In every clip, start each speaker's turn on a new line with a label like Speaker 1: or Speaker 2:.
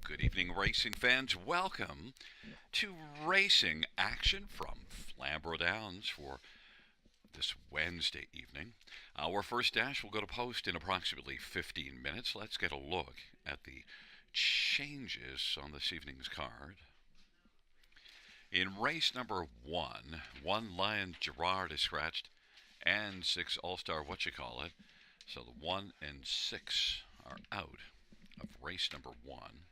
Speaker 1: Good evening, racing fans. Welcome to racing action from Flamboro Downs for this Wednesday evening. Our first dash will go to post in approximately 15 minutes. Let's get a look at the changes on this evening's card. In race number one Lion Gerard is scratched, and 6 All Star Whatchacallit. So the 1 and 6 are out of race number one.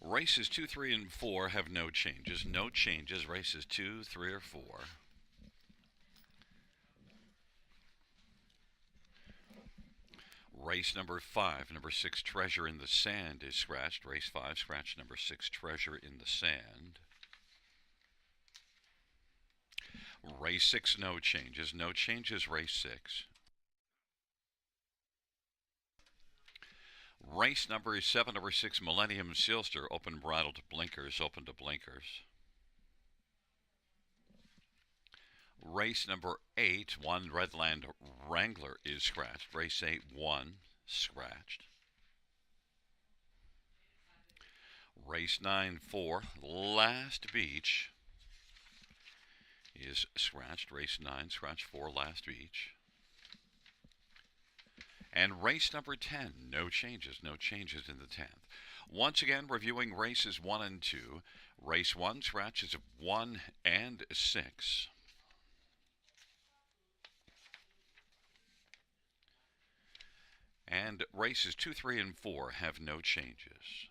Speaker 1: Races 2, 3, and 4 have no changes. No changes. Races 2, 3, or 4. Race number 5, number 6, Treasure in the Sand is scratched. Race 5, scratch number 6, Treasure in the Sand. Race 6, no changes. No changes, race 6. Race number 7, number 6, Millennium Sealster, open bridle to blinkers, open to blinkers. Race number 8, 1 Redland Wrangler is scratched. Race 8, 1 scratched. Race 9, 4 Last Beach is scratched. Race 9, scratch 4 Last Beach. And race number 10, no changes. No changes in the 10th. Once again, reviewing races 1 and 2. Race 1, scratches of 1 and 6. And races 2, 3, and 4 have no changes.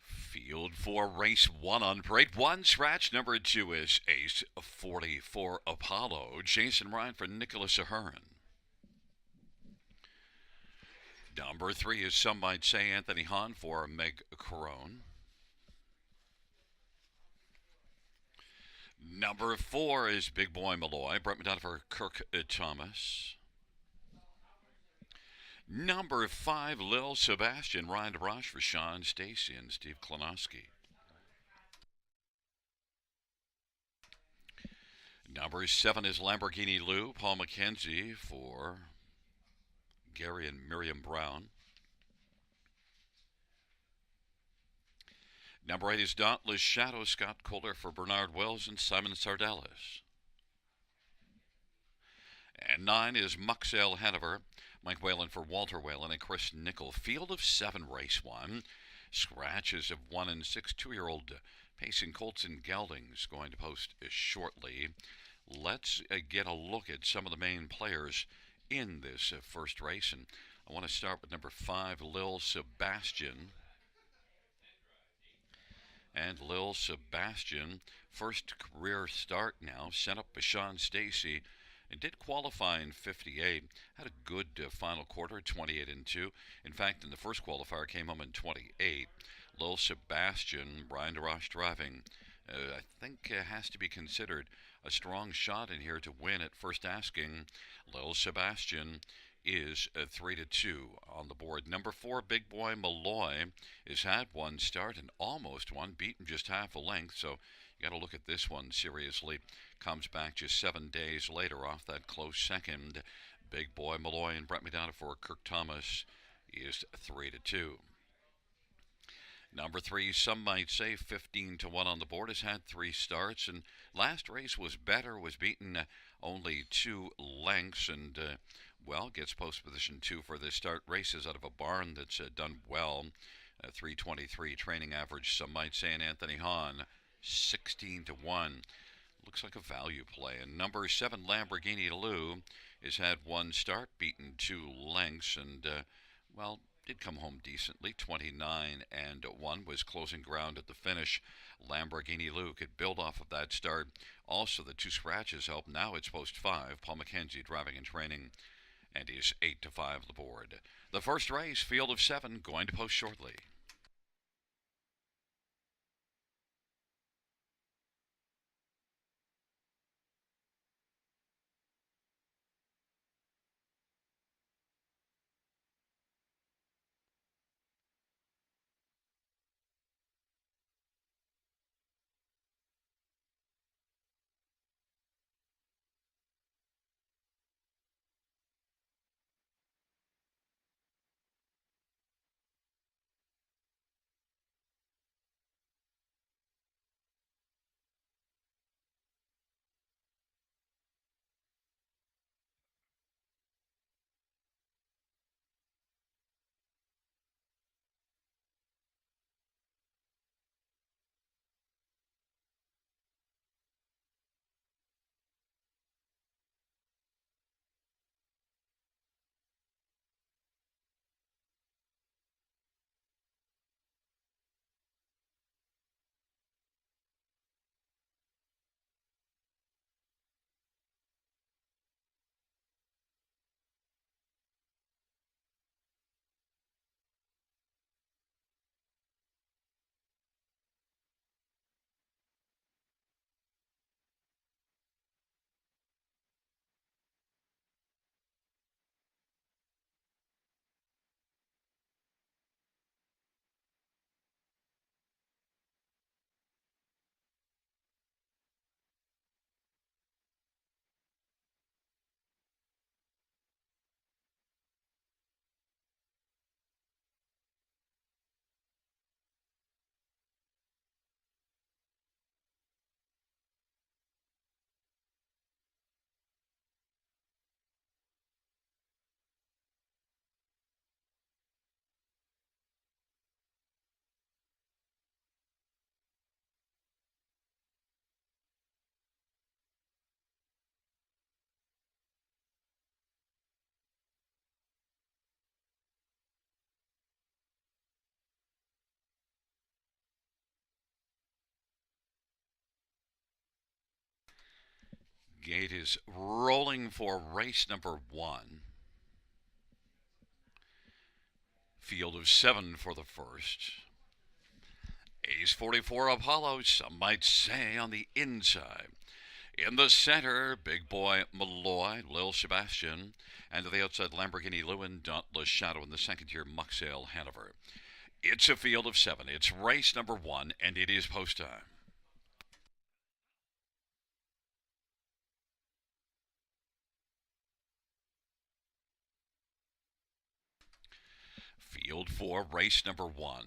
Speaker 1: Field for race one on parade. One scratch. Number two is Ace 40 for Apollo. Jason Ryan for Nicholas Ahern. Number three is Some Might Say Anthony Hahn for Meg Crone. Number four is Big Boy Malloy. Brett Madonna for Kirk Thomas. Number five, Lil Sebastian. Ryan DeBrosh for Sean Stacy and Steve Klonowski. Number seven is Lamborghini Lou. Paul McKenzie for Gary and Miriam Brown. Number eight is Dauntless Shadow. Scott Kohler for Bernard Wells and Simon Sardellis. And nine is Muxell Hanover. Mike Whalen for Walter Whalen and Chris Nickel. Field of seven, race one. Scratches of 1 and 6. 2-year-old Pacing Colton Gelding's going to post shortly. Let's get a look at some of the main players in this first race. And I want to start with number five, Lil Sebastian. And Lil Sebastian, first career start now, sent up Bashan Stacy and did qualify in 58. Had a good final quarter, 28 and 2. In fact, in the first qualifier, came home in 28. Lil Sebastian, Brian DeRoche driving, I think has to be considered a strong shot in here to win at first asking. Lil Sebastian is 3-2 on the board. Number four, Big Boy Malloy, has had one start and almost won, beaten just half a length, so you got to look at this one seriously. Comes back just 7 days later off that close second. Big Boy Malloy and Brett McDonough for Kirk Thomas is 3-2. Number three, Some Might Say, 15-1 on the board, has had 3 starts, and last race was better, was beaten only 2 lengths, and gets post position 2 for this start. Races out of a barn that's done well. 323 training average, Some Might Say, and Anthony Hahn, 16-1. Looks like a value play. And number 7, Lamborghini Lou, has had 1 start, beaten 2 lengths, and did come home decently. 29-1, was closing ground at the finish. Lamborghini Lou could build off of that start. Also, the 2 scratches helped. Now it's post 5. Paul McKenzie driving and training, and is 8-5 on the board. The first race, field of 7, going to post shortly. Gate is rolling for race number 1. Field of 7 for the first. Ace 44 Apollo, some might say, on the inside. In the center, Big Boy Malloy, Lil Sebastian, and to the outside, Lamborghini Lewin, Dauntless Shadow in the second tier, Muxale Hanover. It's a field of 7. It's race number 1, and it is post time. Field 4, race number 1.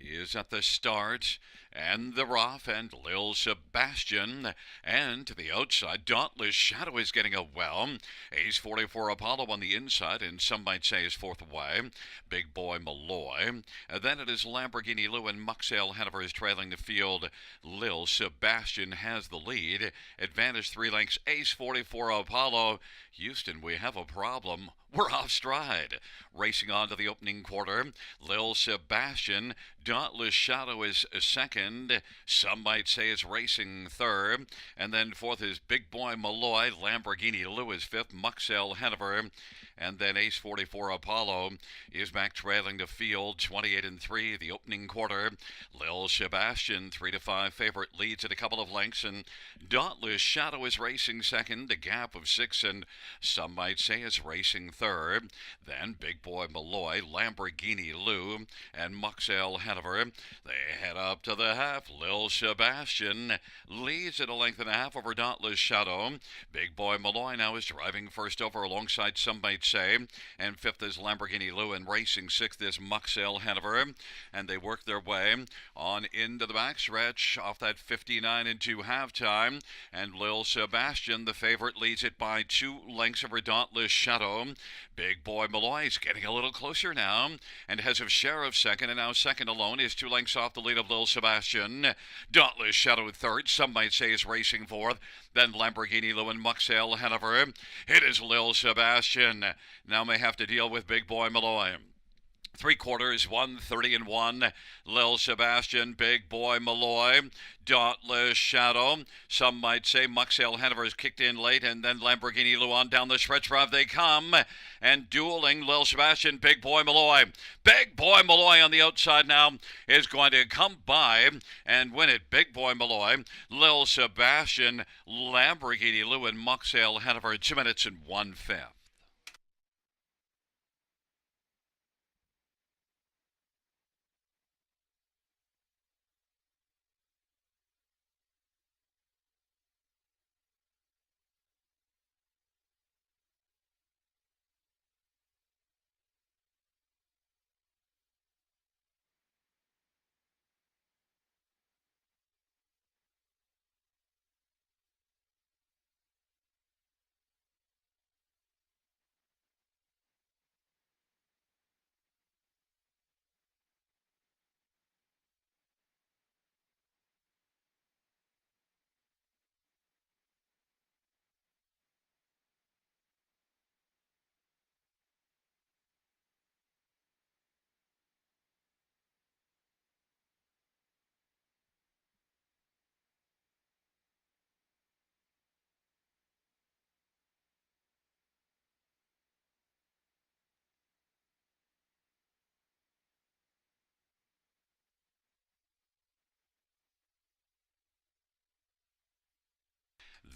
Speaker 1: Is at the start, and the rough, and Lil Sebastian, and to the outside, Dauntless Shadow is getting a well. Ace 44 Apollo on the inside, and some might say is fourth away. Big Boy Malloy. Then it is Lamborghini Lou and Muxale Hanover is trailing the field. Lil Sebastian has the lead. Advantage 3 lengths, Ace 44 Apollo. Houston, we have a problem. We're off stride. Racing on to the opening quarter, Lil Sebastian. Dauntless Shadow is second. Some might say it's racing third. And then fourth is Big Boy Malloy. Lamborghini Lou is fifth. Muxale Hanover. And then Ace 44 Apollo is back trailing the field, 28-3, the opening quarter. Lil Sebastian, 3-5 favorite, leads at a couple of lengths, and Dauntless Shadow is racing second, a gap of 6, and some might say is racing third. Then Big Boy Malloy, Lamborghini Lou, and Muxale Hanover. They head up to the half. Lil Sebastian leads at a length and a half over Dauntless Shadow. Big Boy Malloy now is driving first over alongside some might say, and fifth is Lamborghini Lou, and racing sixth is Muxale Hanover, and they work their way on into the backstretch off that 59 into halftime, and Lil Sebastian, the favorite, leads it by 2 lengths over Dauntless Shadow. Big Boy Malloy is getting a little closer now, and has a share of second, and now second alone is 2 lengths off the lead of Lil Sebastian. Dauntless Shadow third, some might say is racing fourth, then Lamborghini Lou and Muxale Hanover. It is Lil Sebastian. Now may have to deal with Big Boy Malloy. 3/4, 1:30-1. Lil Sebastian, Big Boy Malloy, Dauntless Shadow. Some might say Muxale Hanover has kicked in late, and then Lamborghini Lou on down the stretch drive they come. And dueling Lil Sebastian, Big Boy Malloy. Big Boy Malloy on the outside now is going to come by and win it. Big Boy Malloy, Lil Sebastian, Lamborghini Lou, and Muxale Hanover, 2 minutes and 1/5.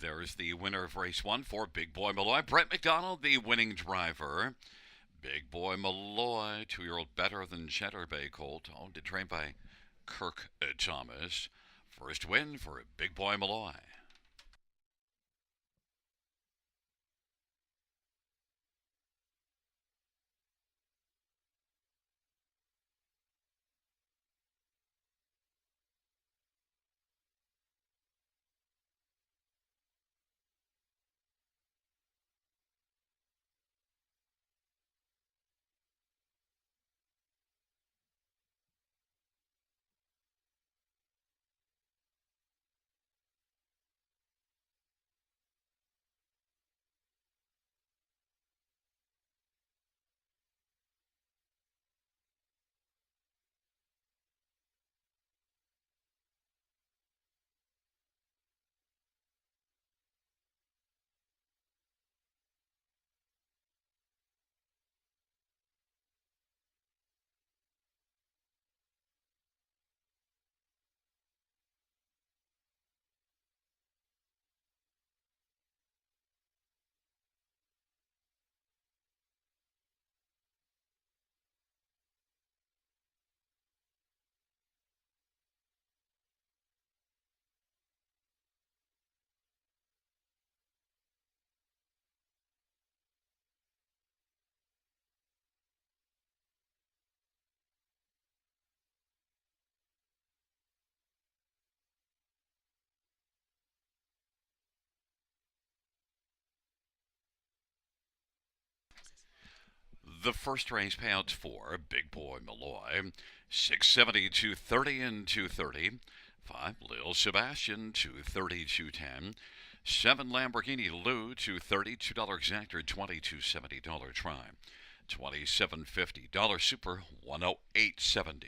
Speaker 1: There's the winner of race 1 for Big Boy Malloy. Brett McDonald, the winning driver. Big Boy Malloy, 2-year-old better than Cheddar Bay Colt, owned and trained by Kirk Thomas. First win for Big Boy Malloy. The first race payouts for Big Boy Malloy, 670, 230, and 230. 5 Lil Sebastian, 230, 210. 7 Lamborghini Lou, 230, $2 exactor, $2270 try. $27.50 super, 108.70.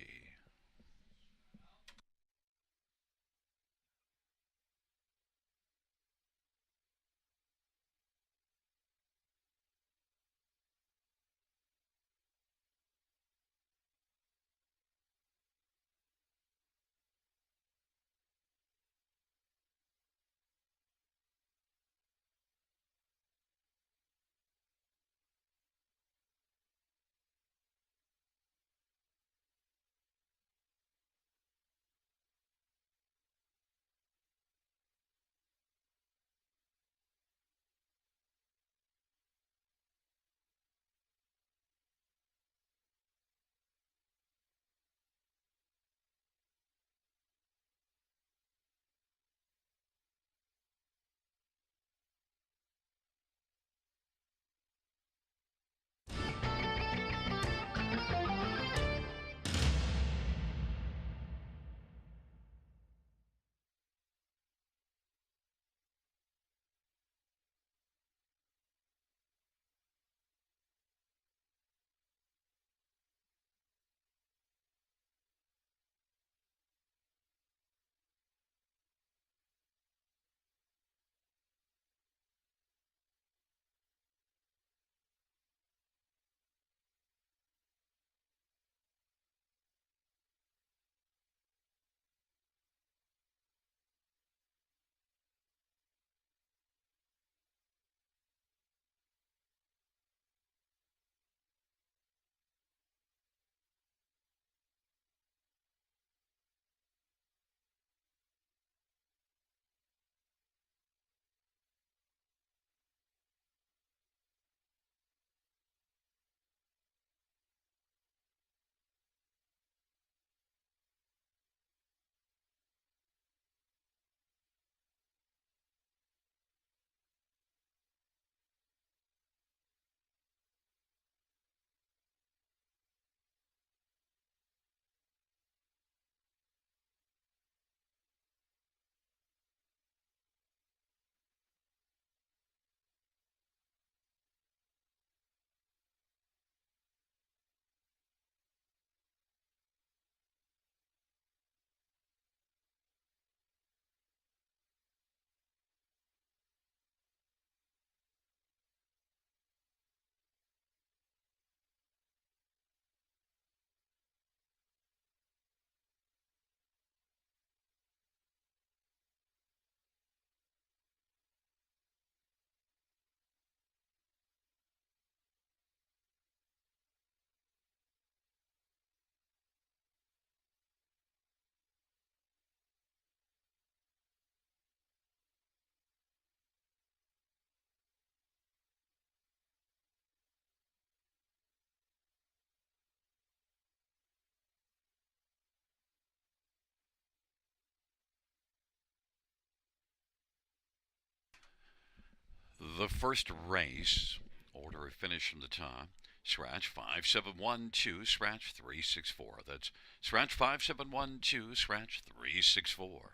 Speaker 1: The first race, order of finish from the top. Scratch 5712, scratch 364. That's scratch 5712, scratch 364.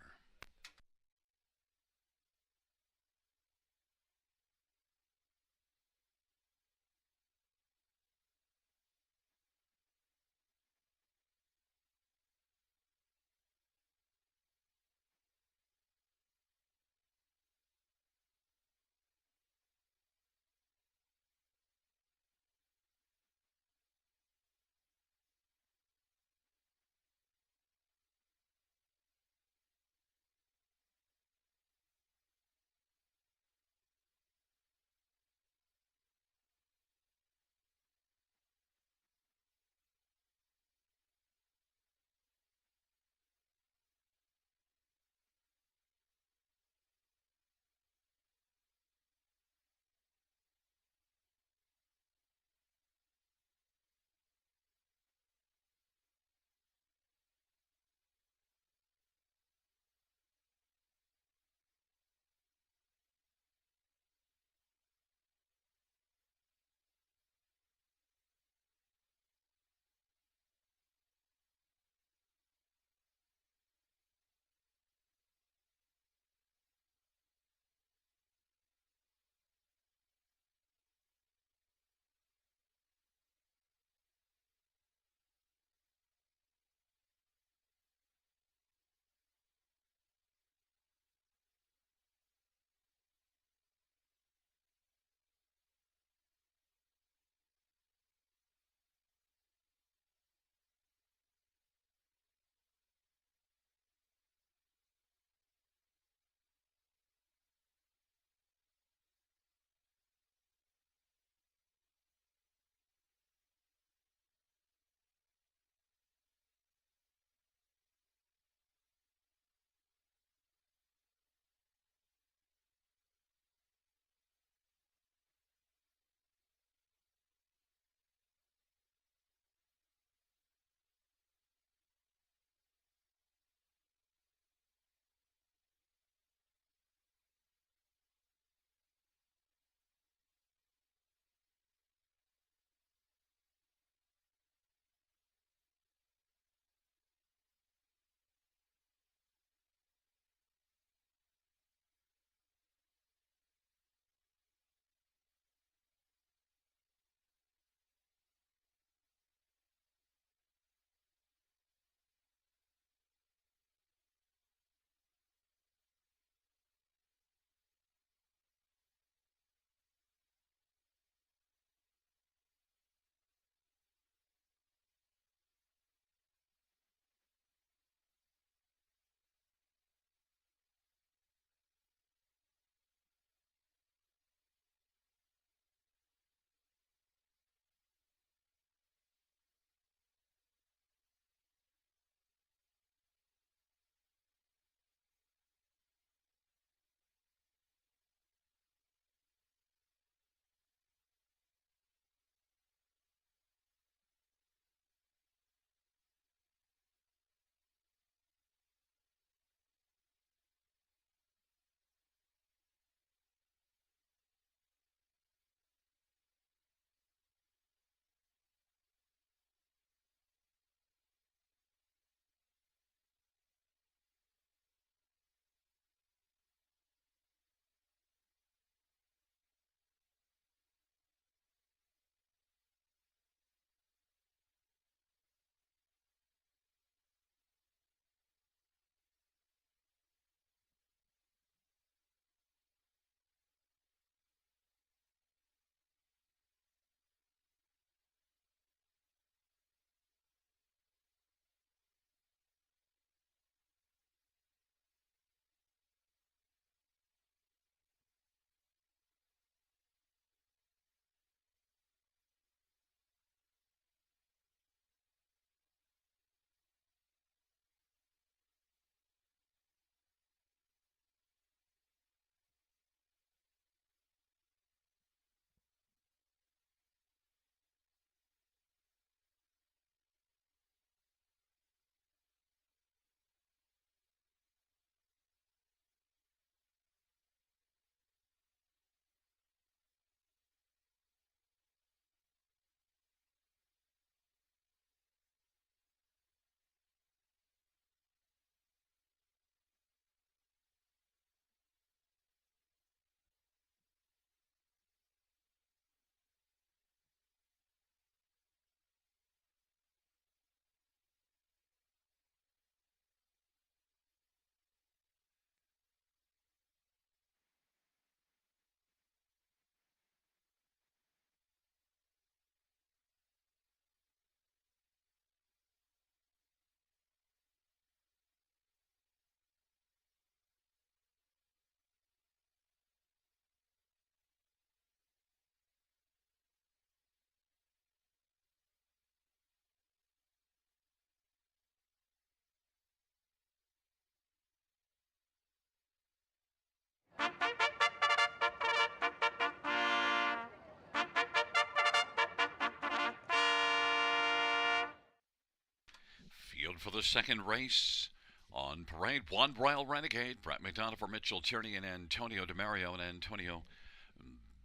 Speaker 1: Field for the second race. On parade, one Royal Renegade, Brett McDonough for Mitchell Tierney and Antonio DeMario and Antonio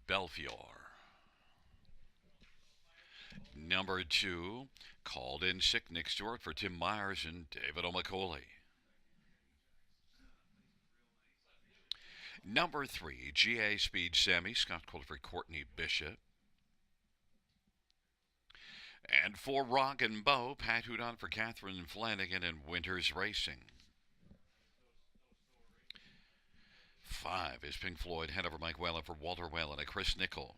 Speaker 1: Belfiore. Number 2, Called In Sick, Nick Stewart for Tim Myers and David O'Macaulay. Number 3, GA Speed Sammy, Scott Coulter for Courtney Bishop. And for Rock and Bow, Pat Hudon for Catherine Flanagan and Winters Racing. 5 is Pink Floyd, Hanover Mike Whalen for Walter Whalen and Chris Nickel.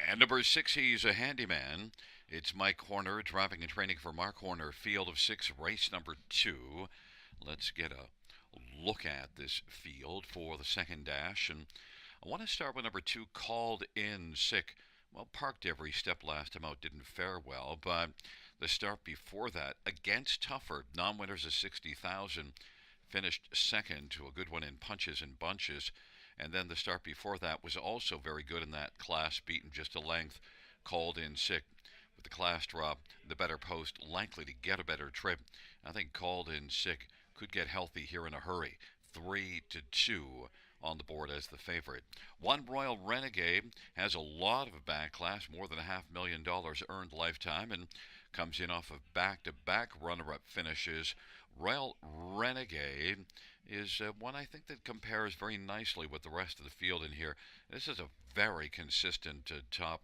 Speaker 1: And number 6, he's a handyman. It's Mike Horner, driving and training for Mark Horner, field of 6, race number 2. Let's get a look at this field for the second dash. And I want to start with number 2, Called In Sick. Well, parked every step last time out, didn't fare well, but the start before that, against Tougher, non-winners of 60,000, finished second to a good one in Punches and Bunches. And then the start before that was also very good in that class, beaten just a length, Called In Sick. With the class drop, the better post likely to get a better trip. I think Called In Sick could get healthy here in a hurry. 3-2 on the board as the favorite. One Royal Renegade has a lot of back class, more than $500,000 earned lifetime, and comes in off of back-to-back runner-up finishes. Royal Renegade is one I think that compares very nicely with the rest of the field in here. This is a very consistent top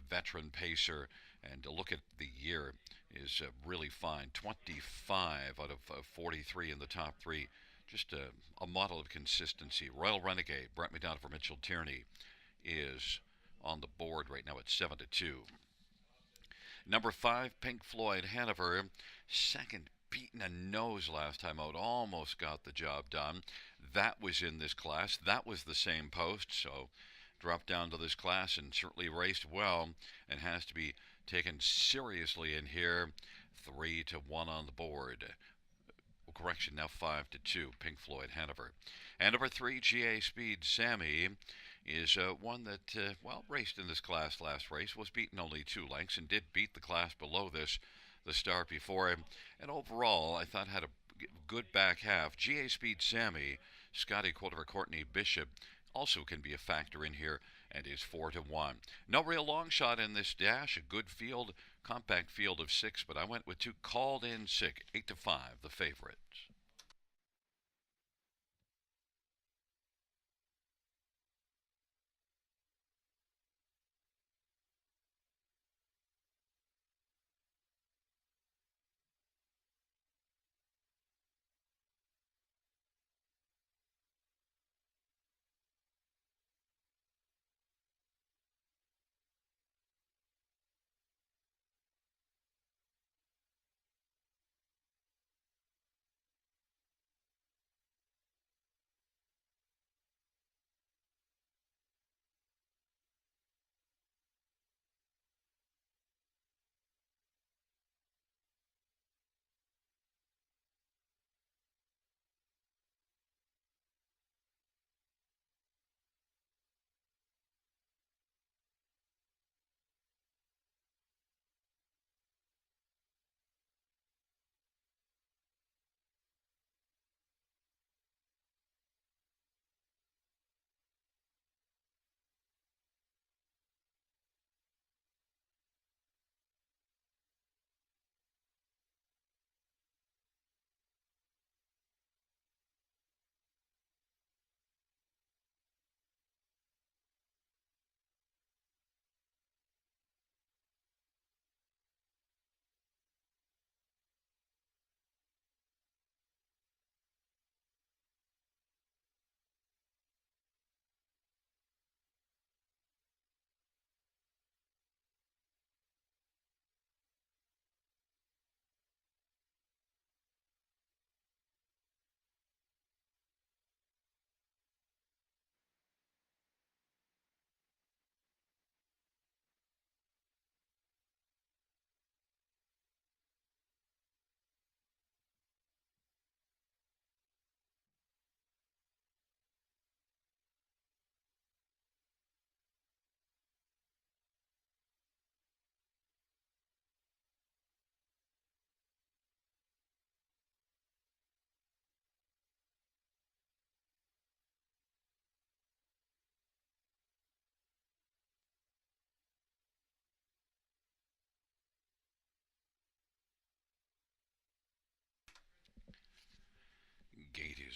Speaker 1: veteran pacer, and to look at the year is really fine. 25 out of 43 in the top 3. Just a model of consistency. Royal Renegade, Brett McDonough for Mitchell Tierney, is on the board right now at 7-2. Number 5, Pink Floyd, Hanover, second, beaten a nose last time out, almost got the job done. That was in this class. That was the same post, so dropped down to this class and certainly raced well and has to be taken seriously in here. 3-1 on the board. Correction, now 5-2, Pink Floyd, Hanover. And number 3, GA Speed Sammy, is one that, raced in this class last race, was beaten only 2 lengths and did beat the class below this, the start before him. And overall, I thought had a good back half. GA Speed Sammy, Scotty Coulter, Courtney Bishop, also can be a factor in here and is 4-1. No real long shot in this dash. A good field, compact field of 6, but I went with 2, Called In Sick, 8-5, the favorites.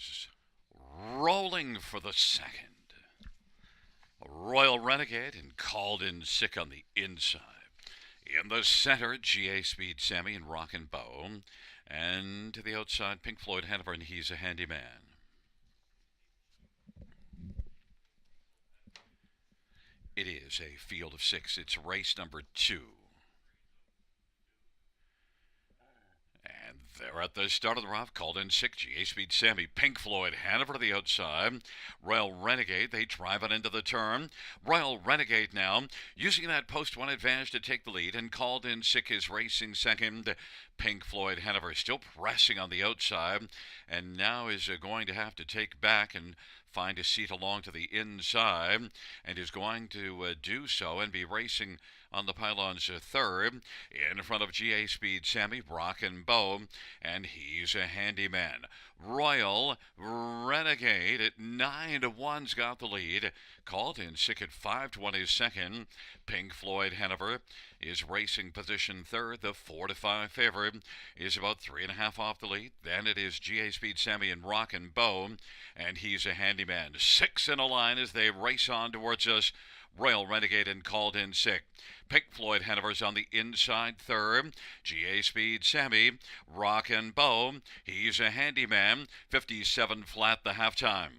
Speaker 1: is rolling for the second. Royal Renegade and Called In Sick on the inside. In the center, GA Speed Sammy and Rockin' Bow. And to the outside, Pink Floyd Hanover and He's a Handyman. It is a field of six. It's race number 2. And they're at the start of the round, Called In Sick, GA Speed Sammy, Pink Floyd Hanover to the outside. Royal Renegade, they drive it into the turn. Royal Renegade now using that post one advantage to take the lead, and Called In Sick is racing second. Pink Floyd Hanover still pressing on the outside, and now is going to have to take back and find a seat along to the inside, and is going to do so and be racing on the pylons third in front of GA Speed Sammy, Rockin' Bow, and He's a Handyman. Royal Renegade at 9-1's got the lead. Called In Sick at 5-1 is second. Pink Floyd Hanover is racing position third. The 4-5 favorite is about 3.5 off the lead. Then it is GA Speed Sammy and Rockin' Bow, and He's a Handyman. 6 in a line as they race on towards us. Royal Renegade and Called In Sick. Pink Floyd Hanover's on the inside third. GA Speed Sammy, Rockin' Bow, He's a Handyman. 57 flat the halftime.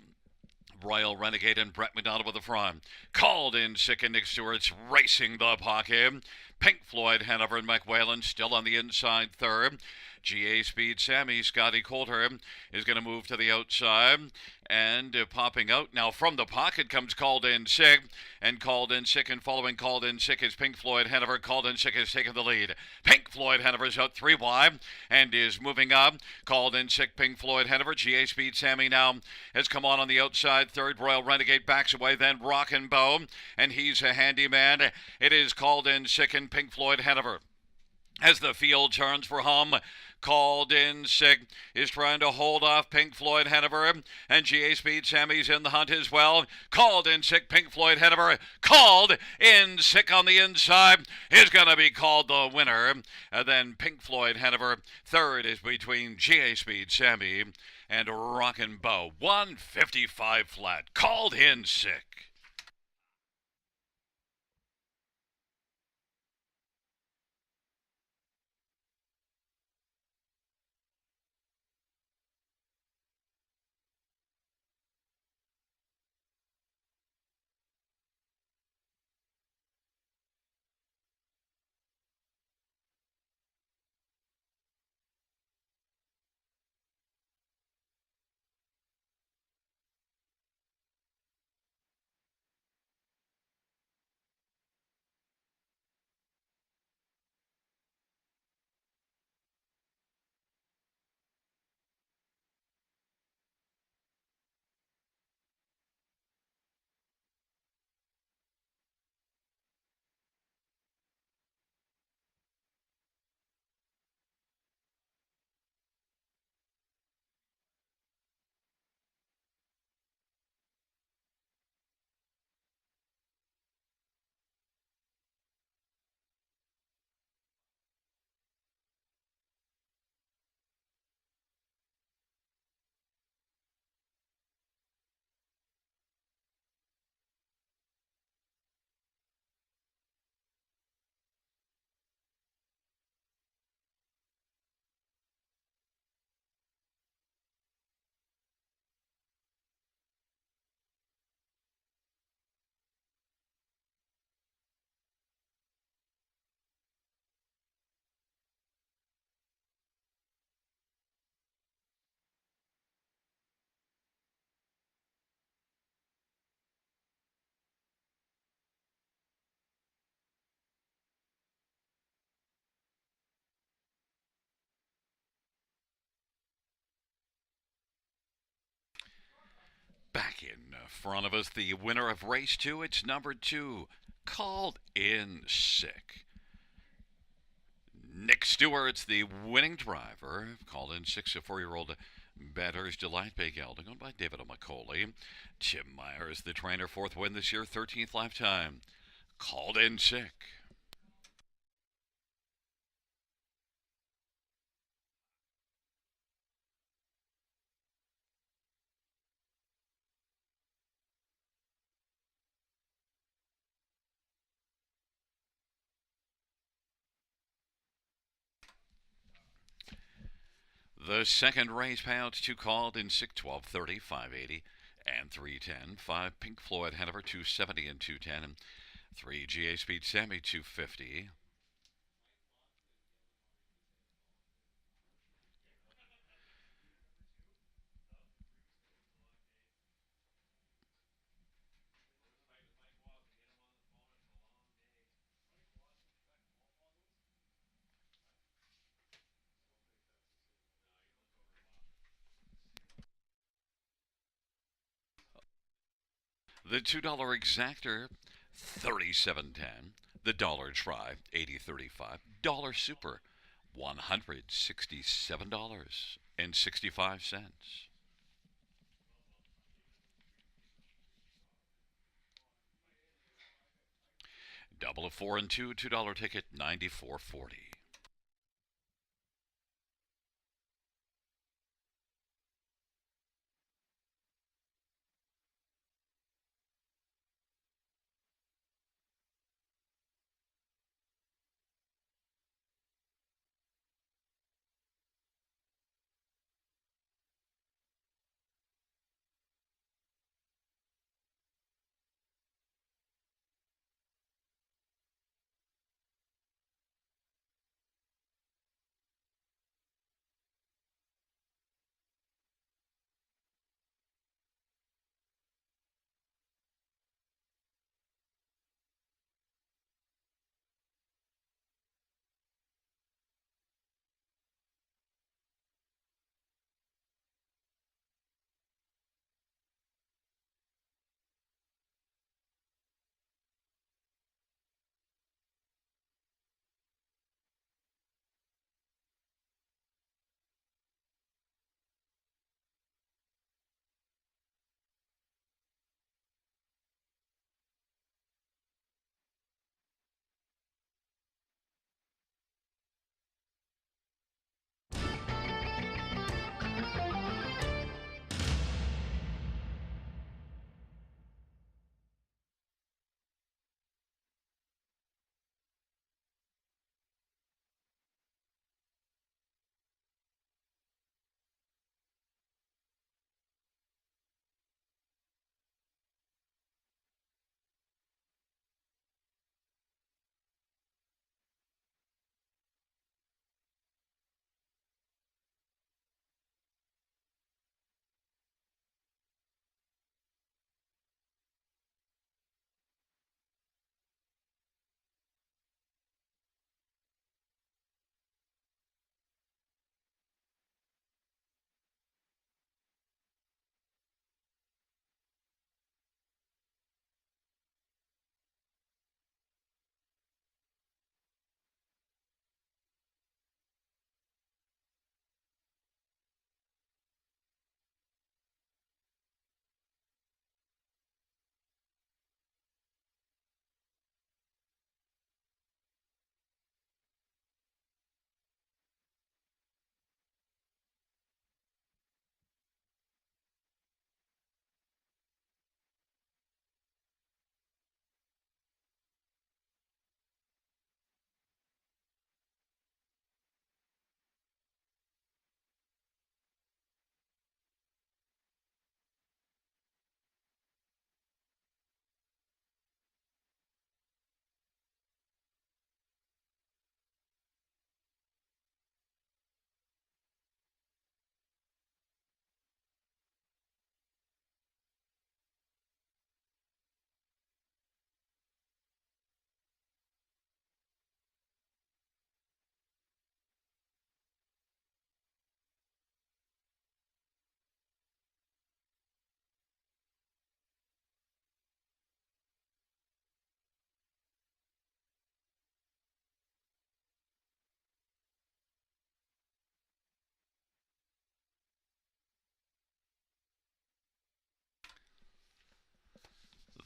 Speaker 1: Royal Renegade and Brett McDonald with the front. Called In Sick and Nick Stewart's racing the pocket. Pink Floyd Hanover and Mike Whalen still on the inside third. GA Speed Sammy, Scotty Coulter is going to move to the outside, and popping out now from the pocket comes Called In Sick, and Called In Sick, and following Called In Sick is Pink Floyd Hanover. Called In Sick has taken the lead. Pink Floyd Hanover's out 3 wide and is moving up. Called In Sick, Pink Floyd Hanover. GA Speed Sammy now has come on the outside third. Royal Renegade backs away, then Rockin' Bow, and He's a Handyman. It is Called In Sick and Pink Floyd Hanover. As the field turns for home, Called In Sick is trying to hold off Pink Floyd Hanover, and GA Speed Sammy's in the hunt as well. Called In Sick, Pink Floyd Hanover. Called In Sick on the inside is going to be called the winner. And then Pink Floyd Hanover. Third is between GA Speed Sammy and Rockin' Bow. 155 flat. Called In Sick. Back in front of us, the winner of race 2. It's number 2, Called In Sick. Nick Stewart's the winning driver. Called In Sick, a 4-year-old Batter's Delight Bay Gelding, owned by David O'Macaulay. Tim Myers, the trainer, 4th win this year, 13th lifetime. Called In Sick. The second race payouts two called in 6, 12, 30, 580, and 310. 5 Pink Floyd Hanover 270 and 210. And 3 GA Speed Sammy 250. The $2 exactor 37.10. The dollar try 80.35. Dollar super $167.65. Double of 4 and 2 $2 ticket 94.40.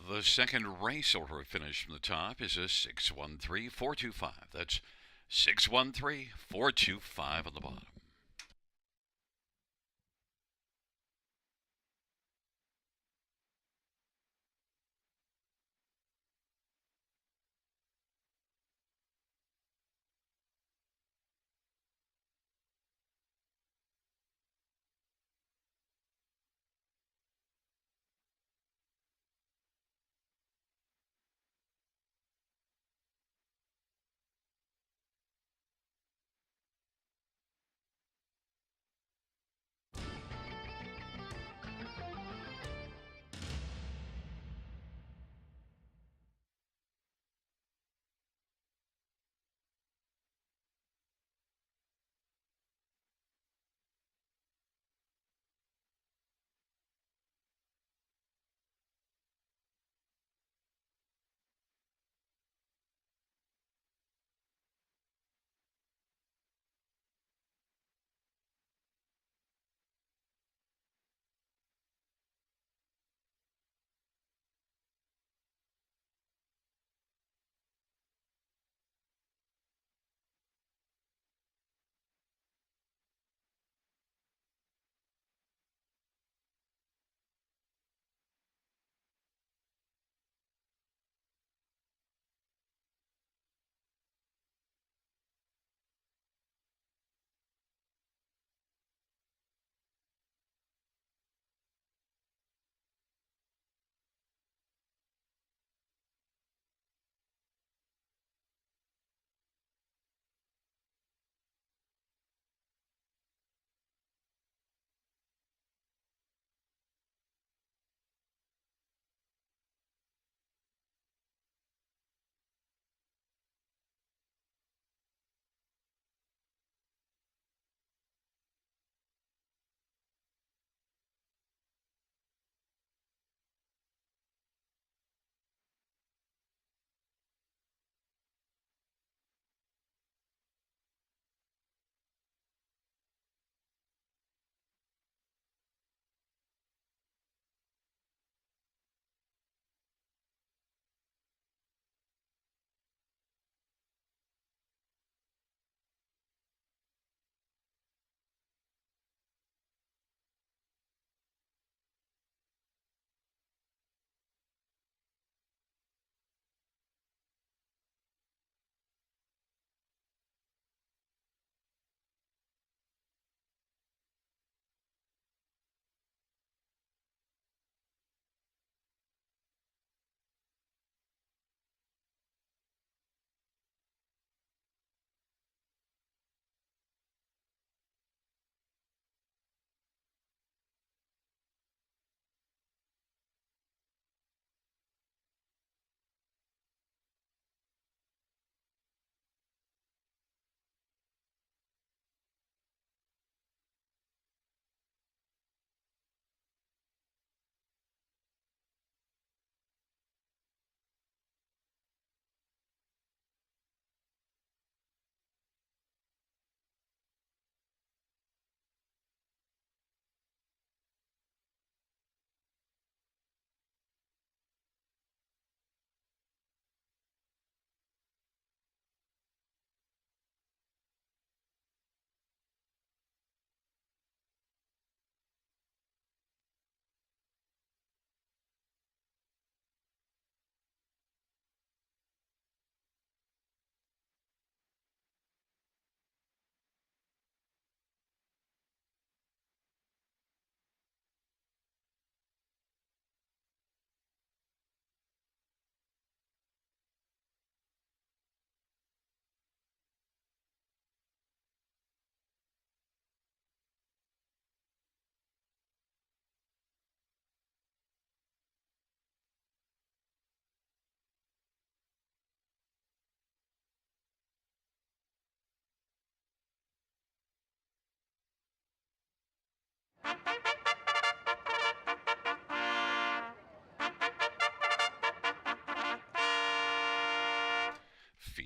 Speaker 1: The second race order finish from the top is a 613-425. That's 613-425 on the bottom.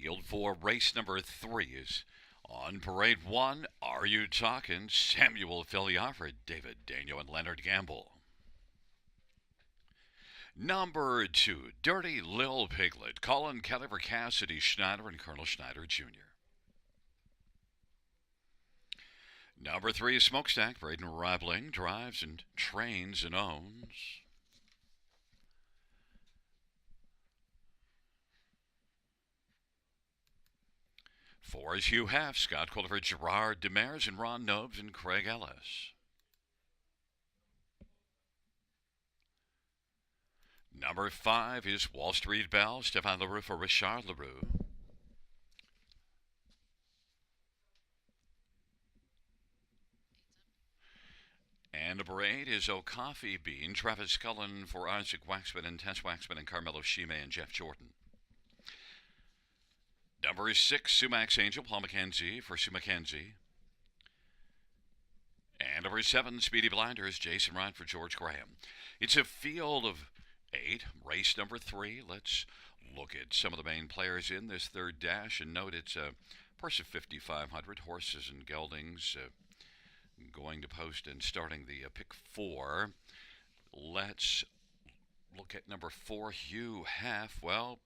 Speaker 1: Field for race number 3 is on parade 1. Are you talking Samuel Filiafra, David Daniel, and Leonard Gamble? Number 2, Dirty Lil Piglet, Colin Kelly for Cassidy Schneider and Colonel Schneider Jr. Number 3 is Smokestack, Braden Rabling, drives and trains and owns. 4 is Hugh Half, Scott Quilliver, Gerard Demers, and Ron Nobes and Craig Ellis. Number 5 is Wall Street Belle, Stéphane Leroux for Richard Leroux. And number 8 is Oh Coffee Bean, Travis Cullen for Isaac Waxman and Tess Waxman and Carmelo Shime and Jeff Jordan. Number 6, Sumac Angel, Paul McKenzie for Sue McKenzie. And number 7, Speedy Blinders, Jason Ryan for George Graham. It's a field of 8, race number 3. Let's look at some of the main players in this third dash and note it's a purse of 5,500 horses and geldings going to post and starting the pick 4. Let's look at number 4, Hugh Half. Well,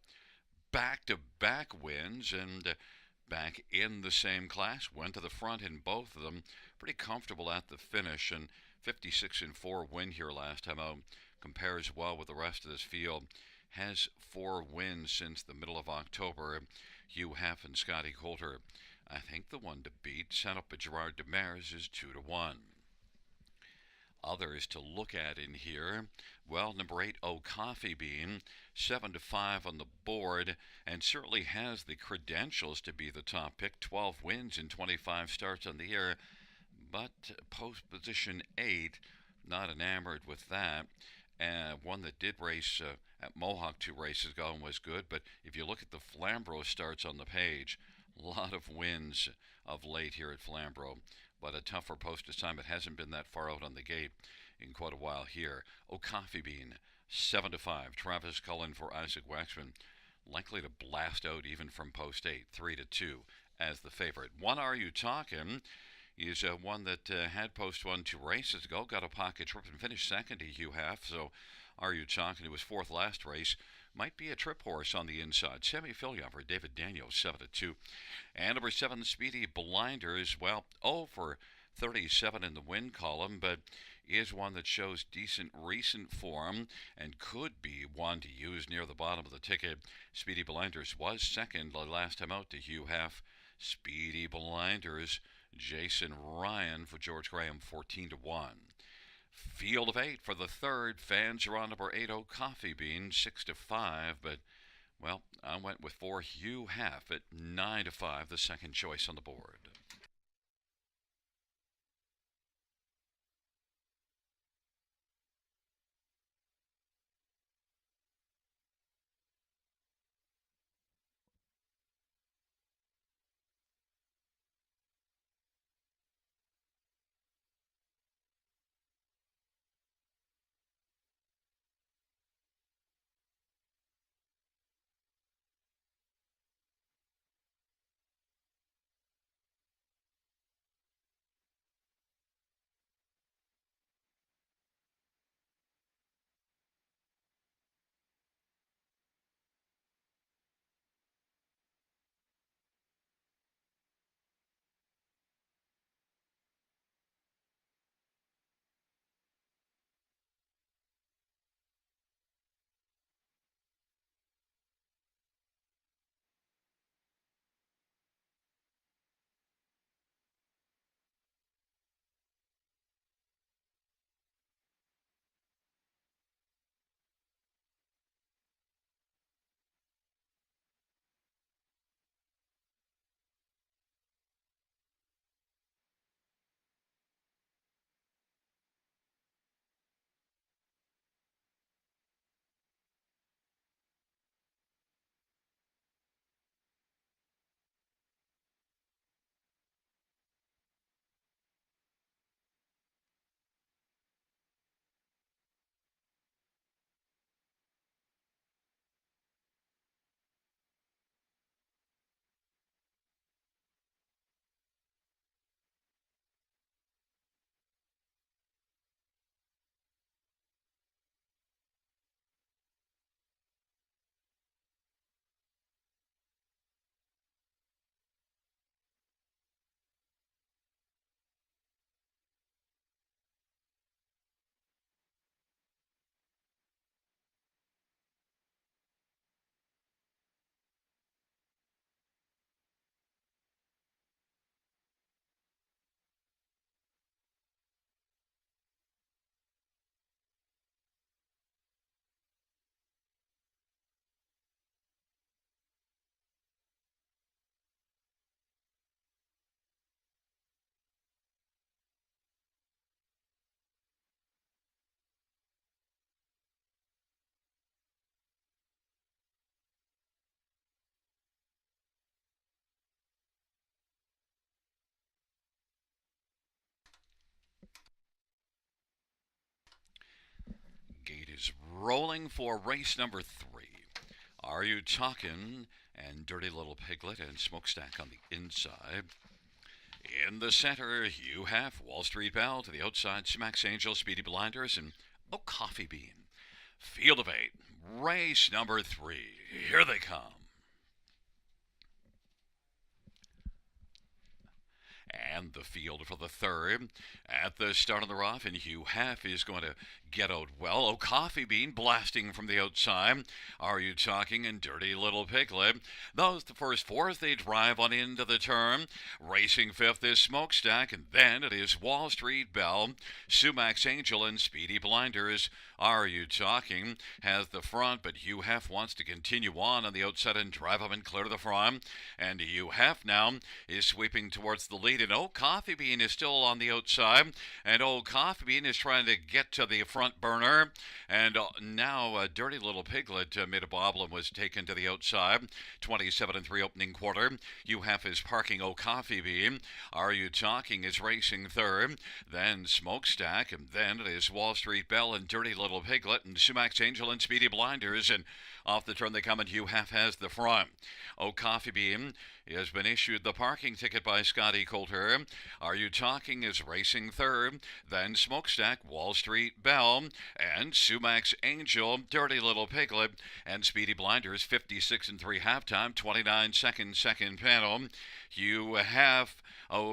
Speaker 1: back-to-back wins and back in the same class. Went to the front in both of them. Pretty comfortable at the finish, and 56-4 win here last time out. Compares well with the rest of this field. Has 4 wins since the middle of October. Hugh Half and Scotty Coulter, I think the one to beat. Set up by Gerard Demers is 2-1. Others to look at in here. Well, number 8, Oh Coffee Bean, 7-5 on the board, and certainly has the credentials to be the top pick. 12 wins in 25 starts on the year, but post position 8, not enamored with that. One that did race at Mohawk 2 races ago and was good, but if you look at the Flamboro starts on the page, a lot of wins of late here at Flamboro, but a tougher post assignment. Hasn't been that far out on the gate in quite a while here. Oh Coffee Bean, 7-5. Travis Cullen for Isaac Waxman, likely to blast out even from post 8, 3-2 as the favorite. One Are You Talking is one that had post 1 2 races ago, got a pocket trip and finished second to Hugh Half. So Are You Talking, who was 4th last race, might be a trip horse on the inside. Sammy Filiafra, David Daniel, 7-2. And number 7, Speedy Blinders, well, 0 for 37 in the win column, but is one that shows decent recent form and could be one to use near the bottom of the ticket. Speedy Blinders was second last time out to Hugh Half. Speedy Blinders, Jason Ryan for George Graham, 14-1. Field of 8 for the third. Fans are on number 8, Oh Coffee Bean, 6-5, but, well, I went with 4, Hugh Half at 9-5, the second choice on the board. is rolling for race number 3. Are you talking? And Dirty Little Piglet and Smokestack on the inside. In the center, you have Wall Street Belle. To the outside, Smacks Angel, Speedy Blinders, and Coffee Bean. Field of 8, race number 3. Here they come. And the field for the third. At the start of the rough, and Hugh Hef is going to get out well. Coffee Bean blasting from the outside. Are you talking? And Dirty Little Piglet. Those the first four as they drive on into the turn. Racing fifth is Smokestack, and then it is Wall Street Belle, Sumax Angel, and Speedy Blinders. Are you talking? Has the front, but Hugh Hef wants to continue on the outside and drive up and clear the front. And Hugh Hef now is sweeping towards the lead, and Coffee Bean is still on the outside, and Coffee Bean is trying to get to the front burner, and now Dirty Little Piglet made a bobble and was taken to the outside. 27-3 opening quarter. Hugh Hef is parking Coffee Bean. Are You Talking is racing third, then Smokestack, and then it is Wall Street Belle and Dirty Little Piglet and Sumax Angel and Speedy Blinders, and off the turn they come, and Hugh Hef has the front. Coffee Bean has been issued the parking ticket by Scotty Coulter. Are You Talking is racing third, then Smokestack, Wall Street Belle, and Sumax Angel, Dirty Little Piglet, and Speedy Blinders. 56-3 halftime, 29 seconds, second panel. Hugh Hef,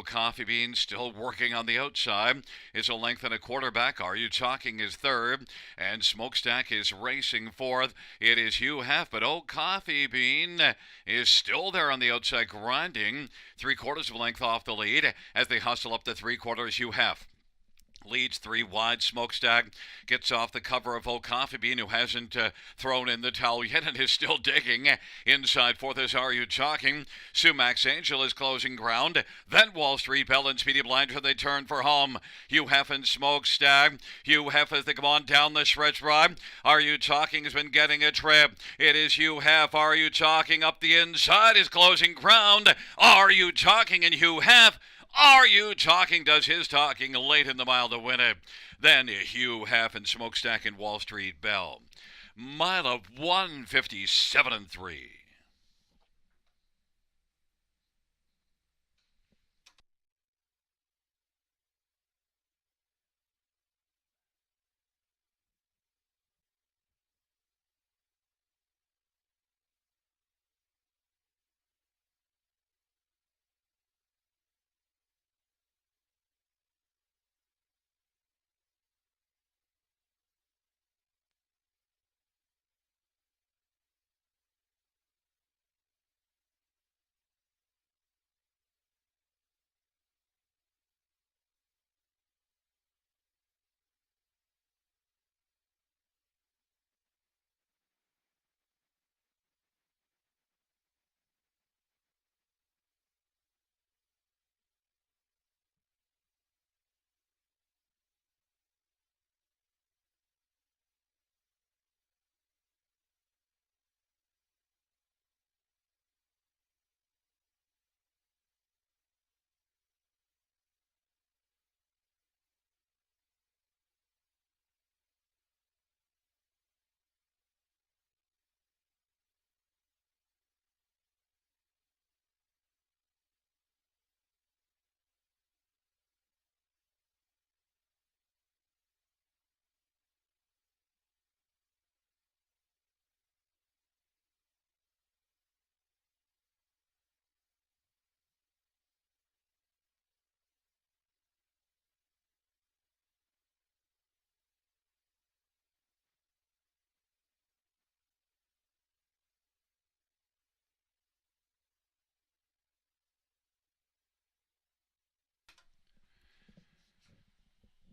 Speaker 1: Coffee Bean still working on the outside. It's a length and a quarter back. Are You Talking is third, and Smokestack is racing fourth. It is Hugh Hef, but Coffee Bean is still there on the outside, grinding 3/4 of a length off the lead as they hustle up to 3/4. Hugh Hef leads 3 wide. Smokestack gets off the cover of Coffee Bean, who hasn't thrown in the towel yet and is still digging. Inside fourth is Are You Talking? Sumax Angel is closing ground. Then Wall Street Belle and Speedy Blinder, they turn for home. Hugh Hef and Smokestack. Hugh Hef as they come on down the stretch ride. Are You Talking has been getting a trip. It is Hugh Hef. Are You Talking up the inside is closing ground. Are You Talking? And Hugh Hef, Are You Talking, does his talking late in the mile to win it. Then Hugh Hef and Smokestack and Wall Street Belle. Mile of 157-3.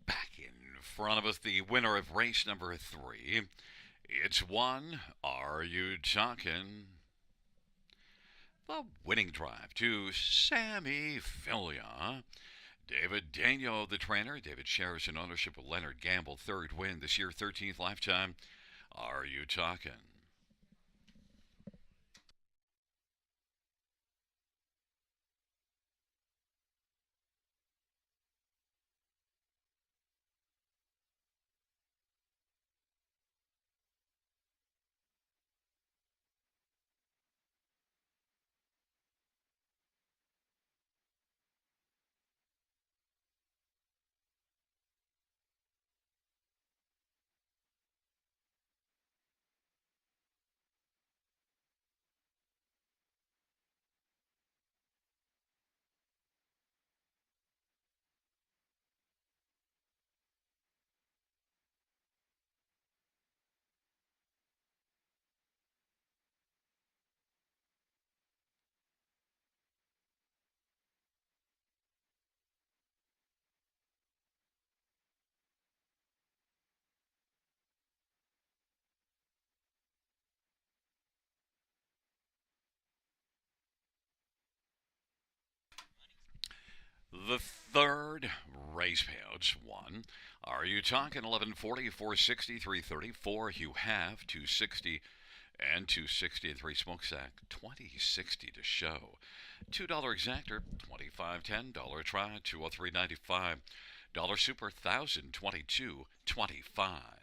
Speaker 1: Back in front of us, the winner of race number 3. It's one. Are You Talking? The winning drive to Sammy Filia. David Daniel, the trainer. David shares in ownership with Leonard Gamble. Third win this year, 13th lifetime. Are You Talking? The third race payouts won. Are you talking 1140, 460, 334? You have 260 and 260 and 3 smokestack, 2060 to show. $2 exactor, 2510. Dollar try, 203.95. Dollar super, 1022.25.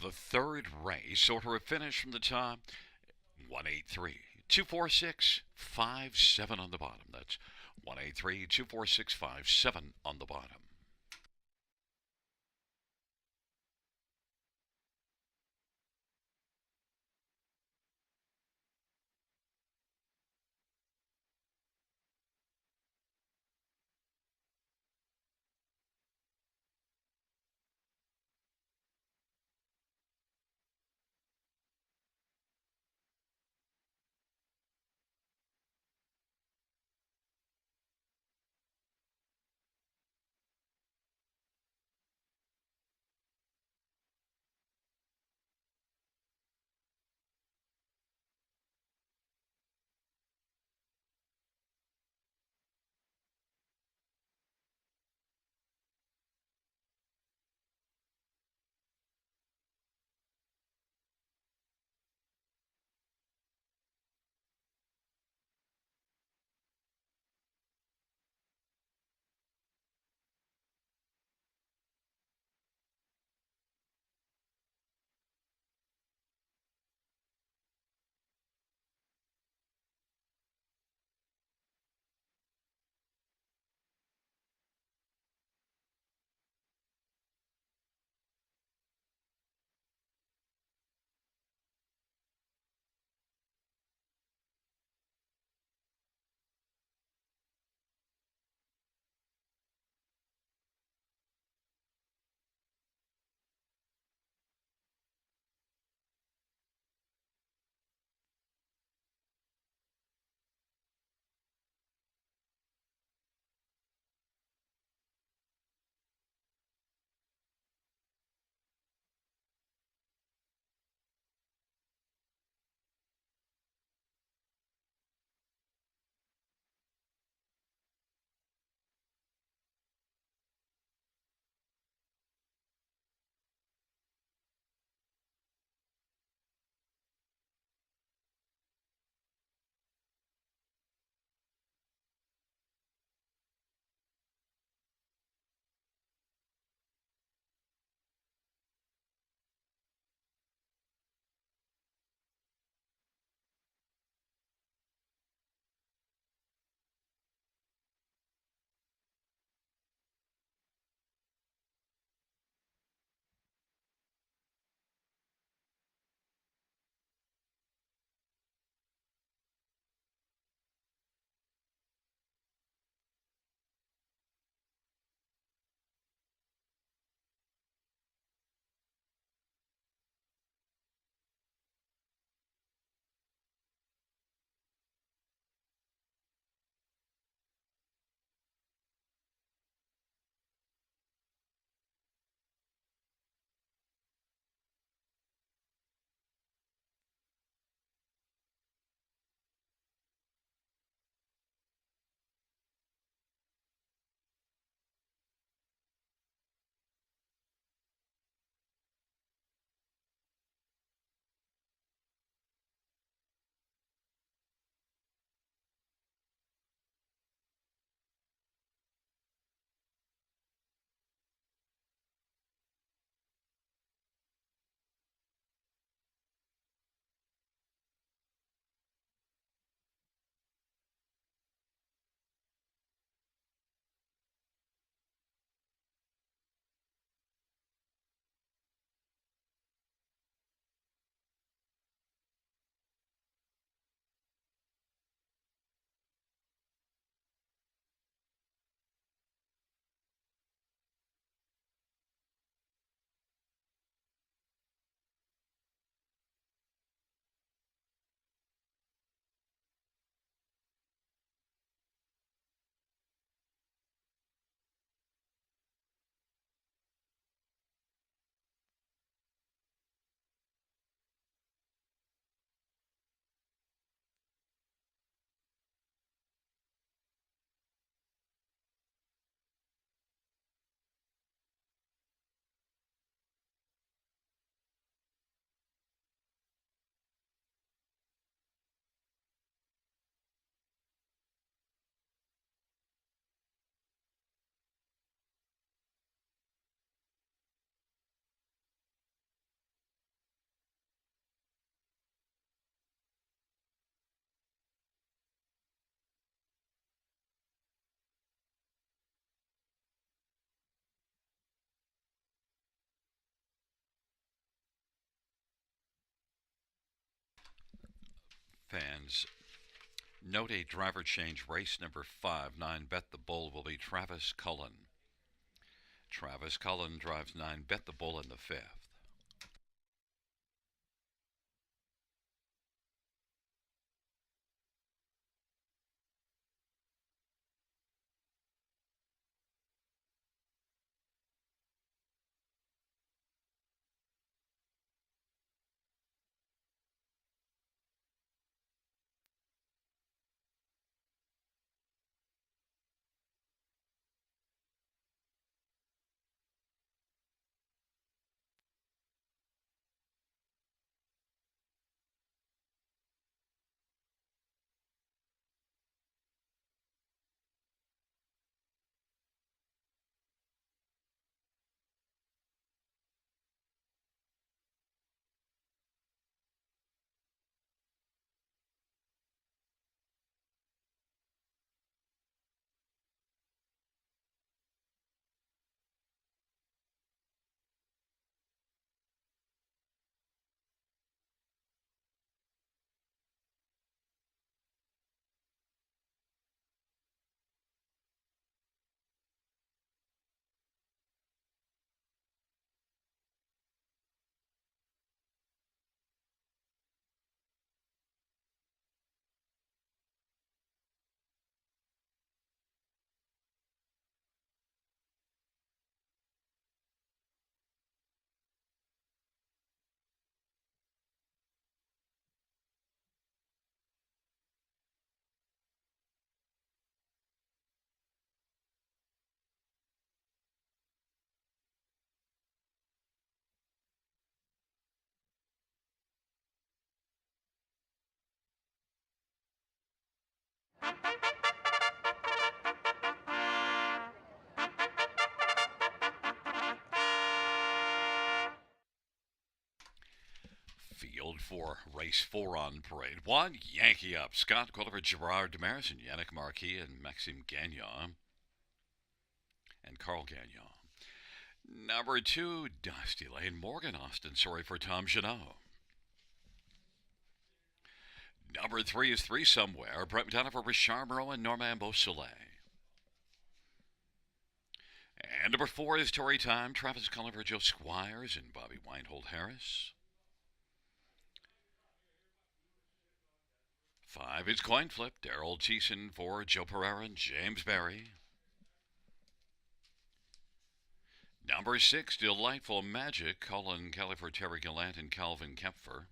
Speaker 1: The third race, order of finish from the top, 183, 246, 57 on the bottom. That's 183, 246, 57 on the bottom. Fans, note a driver change. Race number 5, 9 Bet the Bull will be Travis Cullen. Travis Cullen drives 9 Bet the Bull in the 5th. Field for race 4 on parade. 1, Yankee Up. Scott Quilliver, Gerard Demaris, and Yannick Marquis, and Maxime Gagnon, and Carl Gagnon. Number 2, Dusty Lane, Morgan Austin. Sorry for Tom Janot. Number 3 is 3 Somewhere. Brett McDonough for Richard Moreau and Normand Beausoleil. And number 4 is Tory Time, Travis Cullen for Joe Squires and Bobby Weinhold Harris. 5 is Coin Flip, Daryl Thiessen for Joe Pereira and James Berry. Number 6, Delightful Magic, Colin Kelly for Terry Gallant and Calvin Kempfer.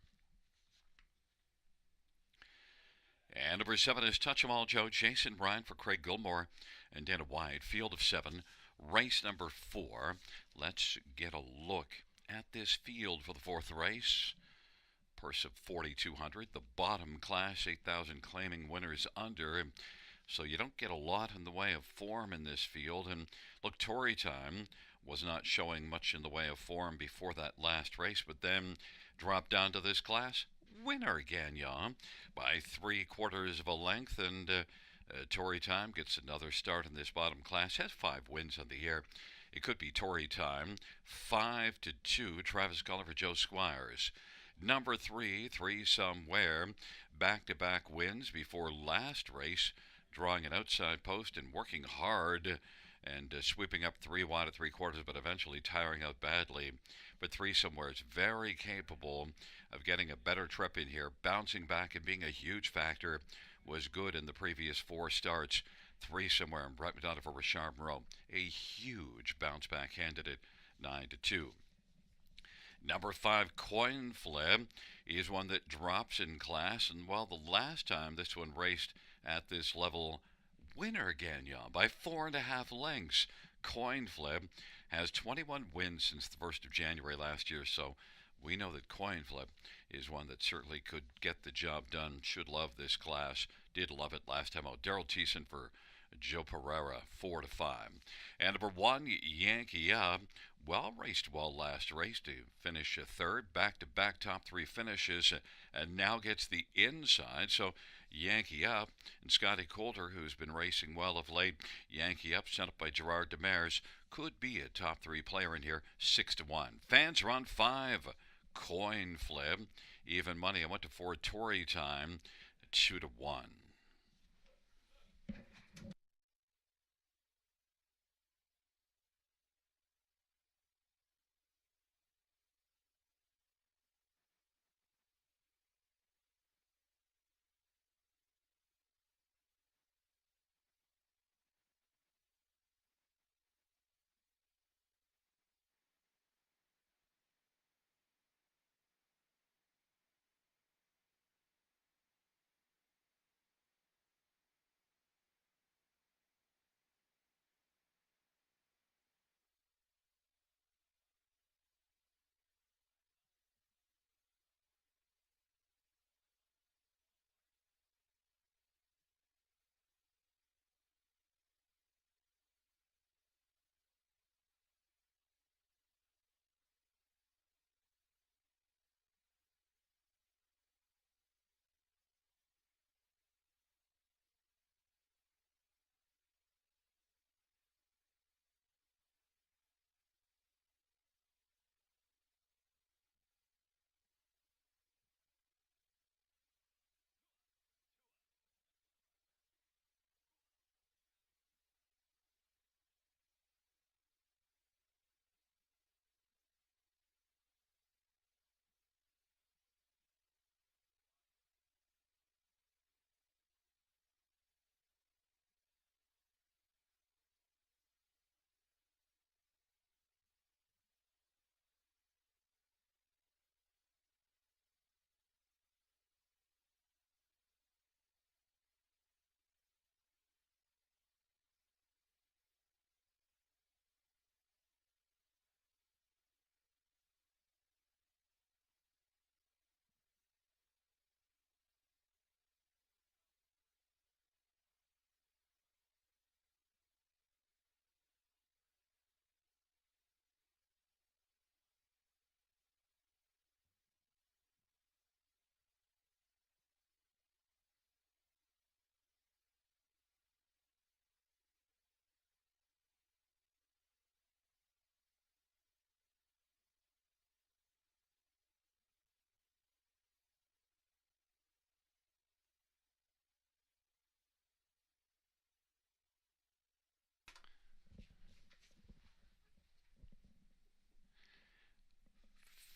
Speaker 1: And number 7 is Touch 'em All Joe, Jason Bryan for Craig Gilmore and Dana White. Field of 7, race number 4. Let's get a look at this field for the 4th race. Purse of $4,200. The bottom class, 8,000 claiming winners under. So you don't get a lot in the way of form in this field. And look, Tory Time was not showing much in the way of form before that last race, but then dropped down to this class. Winner Gagnon by 3/4 of a length, and Tory Time gets another start in this bottom class. Has 5 wins on the year. It could be Tory Time. 5-2. Travis Cullen for Joe Squires. Number 3, 3 Somewhere. Back-to-back wins before last race, drawing an outside post and working hard and sweeping up 3 wide at 3/4, but eventually tiring out badly. But 3 Somewhere is very capable of getting a better trip in here, bouncing back and being a huge factor. Was good in the previous 4 starts. 3 Somewhere and Brett McDonough for Richard Moreau. A huge bounce back candidate, 9-2. Number 5, Coin Flip, is one that drops in class, and while the last time this one raced at this level, winner Gagnon by 4.5 lengths. Coin Flip has 21 wins since the 1st of January last year, so we know that Coin Flip is one that certainly could get the job done. Should love this class. Did love it last time out. Daryl Thiessen for Joe Pereira, 4-5. And number 1, Yankee Up. Raced well last race to finish 3rd. Back-to-back top 3 finishes, and now gets the inside. So Yankee Up and Scotty Coulter, who's been racing well of late. Yankee Up, sent up by Gerard Demaris, could be a top 3 player in here, 6-1. Fans are on 5. Coin Flip, even money. I went to 4 Tory Time. 2-1.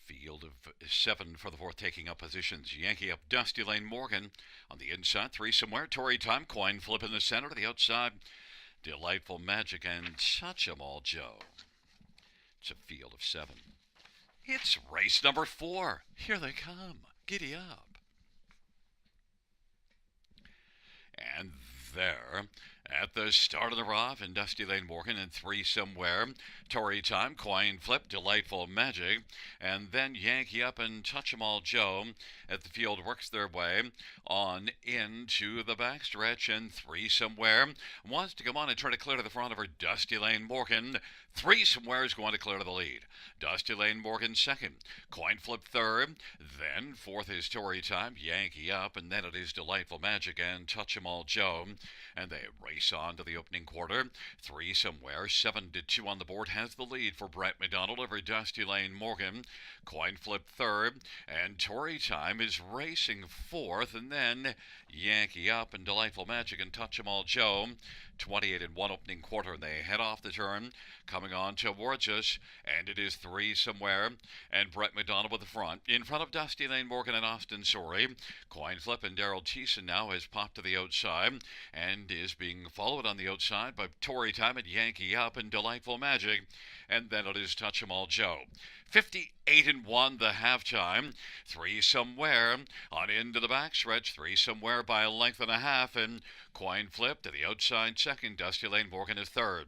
Speaker 1: Field of 7 for the fourth, taking up positions. Yankee up Dusty Lane Morgan on the inside. 3 somewhere. Tory Time. Coin flip in the center. To the outside. Delightful Magic and Touch 'em All Joe. It's a field of 7. It's race number 4. Here they come. Giddy up. And there, at the start of the rough, in Dusty Lane Morgan and 3 somewhere. Tory Time, Coin Flip, Delightful Magic, and then Yankee Up and Touch 'em All Joe at the field works their way on into the backstretch, and 3 somewhere wants to come on and try to clear to the front of her. Dusty Lane Morgan. 3 somewhere is going to clear to the lead. Dusty Lane Morgan second. Coin Flip third. Then fourth is Tory Time, Yankee Up, and then it is Delightful Magic and Touch 'em All Joe. And they race on to the opening quarter. 3 somewhere, 7-2 on the board has the lead for Brett McDonald over Dusty Lane Morgan. Coin Flip third, and Tory Time is racing fourth, and then Yankee Up and Delightful Magic and Touch 'em All Joe. 28-1 opening quarter, and they head off the turn, coming on towards us, and it is 3 somewhere, and Brett McDonald with the front, in front of Dusty Lane Morgan and Austin Sorey. Coin Flip and Daryl Thiessen now has popped to the outside, and is being followed on the outside by Tory Time and Yankee Up and Delightful Magic, and then it is Touch 'em All Joe. 58-1 the halftime. 3 somewhere on into the backstretch. 3 somewhere by a length and a half, and Coin Flip to the outside second. Dusty Lane Morgan is third.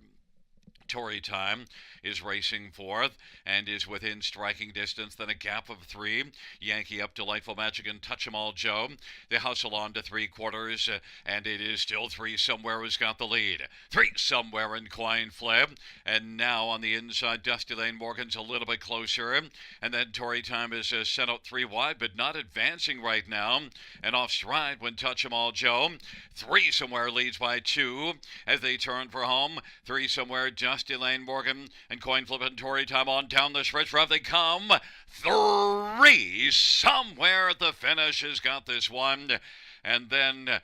Speaker 1: Tory Time is racing fourth and is within striking distance, then a gap of 3. Yankee Up, Delightful Magic, and Touch 'em All Joe. They hustle on to 3/4, and it is still 3 somewhere who's got the lead. 3 somewhere in Coin Flip, and now on the inside, Dusty Lane Morgan's a little bit closer, and then Tory Time is sent out 3 wide, but not advancing right now, and off stride when Touch 'em All Joe. 3 somewhere leads by 2 as they turn for home. 3 somewhere, Dusty Lane Morgan and Coin Flip and Tory Time on down the stretch. Rough they come. 3 somewhere at the finish has got this one. And then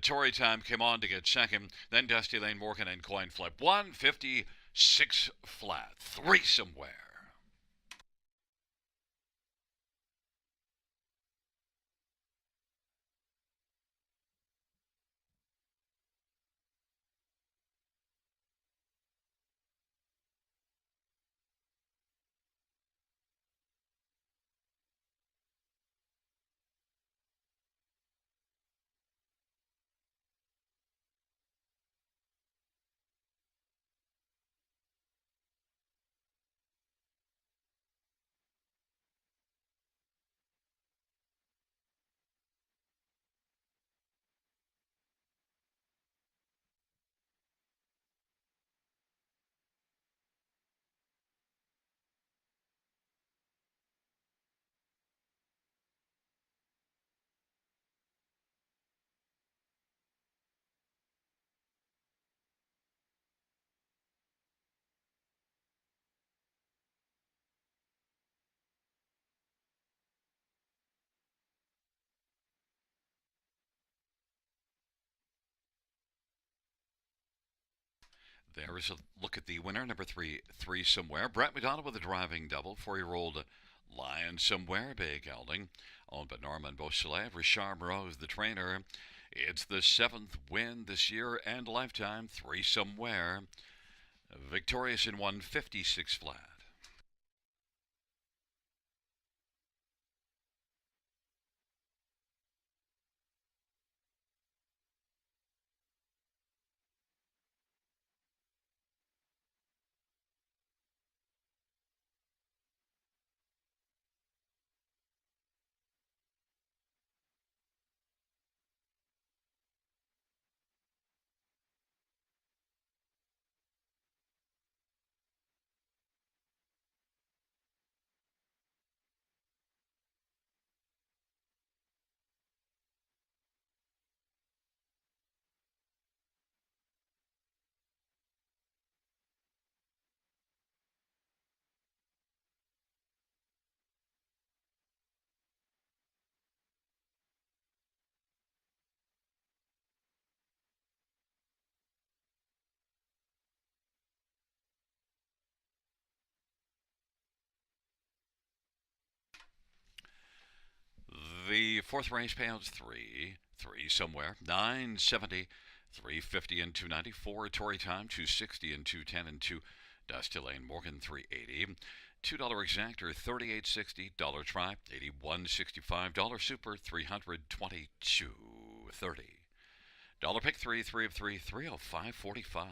Speaker 1: Tory Time came on to get second. Then Dusty Lane Morgan and Coin Flip. 156 flat. Three somewhere. There is a look at the winner, number three somewhere. Brett McDonald with a driving double. 4-year-old Lion Somewhere, Bay Gelding, owned by Norman Beausoleil. Richard Moreau is the trainer. It's the seventh win this year and lifetime. Three somewhere. Victorious in 156 flat. The fourth race payouts three somewhere. 970, 350 and 294. Tory Time 260 and 210 and 2. Dusty Lane Morgan 380. $2 exactor 38.60. Dollar Tribe 81.65. Dollar Super 322.30. Dollar Pick 3 of 3 305.45.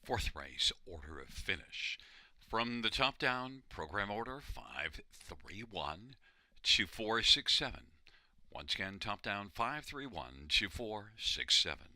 Speaker 1: Fourth race, order of finish. From the top down, program order 531 2467. Once again, top down 531 2467.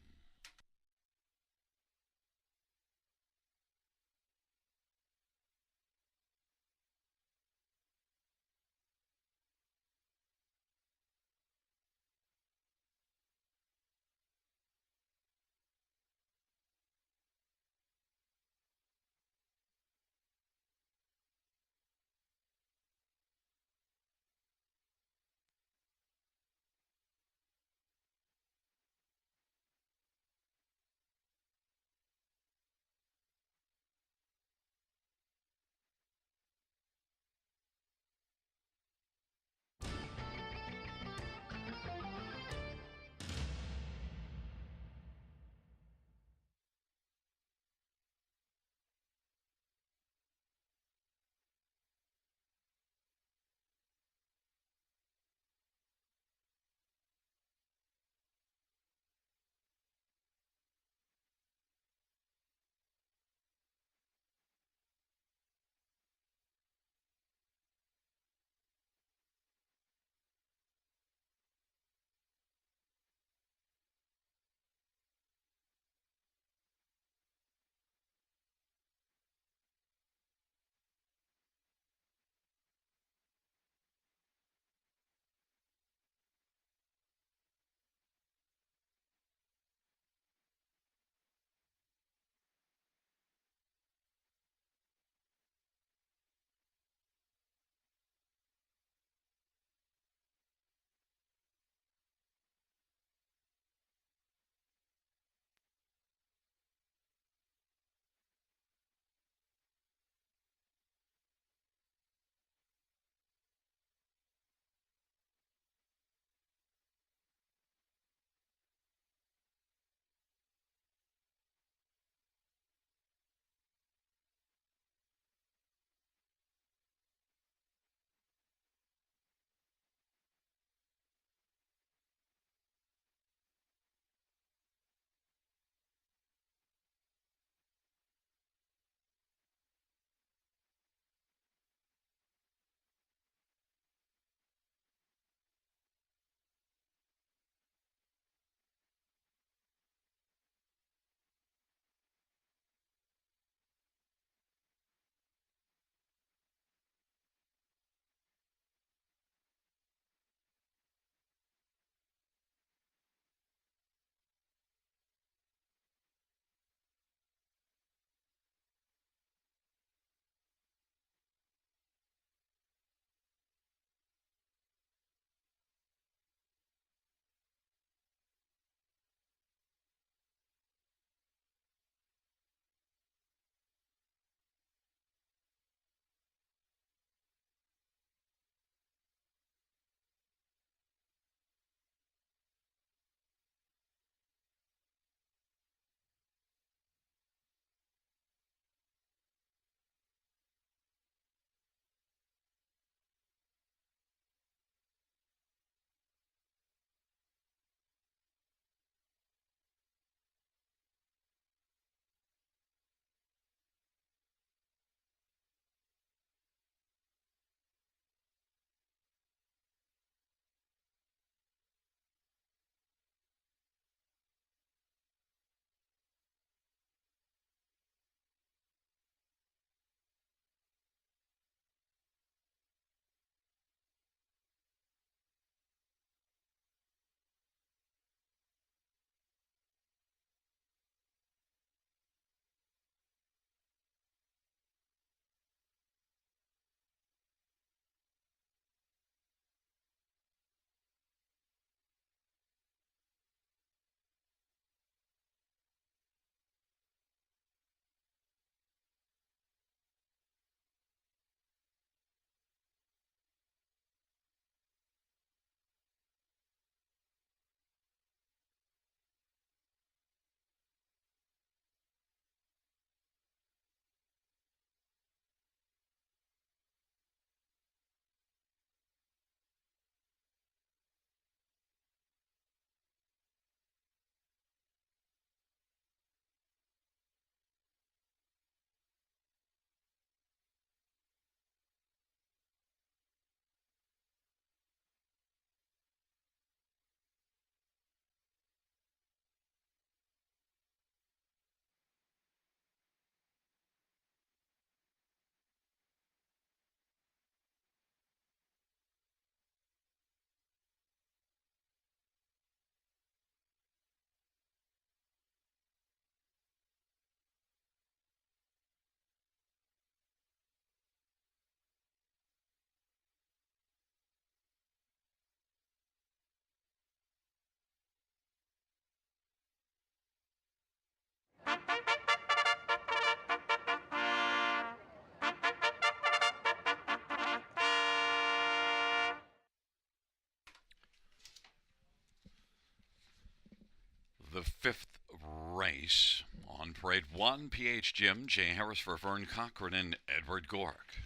Speaker 1: the fifth race on parade 1, PH Jim, Jay Harris for Vern Cochran and Edward Gork.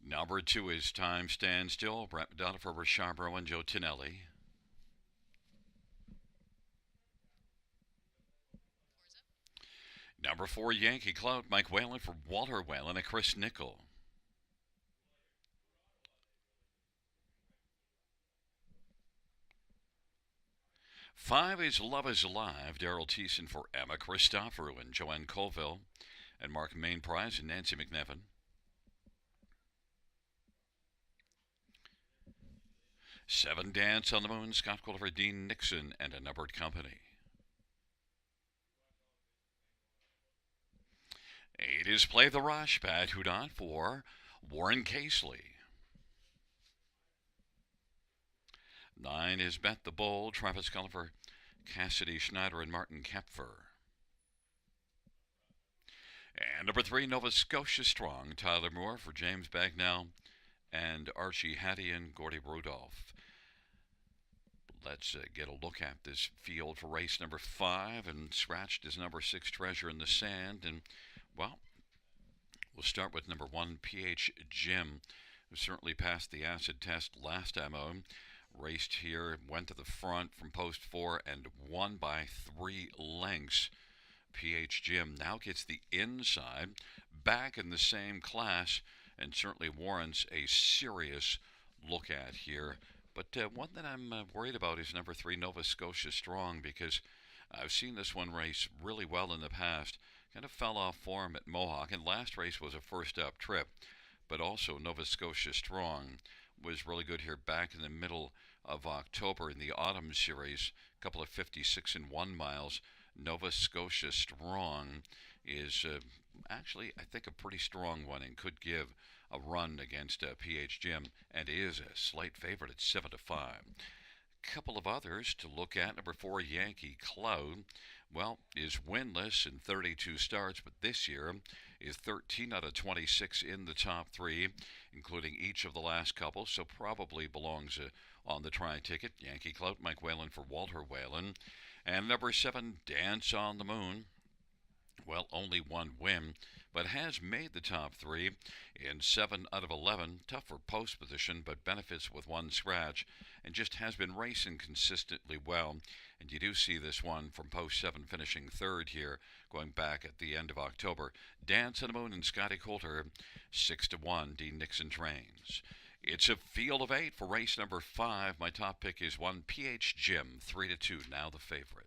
Speaker 1: Number 2 is Time Stand Still, Brett Madonna for Rasharbro and Joe Tinelli. Number 4, Yankee Clout, Mike Whalen for Walter Whalen and Chris Nickel. Five is Love is Alive, Daryl Thiessen for Emma Christoforou and Joanne Colville, and Mark Mainprize and Nancy McNevin. 7, Dance on the Moon, Scott Quilliver, Dean Nixon, and a numbered company. 8 is Play the Rush, Pat Hudon for Warren Casely. 9 is Bet the Bull, Travis Gulliver, Cassidy Schneider, and Martin Kepfer. And number 3, Nova Scotia Strong, Tyler Moore for James Bagnell and Archie Hattie and Gordy Rudolph. Let's get a look at this field for race number 5, and scratched is number 6, Treasure in the Sand. And, well, we'll start with number 1, PH Jim, who certainly passed the acid test last time out. Raced here, went to the front from post 4 and won by 3 lengths. PH Jim now gets the inside, back in the same class, and certainly warrants a serious look at here. But one that I'm worried about is number 3, Nova Scotia Strong, because I've seen this one race really well in the past. Kind of fell off form at Mohawk, and last race was a first-up trip. But also Nova Scotia Strong was really good here back in the middle of October in the Autumn Series. A couple of 56 and 1 miles. Nova Scotia Strong is actually, I think, a pretty strong one and could give a run against PH Jim, and is a slight favorite at 7 to 5. Couple of others to look at. Number 4, Yankee Cloud, well, is winless in 32 starts, but this year is 13 out of 26 in the top 3, including each of the last couple, so probably belongs on the tri-ticket. Yankee Clout, Mike Whalen for Walter Whalen. And number 7, Dance on the Moon, well, only one win, but has made the top 3 in 7 out of 11. Tough for post position, but benefits with 1 scratch, and just has been racing consistently well. And you do see this one from post 7 finishing 3rd here, going back at the end of October. Dance on the Moon and Scotty Coulter, 6 to 1. Dean Nixon trains. It's a field of 8 for race number 5. My top pick is 1, PH Jim, 3 to 2. Now the favorite.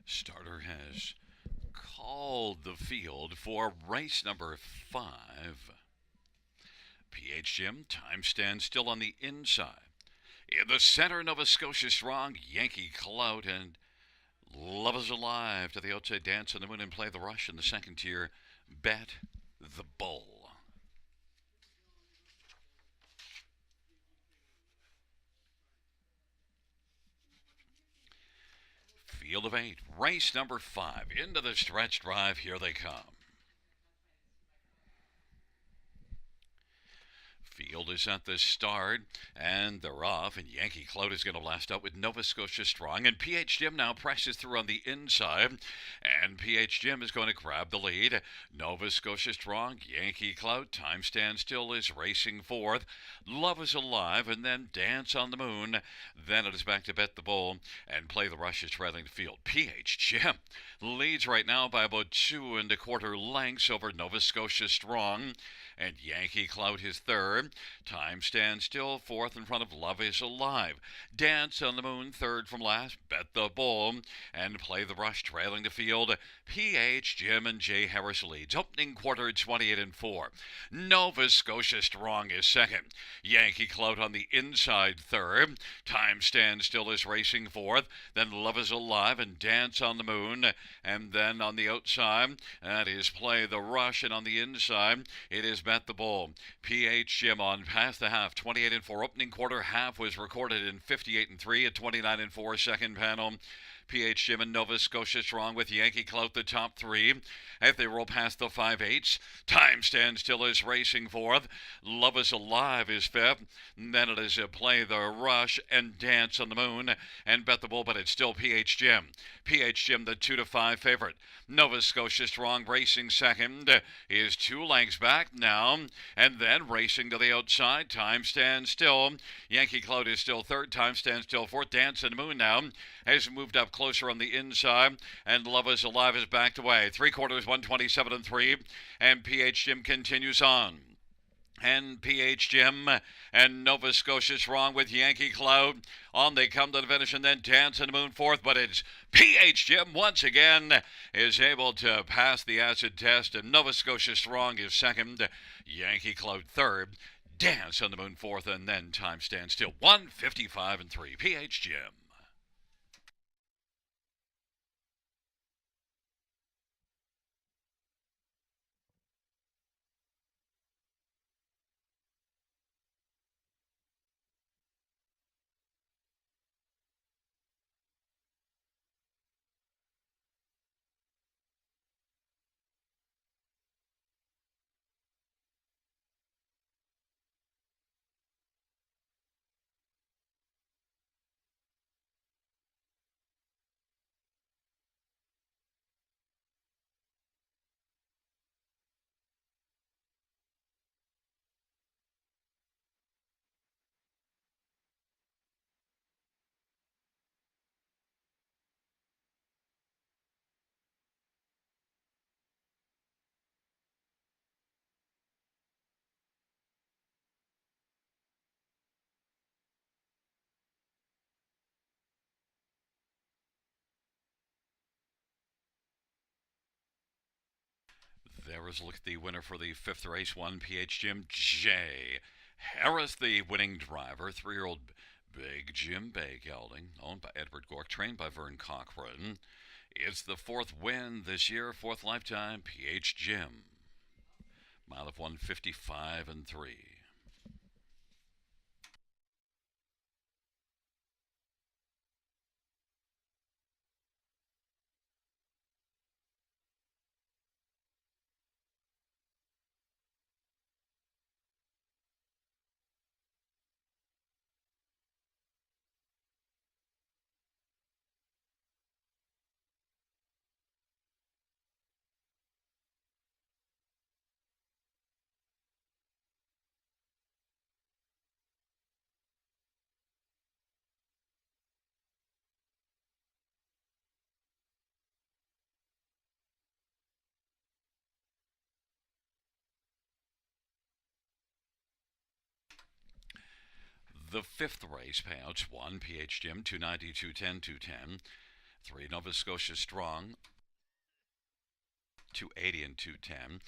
Speaker 1: Starter has called the field for race number 5. PH Jim, time stands still on the inside. In the center, Nova Scotia Strong, Yankee Clout, and Love is Alive to the outside. Dance on the Moon and Play the Rush in the second tier. Bet the Bull. Field of 8, race number 5. Into the stretch drive, here they come. Field is at the start, and they're off, and Yankee Clout is going to blast out with Nova Scotia Strong, and PH Jim now presses through on the inside, and PH Jim is going to grab the lead. Nova Scotia Strong, Yankee Clout, time stands still, is racing fourth. Love is Alive, and then Dance on the Moon. Then it is back to Bet the Bull, and Play the Rush is trailing the field. PH Jim leads right now by about 2 1/4 lengths over Nova Scotia Strong, and Yankee Clout his third. Time stands still, fourth in front of Love is Alive. Dance on the Moon, third from last. Bet the Bull, and Play the Rush trailing the field. PH Jim and Jay Harris leads. Opening quarter, 28-4. Nova Scotia Strong is second. Yankee Clout on the inside, third. Time stands still, is racing fourth. Then Love is Alive and Dance on the Moon. And then on the outside, that is Play the Rush. And on the inside, it is Bet the Bull. PH Jim on past the half, 28-4. Opening quarter, half was recorded in 58-3 at 29-4. Second panel, PH Jim and Nova Scotia Strong with Yankee Clout the top three. As they roll past the 5/8, Time Stands Still is racing fourth. Love is Alive is fifth. Then it is Play the Rush and Dance on the Moon and Bet the Bull, but it's still PH Jim. PH Jim, the 2-5 favorite. Nova Scotia Strong racing second, is 2 lengths back now, and then racing to the outside. Time Stands Still. Yankee Clout is still third. Time Stands Still fourth. Dance on the Moon now has moved up closer on the inside, and Love is Alive is backed away. 3/4, 127-3, and PH Jim continues on. And PH Jim and Nova Scotia Strong with Yankee Clout. On they come to the finish, and then Dance on the Moon fourth, but it's PH Jim once again is able to pass the acid test, and Nova Scotia Strong is second. Yankee Clout third. Dance on the Moon fourth, and then Time Stands Still. 155-3. PH Jim. There is a look at the winner for the fifth race, 1 PH Jim Jay Harris, the winning driver, 3-year-old Big Jim Bay gelding, owned by Edward Gork, trained by Vern Cochran. It's the fourth win this year, fourth lifetime, PH Jim. Mile of 155-3. The fifth race payouts, 1 PH Jim, 290, 210, 210. 3 Nova Scotia Strong, 280 and 210.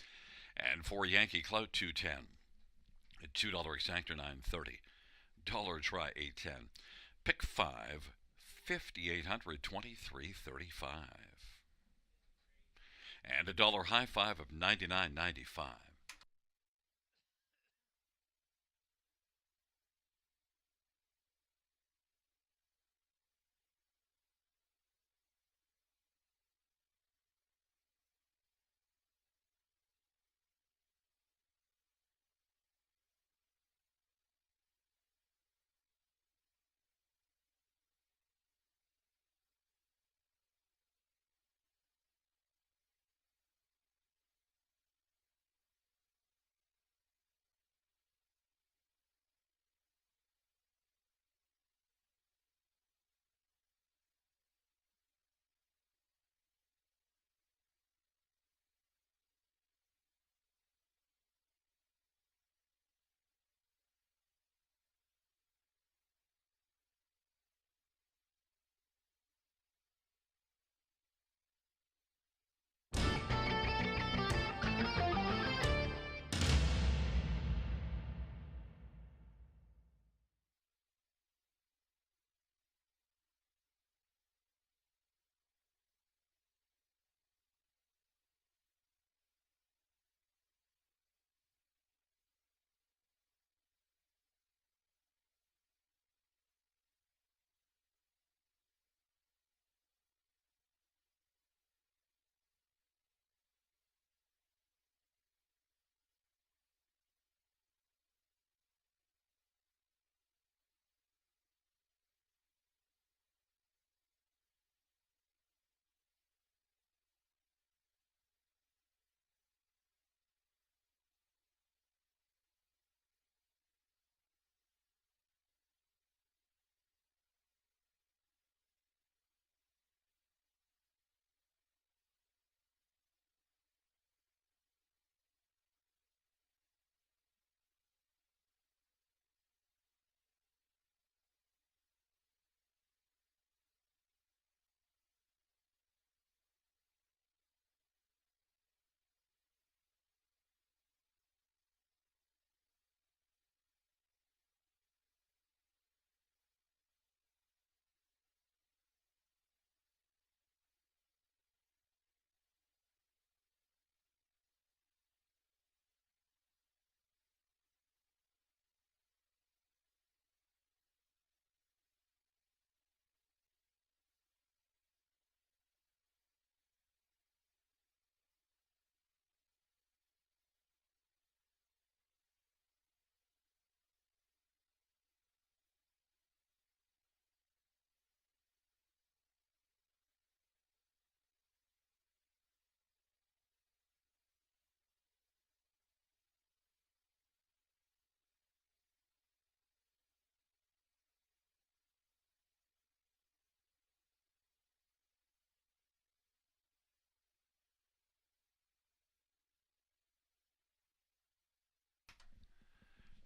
Speaker 1: And 4 Yankee Clout, 210. $2 exactor, 930. Dollar try, 810. Pick 5, 5800, 2335. And a dollar high five of 99.95.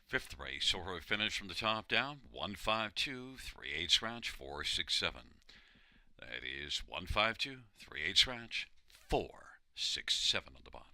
Speaker 1: Fifth race, so we finish from the top down. 15238 scratch 467. That is 15238 scratch 467 on the bottom.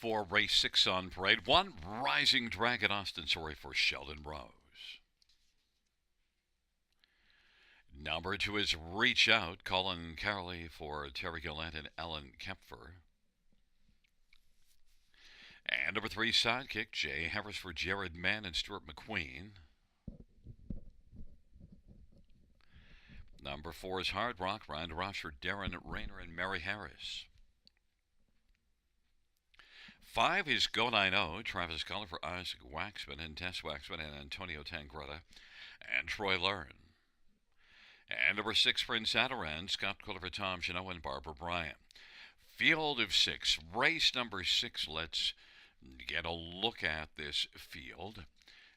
Speaker 1: For race 6 on parade, 1 Rising Dragon Ostensory for Sheldon Rose. Number 2 is Reach Out, Colin Carley for Terry Gillette and Ellen Kempfer. And number 3, Sidekick, Jay Harris for Jared Mann and Stuart McQueen. Number 4 is Hard Rock, Ryan Ross for Darren Rayner and Mary Harris. 5 is Go 9-0, Travis Cullen for Isaac Waxman and Tess Waxman and Antonio Tangretta and Troy Learn. And number 6, Prince Adaran, Scott Quiller for Tom Janot and Barbara Bryant. Field of 6, race number 6. Let's get a look at this field.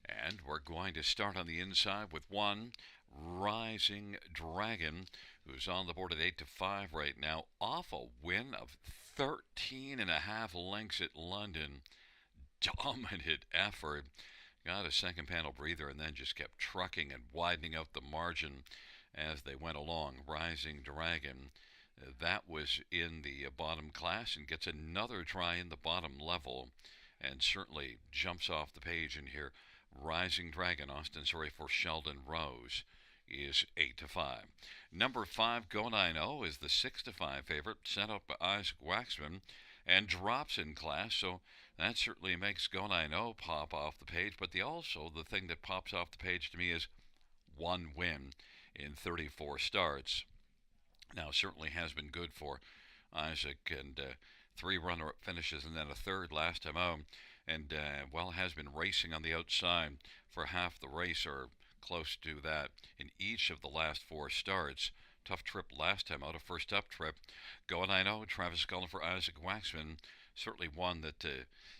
Speaker 1: And we're going to start on the inside with 1 Rising Dragon, who's on the board at 8-5 right now, off a win of 13.5 lengths at London. Dominant effort. Got a second panel breather and then just kept trucking and widening out the margin as they went along. Rising Dragon, that was in the bottom class and gets another try in the bottom level and certainly jumps off the page in here. Rising Dragon, Ostensory for Sheldon Rose, is 8-5. Number 5, Go 9-0, is the 6-5 favorite, set up by Isaac Waxman and drops in class, so that certainly makes Go 9-0 pop off the page. But the thing that pops off the page to me is 1 win in 34 starts. Now, certainly has been good for Isaac, and 3 runner-up finishes and then a third last time out, and has been racing on the outside for half the race or close to that in each of the last 4 starts. Tough trip last time out, a first up trip. Go 9-0, Travis Cullen for Isaac Waxman. Certainly one that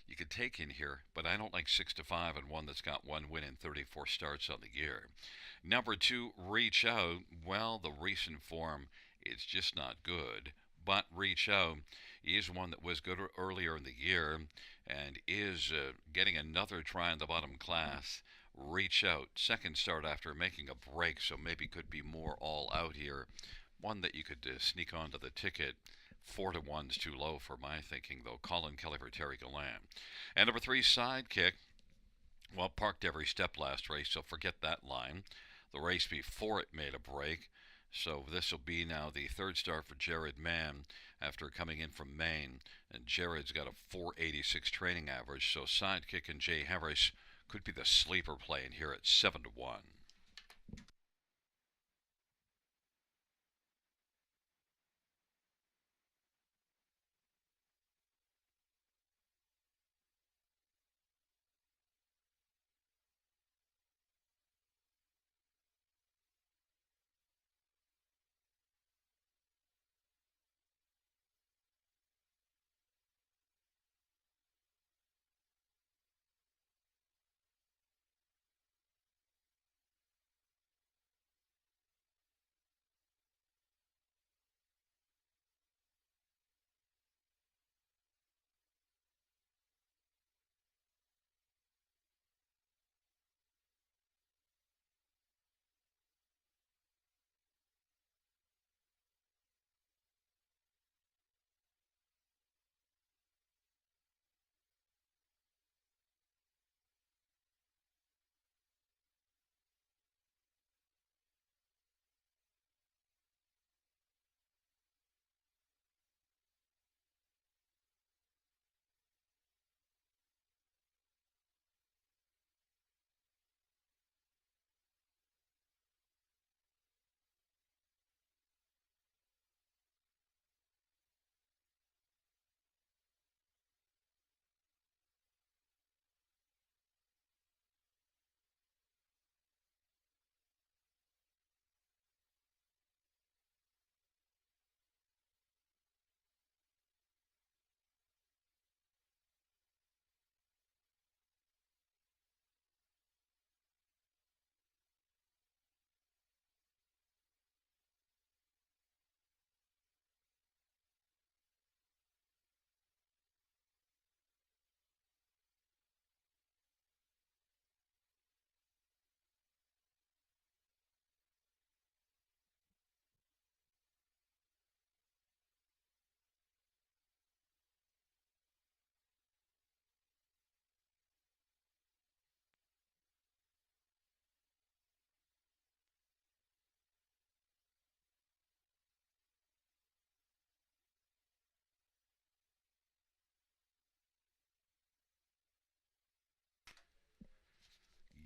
Speaker 1: you could take in here, but I don't like 6-5 and one that's got 1 win in 34 starts on the year. Number 2, Reach Out. Well, the recent form is just not good, but Reach Out is one that was good earlier in the year and is getting another try in the bottom class. Reach Out, second start after making a break, so maybe could be more all out here. One that you could sneak onto the ticket. 4-1's too low for my thinking, though. Colin Kelly for Terry Gallan. And number 3, Sidekick. Well, parked every step last race, so forget that line. The race before it made a break. So this will be now the 3rd start for Jared Mann after coming in from Maine. And Jared's got a 486 training average, so Sidekick and Jay Harris could be the sleeper play in here at 7-1.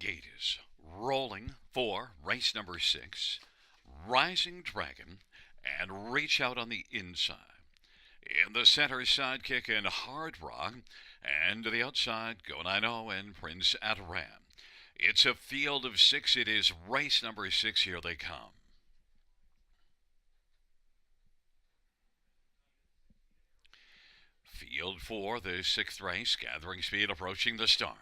Speaker 1: gate is rolling for race number 6, Rising Dragon, and Reach Out on the inside. In the center, Sidekick and Hard Rock, and to the outside, Go 90 and Prince Ataran. It's a field of 6. It is race number 6. Here they come. Field 4, the 6th race, gathering speed, approaching the start.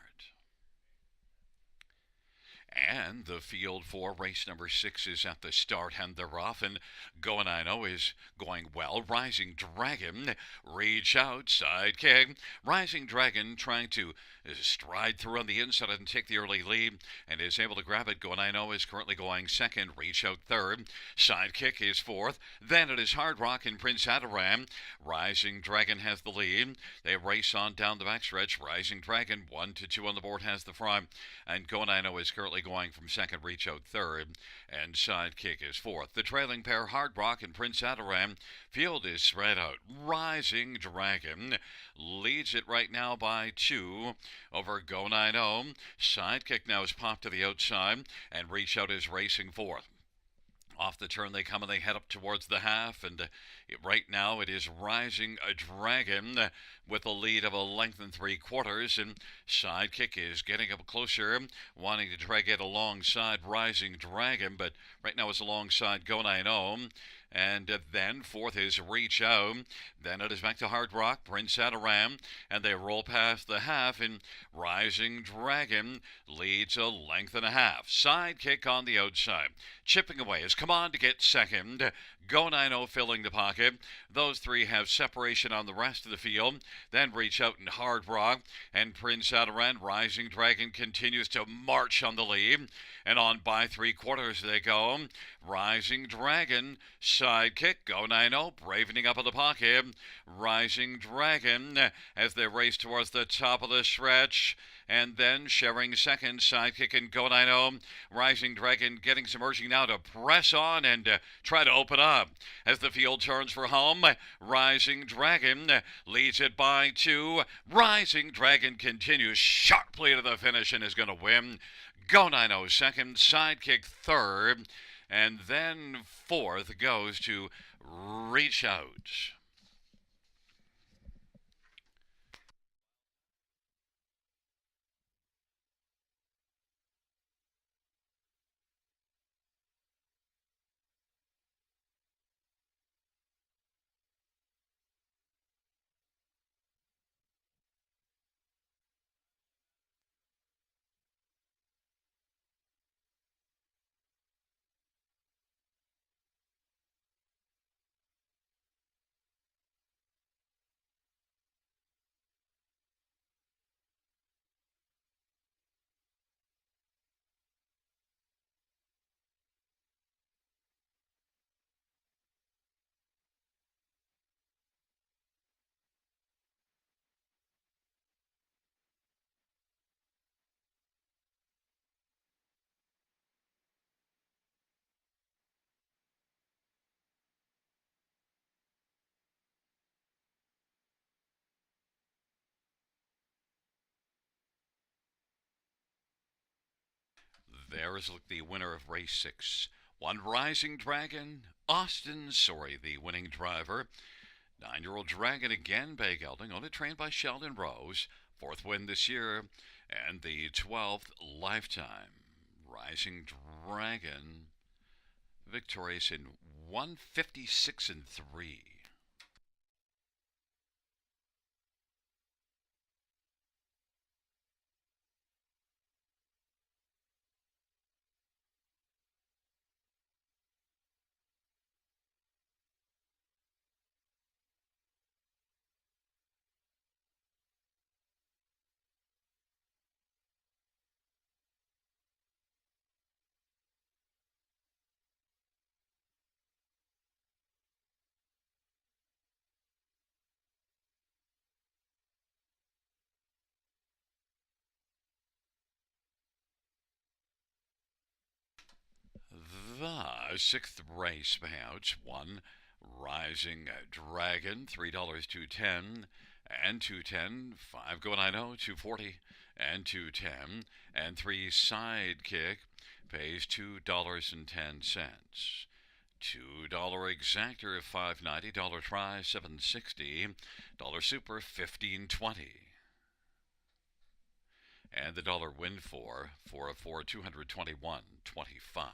Speaker 1: And the field for race number 6 is at the start, and they're off, and Go 90 is going well. Rising Dragon, Reach Out, Sidekick. Rising Dragon trying to stride through on the inside and take the early lead, and is able to grab it. Go 90 is currently going second. Reach Out third. Sidekick is fourth. Then it is Hard Rock and Prince Ataran. Rising Dragon has the lead. They race on down the backstretch. Rising Dragon 1-2 on the board has the front, and Go 90 is currently going from second. Reach Out third, and Sidekick is fourth. The trailing pair, Hard Rock and Prince Ataran. Field is spread out. Rising Dragon leads it right now by 2 over Go 90. Sidekick now is popped to the outside, and Reach Out is racing fourth. Off the turn they come, and they head up towards the half, and right now it is Rising Dragon with a lead of a length and 3/4, and Sidekick is getting up closer, wanting to try to get alongside Rising Dragon, but right now it's alongside Go 90. And then fourth is Reach Out. Then it is back to Hard Rock, Prince Ataran, and they roll past the half, and Rising Dragon leads a length and a half. Sidekick on the outside, chipping away, has come on to get second. Go 90 filling the pocket. Those three have separation on the rest of the field. Then Reach Out and Hard Rock and Prince Ataran. Rising Dragon continues to march on the lead, and on by 3/4 they go. Rising Dragon, Sidekick, Go 90 bravening up in the pocket. Rising Dragon as they race towards the top of the stretch, and then sharing second, Sidekick and Go 90. Rising Dragon getting some urging now to press on and try to open up. As the field turns for home, Rising Dragon leads it by 2. Rising Dragon continues sharply to the finish and is going to win. Go 90 second, Sidekick third, and then fourth goes to Reach Out. There is the winner of race 6. One Rising Dragon, Austin Sorry, the winning driver. 9-year-old Dragon again, Bay Gelding, only trained by Sheldon Rose. 4th win this year, and the 12th lifetime. Rising Dragon, victorious in 156-3. The 6th race payouts: 1 Rising Dragon, $3 210, and 210, 5 Go 90, 240, and $2.10, and 3 Sidekick pays $2.10. $2 exactor $5.90, dollar try $7.60, dollar super $15.20, and the dollar win for 404 221.25.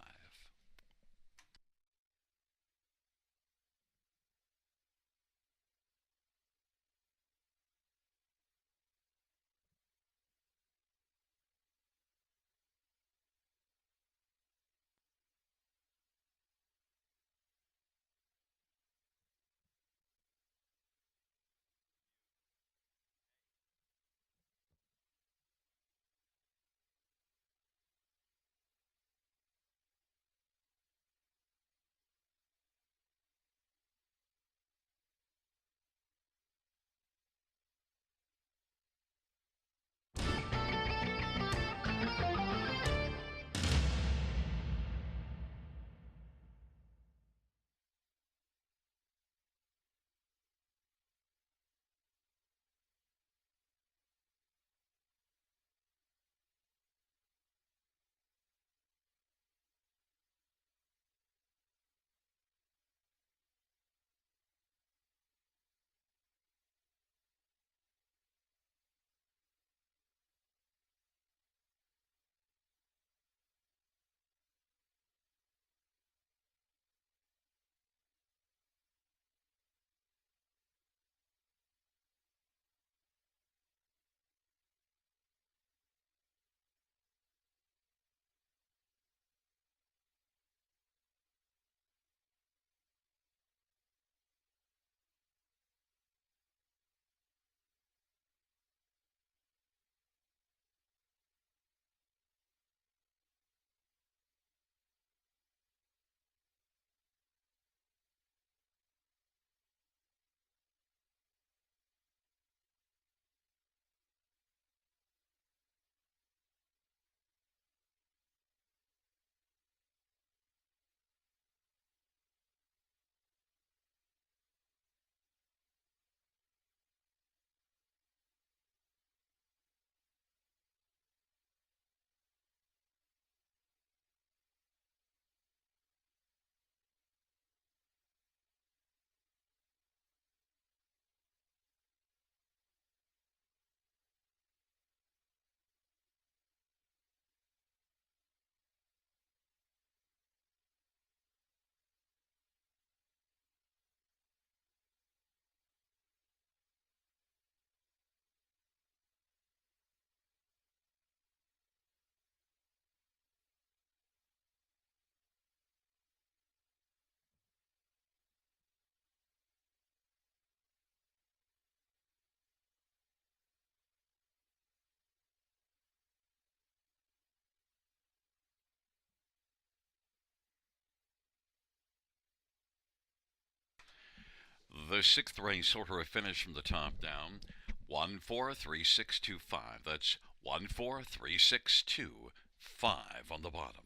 Speaker 1: The sixth race order of finish from the top down: 143625. That's 143625 on the bottom.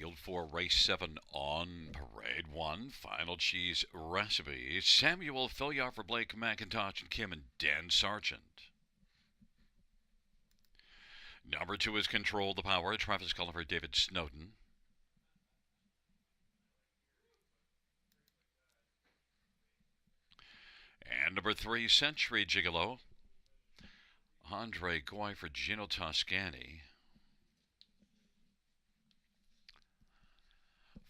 Speaker 1: Field 4, Race 7 on Parade 1. Final Cheese Recipe. Samuel Filliard for Blake McIntosh and Kim and Dan Sargent. Number 2 is Control the Power. Travis Culliver, David Snowden. And number 3, Century Gigolo. Andre Goy for Gino Toscani.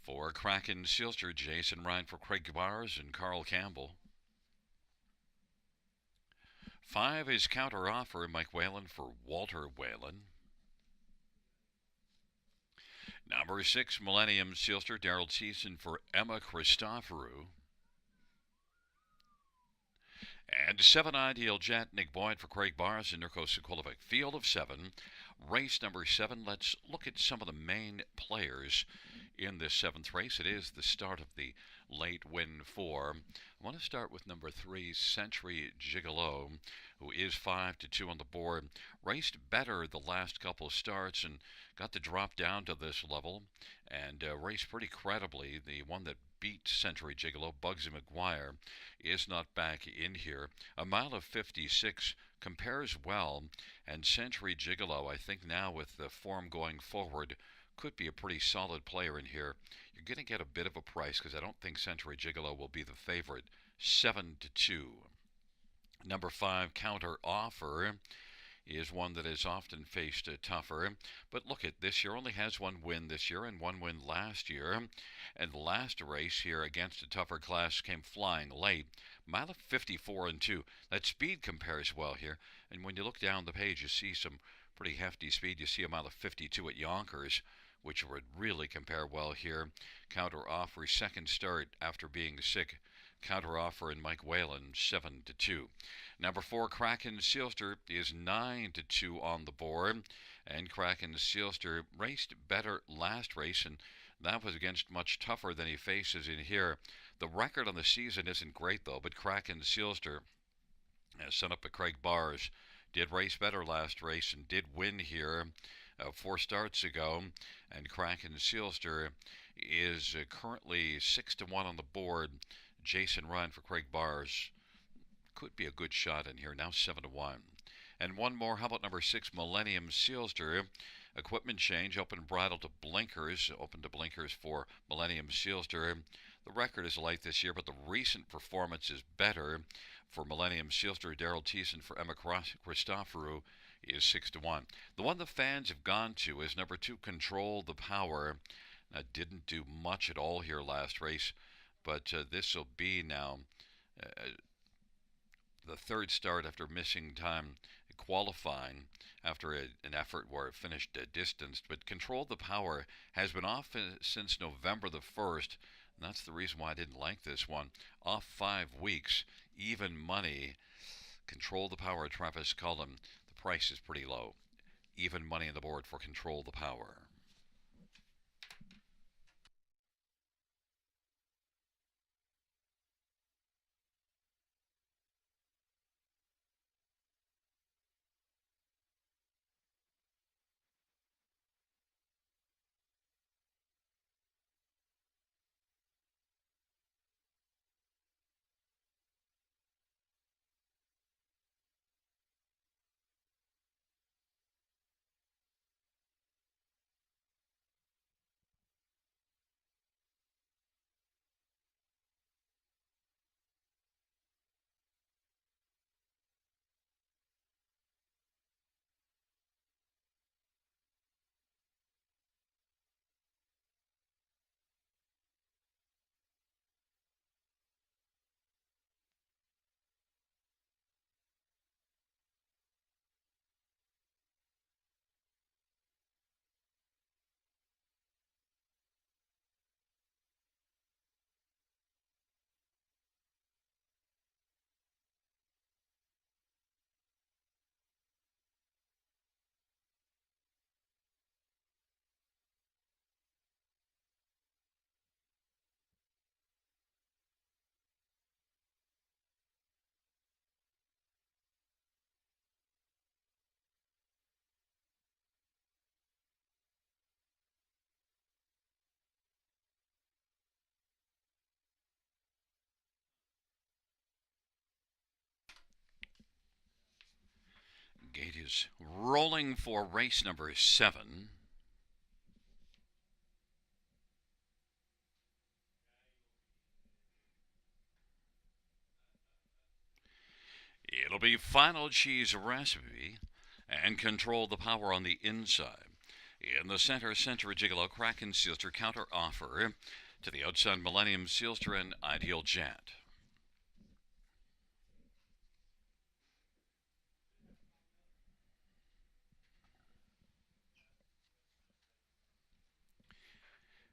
Speaker 1: 4, Kraken Sealster, Jason Ryan for Craig Bars and Carl Campbell. 5 is Counter Offer, Mike Whalen for Walter Whalen. Number 6, Millennium Sealster, Daryl Thiessen for Emma Christoforou. And 7, Ideal Jet, Nick Boyd for Craig Bars and Nurko Sokolovic. Field of 7, race number 7. Let's look at some of the main players in this 7th race. It is the start of the late win 4. I want to start with number 3, Century Gigolo, who is 5-2 on the board. Raced better the last couple of starts and got to drop down to this level and raced pretty credibly. The one that beat Century Gigolo, Bugsy McGuire, is not back in here. A mile of 56 compares well, and Century Gigolo, I think now with the form going forward, could be a pretty solid player in here. You're going to get a bit of a price because I don't think Century Gigolo will be the favorite. 7-2. Number 5, Counter Offer, is one that has often faced tougher. But look at this year, only has 1 win this year and 1 win last year. And the last race here against a tougher class came flying late. Mile of 54-2. That speed compares well here. And when you look down the page, you see some pretty hefty speed. You see a mile of 52 at Yonkers, which would really compare well here. Counter Offer, second start after being sick. Counter Offer and Mike Whalen, 7-2. Number 4, Kraken Sealster, is 9-2 on the board. And Kraken Sealster raced better last race, and that was against much tougher than he faces in here. The record on the season isn't great, though, but Kraken Sealster has sent up a Craig Bars. Did race better last race and did win here 4 starts ago. And Kraken Sealster is currently 6-1 on the board. Jason Ryan for Craig Bars could be a good shot in here, now 7-1. And one more, how about number 6, Millennium Sealster? Equipment change, open bridle to blinkers, open to blinkers for Millennium Sealster. The record is light this year, but the recent performance is better for Millennium Sealster. Daryl Thiessen for Emma Christoforou is 6-1. The one the fans have gone to is number 2, Control the Power. That didn't do much at all here last race, but this will be now the 3rd start after missing time qualifying after an effort where it finished distanced. But Control the Power has been off since November the 1st, and that's the reason why I didn't like this one. Off 5 weeks, even money. Control the Power, Travis Cullen. The price is pretty low. Even money on the board for Control the Power. is rolling for race number 7. It'll be Final Cheese Recipe and Control the Power on the inside. In the center, Century Gigolo, Kraken Sealster counter offer to the outside, Millennium Sealster and Ideal Jet.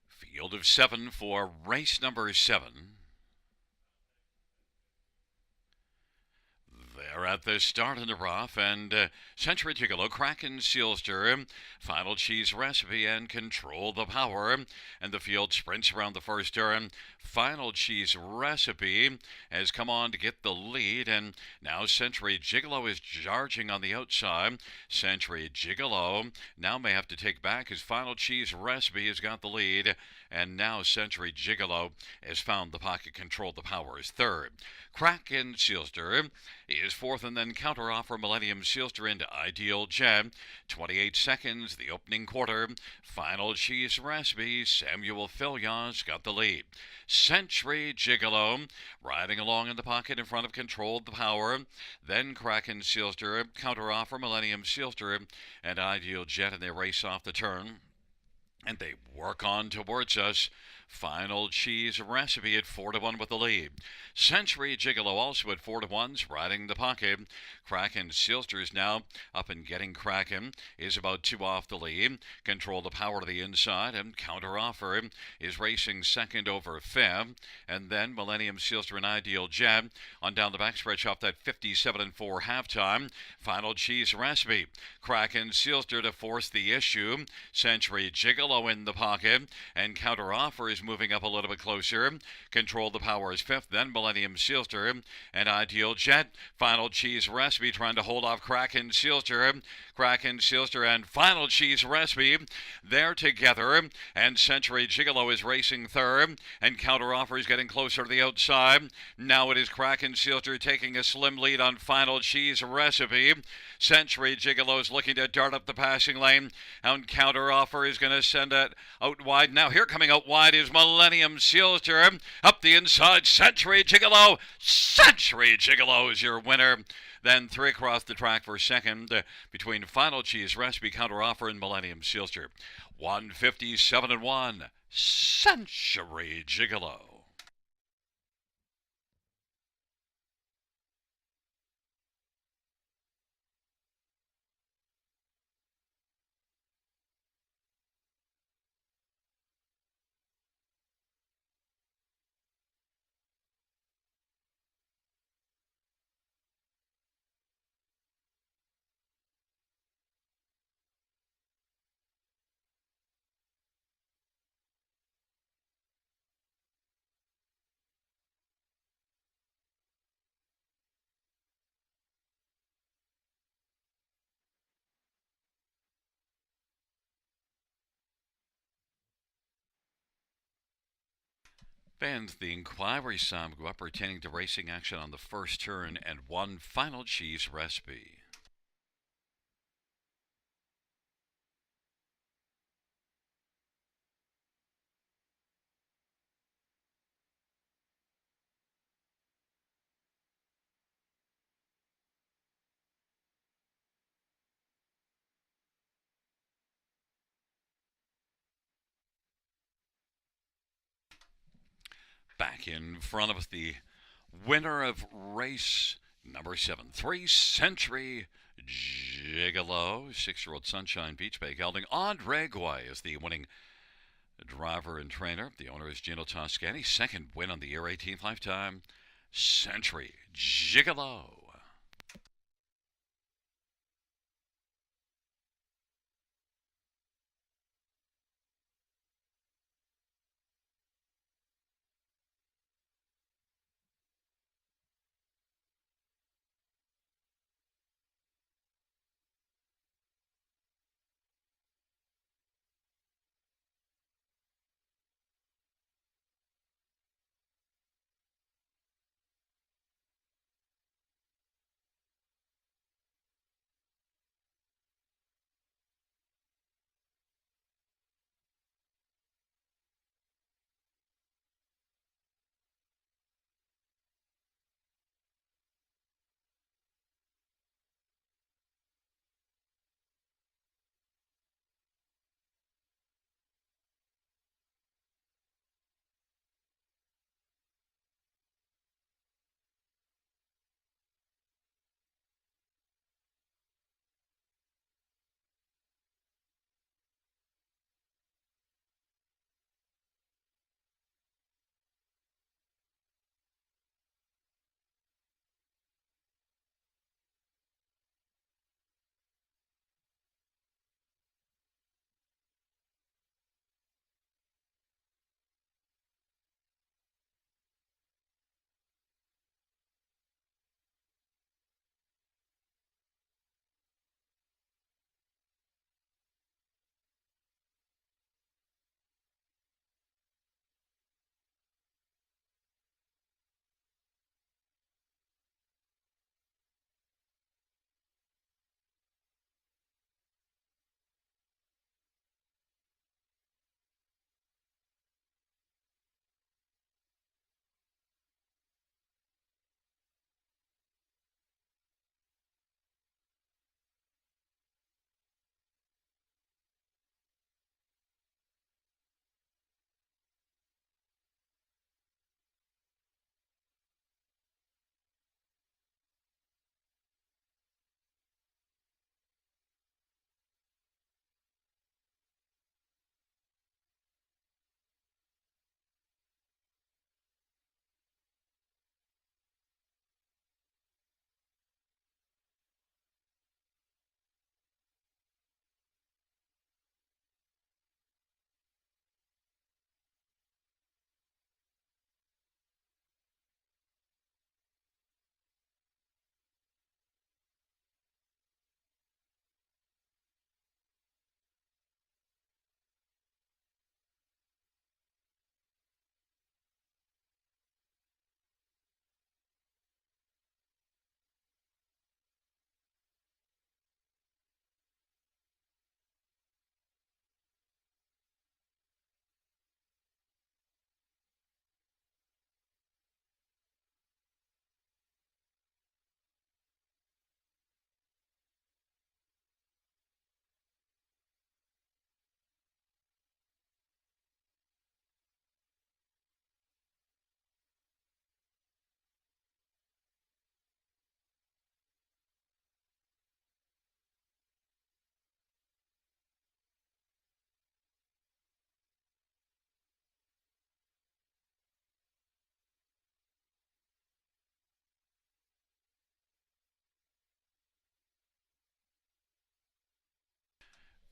Speaker 1: Field of 7 for race number 7. They're at the start in the rough, and Century Gigolo, Kraken Sealster, Final Cheese Recipe, and Control the Power. And the field sprints around the first turn. Final Cheese Recipe has come on to get the lead, and now Century Gigolo is charging on the outside. Century Gigolo now may have to take back as Final Cheese Recipe has got the lead, and now Century Gigolo has found the pocket. Control the Power is third. Kraken Sealster is fourth, and then counter offer Millennium Sealster into Ideal Jet. 28 seconds, the opening quarter. Final Cheese Recipe, Samuel Filias got the lead. Century Gigolo riding along in the pocket in front of Control the Power. Then Kraken Sealster, counter offer Millennium Sealster, and Ideal Jet, and they race off the turn. And they work on towards us. Final Cheese Recipe at 4-1 with the lead. Century Gigolo also at 4-1, riding the pocket. Kraken Sealster is now up and getting. Kraken is about 2 off the lead. Control the Power to the inside, and counter offer is racing second over Feb. And then Millennium Sealster and Ideal Jet on down the backstretch off that 57-4 halftime. Final Cheese Recipe. Kraken Sealster to force the issue. Century Gigolo in the pocket, and counter offer is moving up a little bit closer. Control the Power is fifth, then Millennium Sealster and Ideal Jet. Final Cheese Recipe trying to hold off Kraken Sealster. Kraken Sealster and Final Cheese Recipe, they're together, and Century Gigolo is racing third, and counter offer is getting closer to the outside. Now it is Kraken Sealster taking a slim lead on Final Cheese Recipe. Century Gigolo is looking to dart up the passing lane, and counter offer is going to send it out wide. Now here coming out wide is Millennium Sealster. Up the inside, Century Gigolo. Century Gigolo is your winner. Then 3 across the track for second between Final Cheese Recipe, counter offer, and Millennium Sealster. 157-1. Century Gigolo. And the inquiry sum go up pertaining to racing action on the first turn and one Final Cheese Recipe. Back in front of us, the winner of race number 7, 3 Century Gigolo, 6-year-old Sunshine Beach Bay gelding. Andre Guay is the winning driver and trainer. The owner is Gino Toscani. Second win on the year, 18th lifetime. Century Gigolo.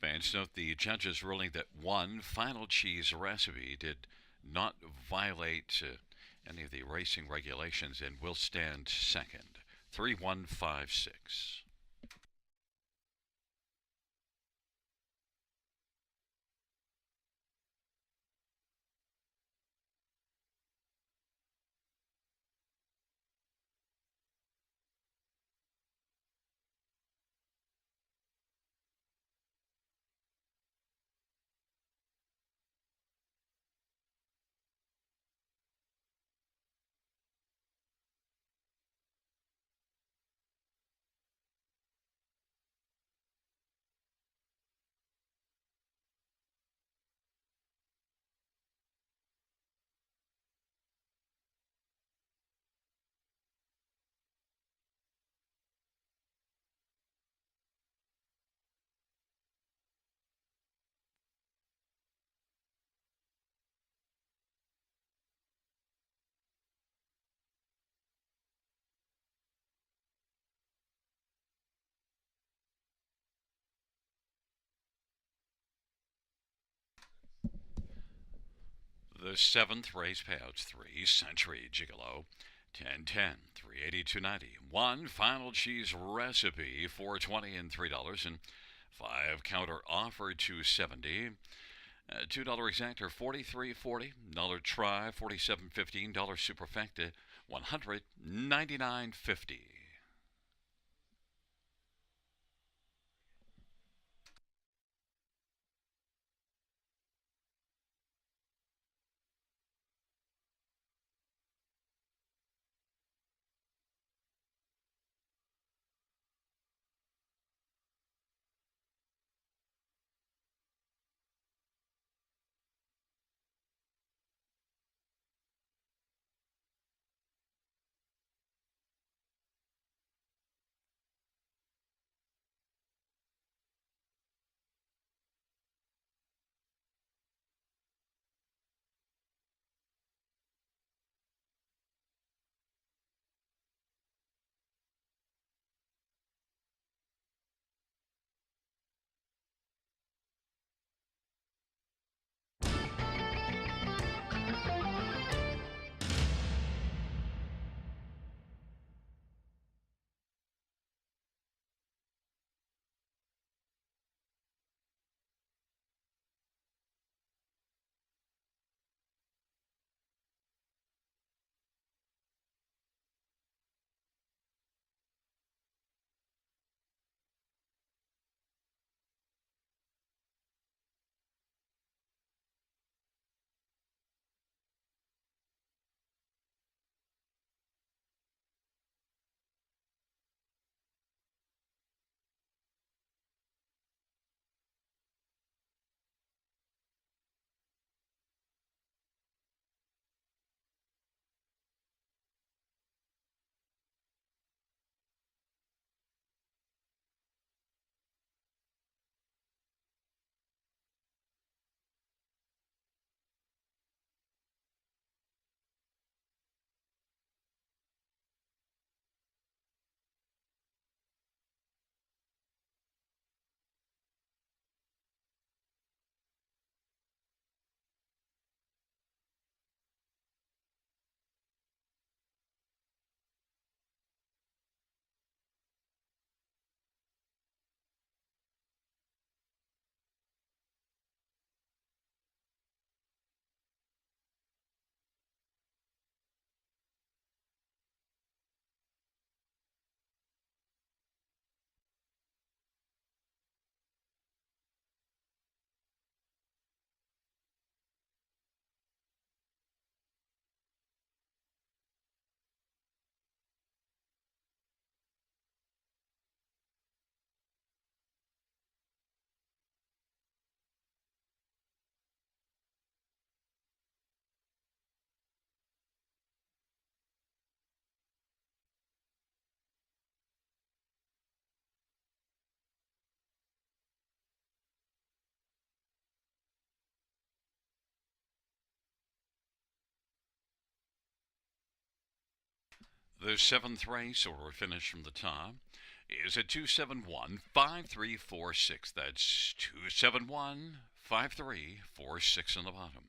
Speaker 1: Fans note the judge's ruling that one final cheese recipe did not violate any of the racing regulations and will stand second. 3156. The seventh race payouts 3 Century Gigolo, 1010, 380, 290. One final cheese recipe, 420 and $3. And five counter offer, 270. $2 exactor, 43.40. Dollar try, 47.15. Dollar superfecta, 199.50. The seventh race, or finish from the top. is at 271-5346. That's 271-5346 on the bottom.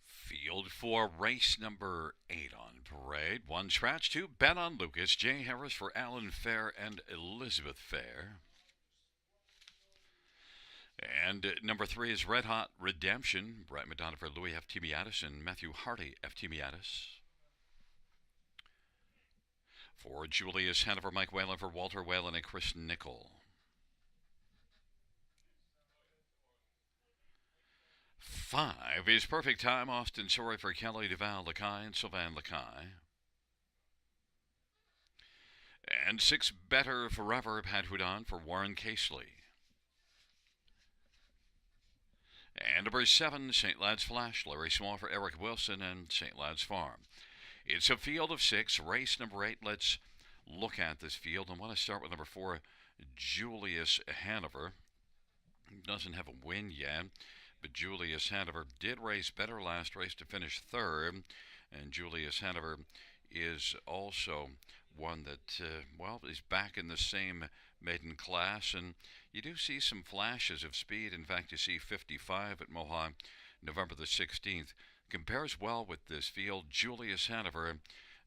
Speaker 1: Field for race number 8 on parade. One scratch, two bet on Lucas. Jay Harris for Alan Fair and Elizabeth Fair. And number 3 is Red Hot Redemption. Brett Madonna for Louis F. Timiatis and Matthew Hardy F. Timiatis. For Julius Hanover, Mike Whalen for Walter Whalen and Chris Nickel. 5 is Perfect Time. Austin Sorry for Kelly Duval Lakai and Sylvan Lakai. And 6 Better Forever Pat Houdon for Warren Casely. And number 7, St. Lad's Flash, Larry Small for Eric Wilson and St. Lad's Farm. It's a field of 6, race number 8. Let's look at this field. I want to start with number 4, Julius Hanover. Doesn't have a win yet, but Julius Hanover did race better last race to finish 3rd. And Julius Hanover is also one that, is back in the same maiden class. And you do see some flashes of speed. In fact, you see 55 at Mohawk, November the 16th. Compares well with this field. Julius Hanover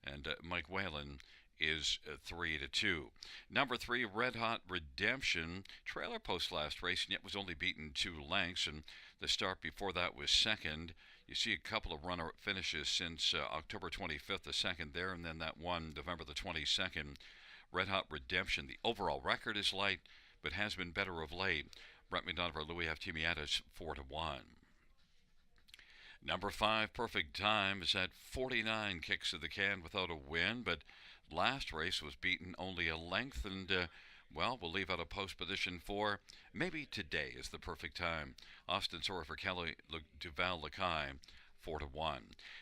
Speaker 1: and Mike Whalen is 3-2. Number 3, Red Hot Redemption. Trailer post last race, and yet was only beaten 2 lengths. And the start before that was 2nd. You see a couple of runner finishes since October 25th, the 2nd there, and then that one November the 22nd. Red Hot Redemption. The overall record is light, but has been better of late. Brett McDonough for Louis F. Timiatis 4-1. Number 5, Perfect Time, is at 49 kicks of the can without a win, but last race was beaten only a length, and we'll leave out a post position for maybe today is the perfect time. Austin Sorry for Kelly Duval Lakai 4-1.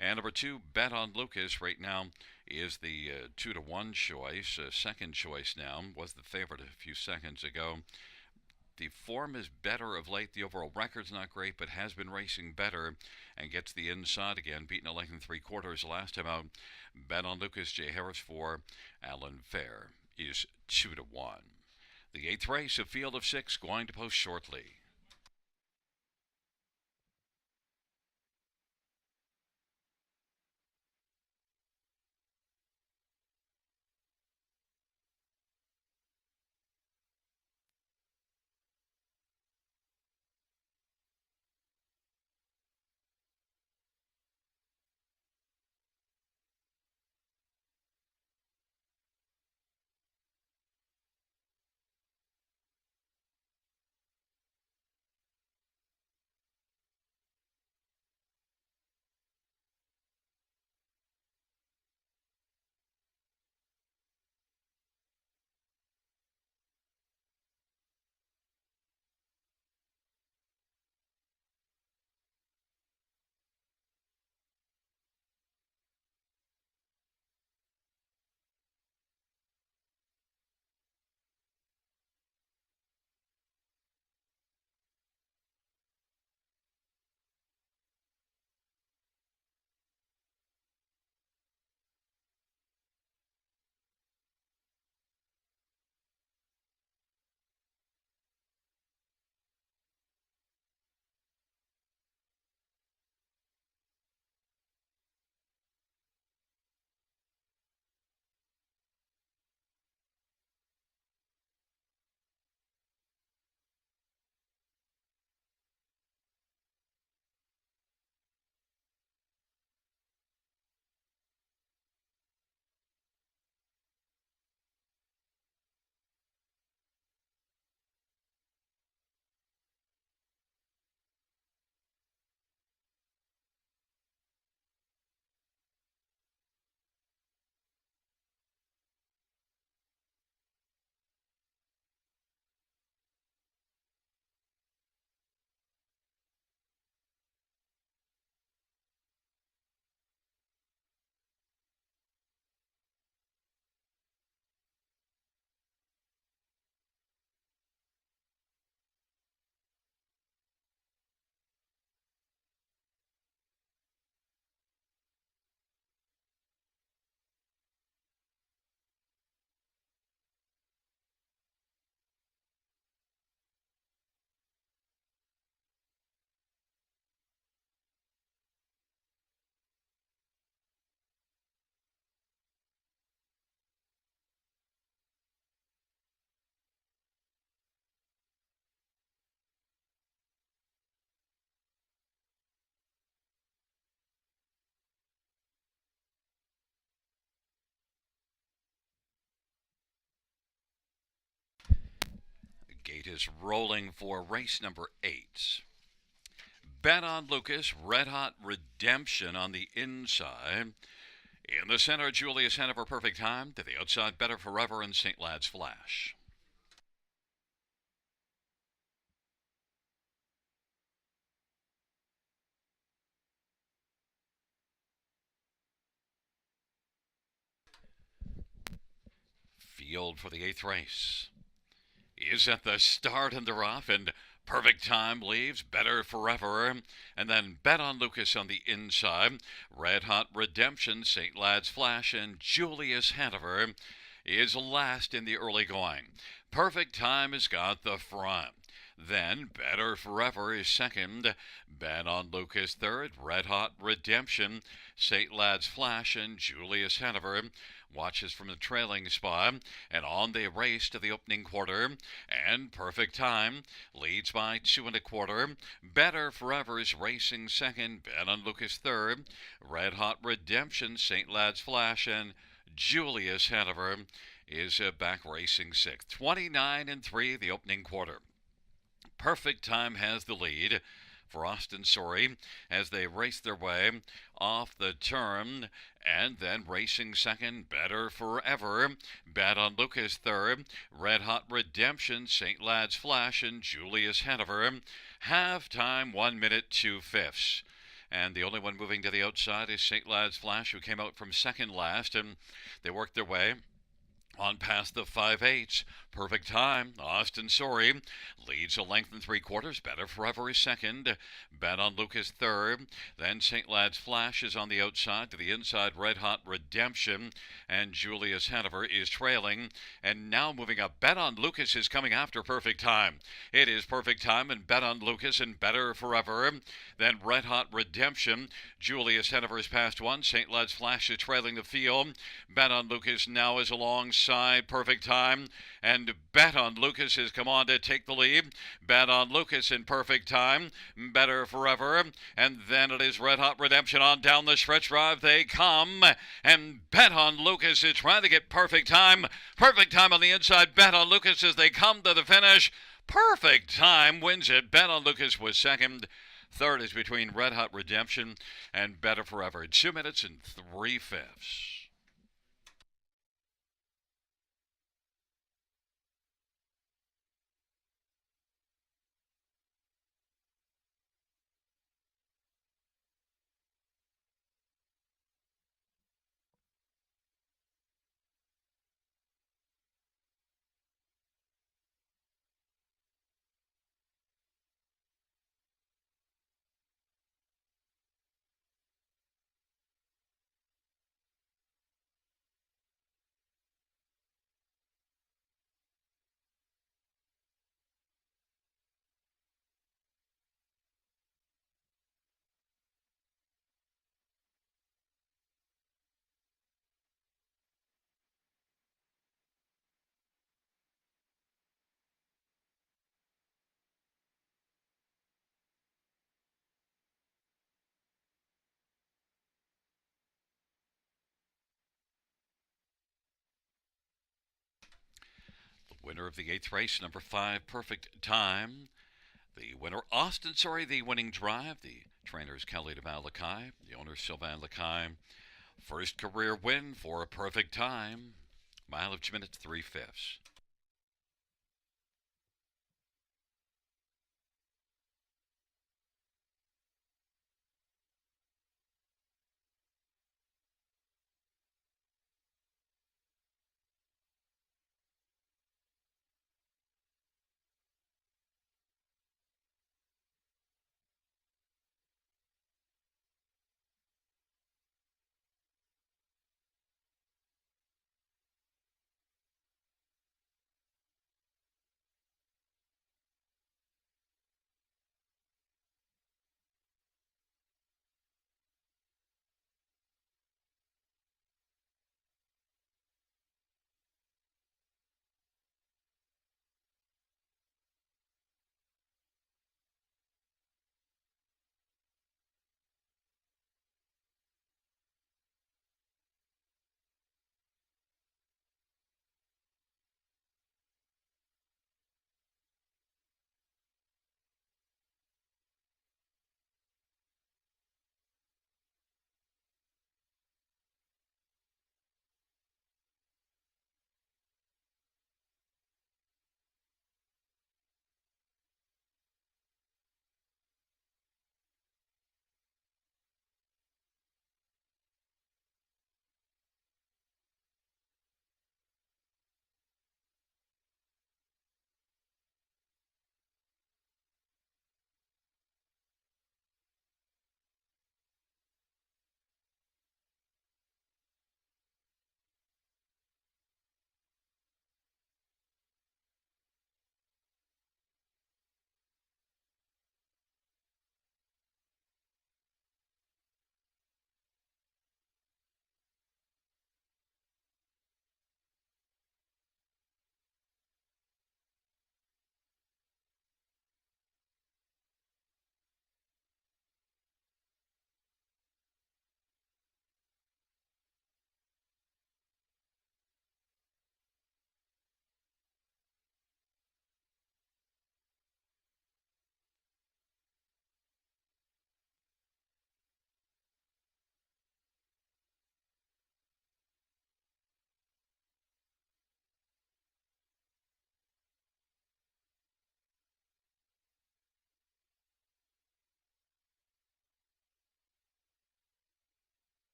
Speaker 1: And number 2, Bet on Lucas right now is the 2-1 choice. Second choice now, was the favorite a few seconds ago. The form is better of late. The overall record's not great, but has been racing better and gets the inside again, beating a length and 3/4 last time out. Bet on Lucas. Jay Harris for Alan Fair is 2-1. The 8th race, a field of 6, going to post shortly. gate is rolling for race number 8. Bet on Lucas, Red Hot Redemption on the inside. In the center, Julius Hanover, Perfect Time. To the outside, Better Forever, and St. Lad's Flash. Field for the 8th race is at the start and they're off, and Perfect Time leaves, Better Forever, and then Bet on Lucas on the inside. Red Hot Redemption, St. Lad's Flash, and Julius Hanover is last in the early going. Perfect Time has got the front. Then Better Forever is second. Bet on Lucas third. Red Hot Redemption, St. Lad's Flash, and Julius Hanover watches from the trailing spot, and on they race to the opening quarter, and Perfect Time leads by 2 1/4. Better Forever is racing second. Bet on Lucas third. Red Hot Redemption, St. Lad's Flash, and Julius Hanover is back racing sixth. 29-3 the opening quarter. Perfect Time has the lead for Austin Sorry as they race their way off the turn, and then racing second, Better Forever. Bet on Lucas third. Red Hot Redemption, St. Lad's Flash, and Julius Hanover. Half-time 1 minute 2/5. And the only one moving to the outside is St. Lad's Flash, who came out from second last, and they worked their way on past the 5/8. Perfect Time, Austin Sorry, leads a length and 3/4. Better Forever is second. Bet on Lucas third. Then St. Lad's Flash is on the outside. To the inside, Red Hot Redemption, and Julius Hanover is trailing. And now moving up, Bet on Lucas is coming after Perfect Time. It is Perfect Time and Bet on Lucas and Better Forever. Then Red Hot Redemption. Julius Hanover is past one. St. Lad's Flash is trailing the field. Bet on Lucas now is alongside Perfect Time, and Bet on Lucas has come on to take the lead. Bet on Lucas in Perfect Time, Better Forever, and then it is Red Hot Redemption on down the stretch drive. They come, and Bet on Lucas is trying to get Perfect Time. Perfect Time on the inside. Bet on Lucas as they come to the finish. Perfect Time wins it. Bet on Lucas was second. Third is between Red Hot Redemption and Better Forever. 2 minutes and 3/5. The winner of the 8th race, number 5, Perfect Time. The winner, Austin Sorry, the winning drive. The trainers, Kelly DeMalachi. The owner, Sylvain Lakai. First career win for a Perfect Time. Mile of 2 minutes 3/5.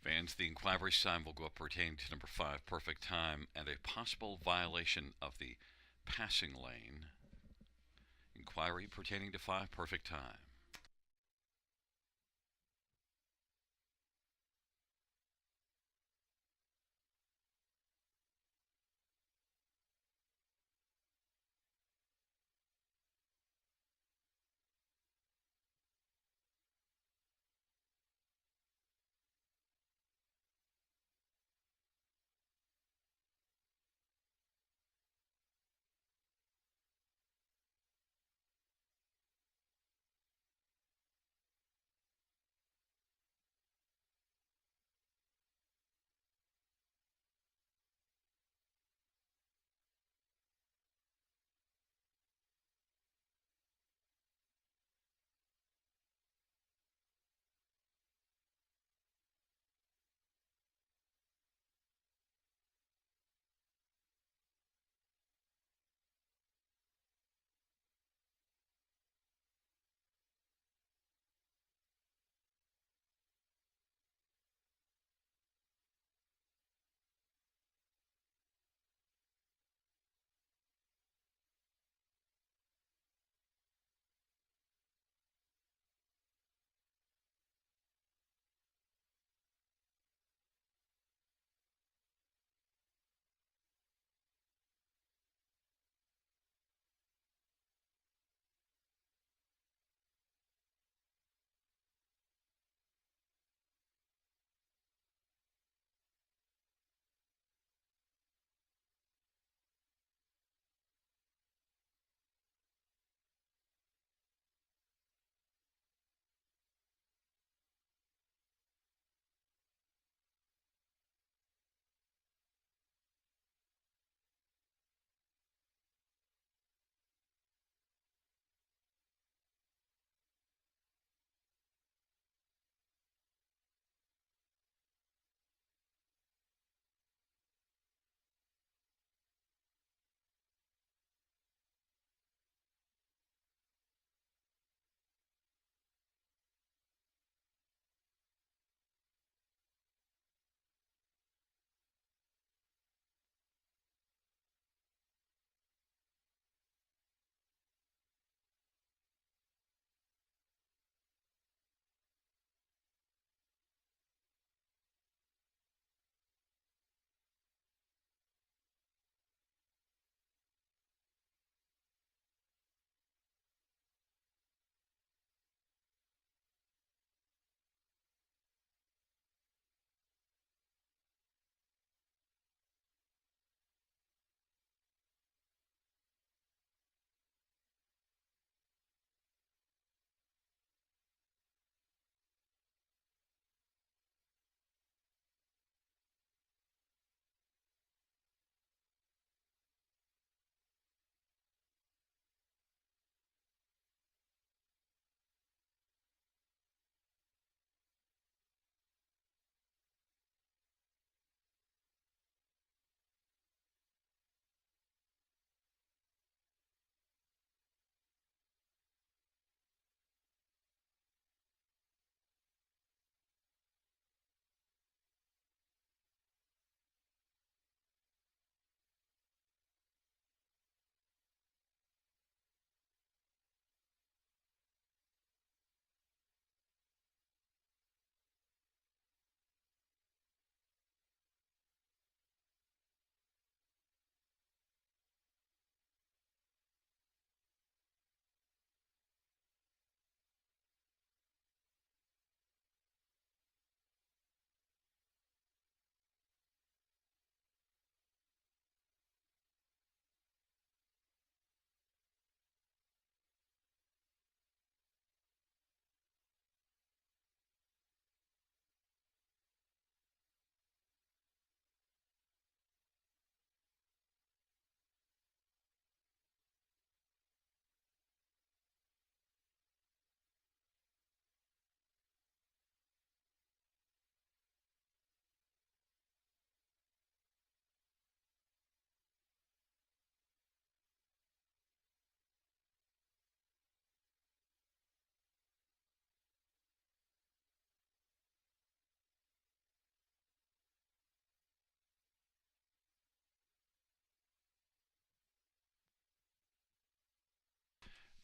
Speaker 1: Fans, the inquiry sign will go up pertaining to number 5, perfect time, and a possible violation of the passing lane. Inquiry pertaining to 5, perfect time.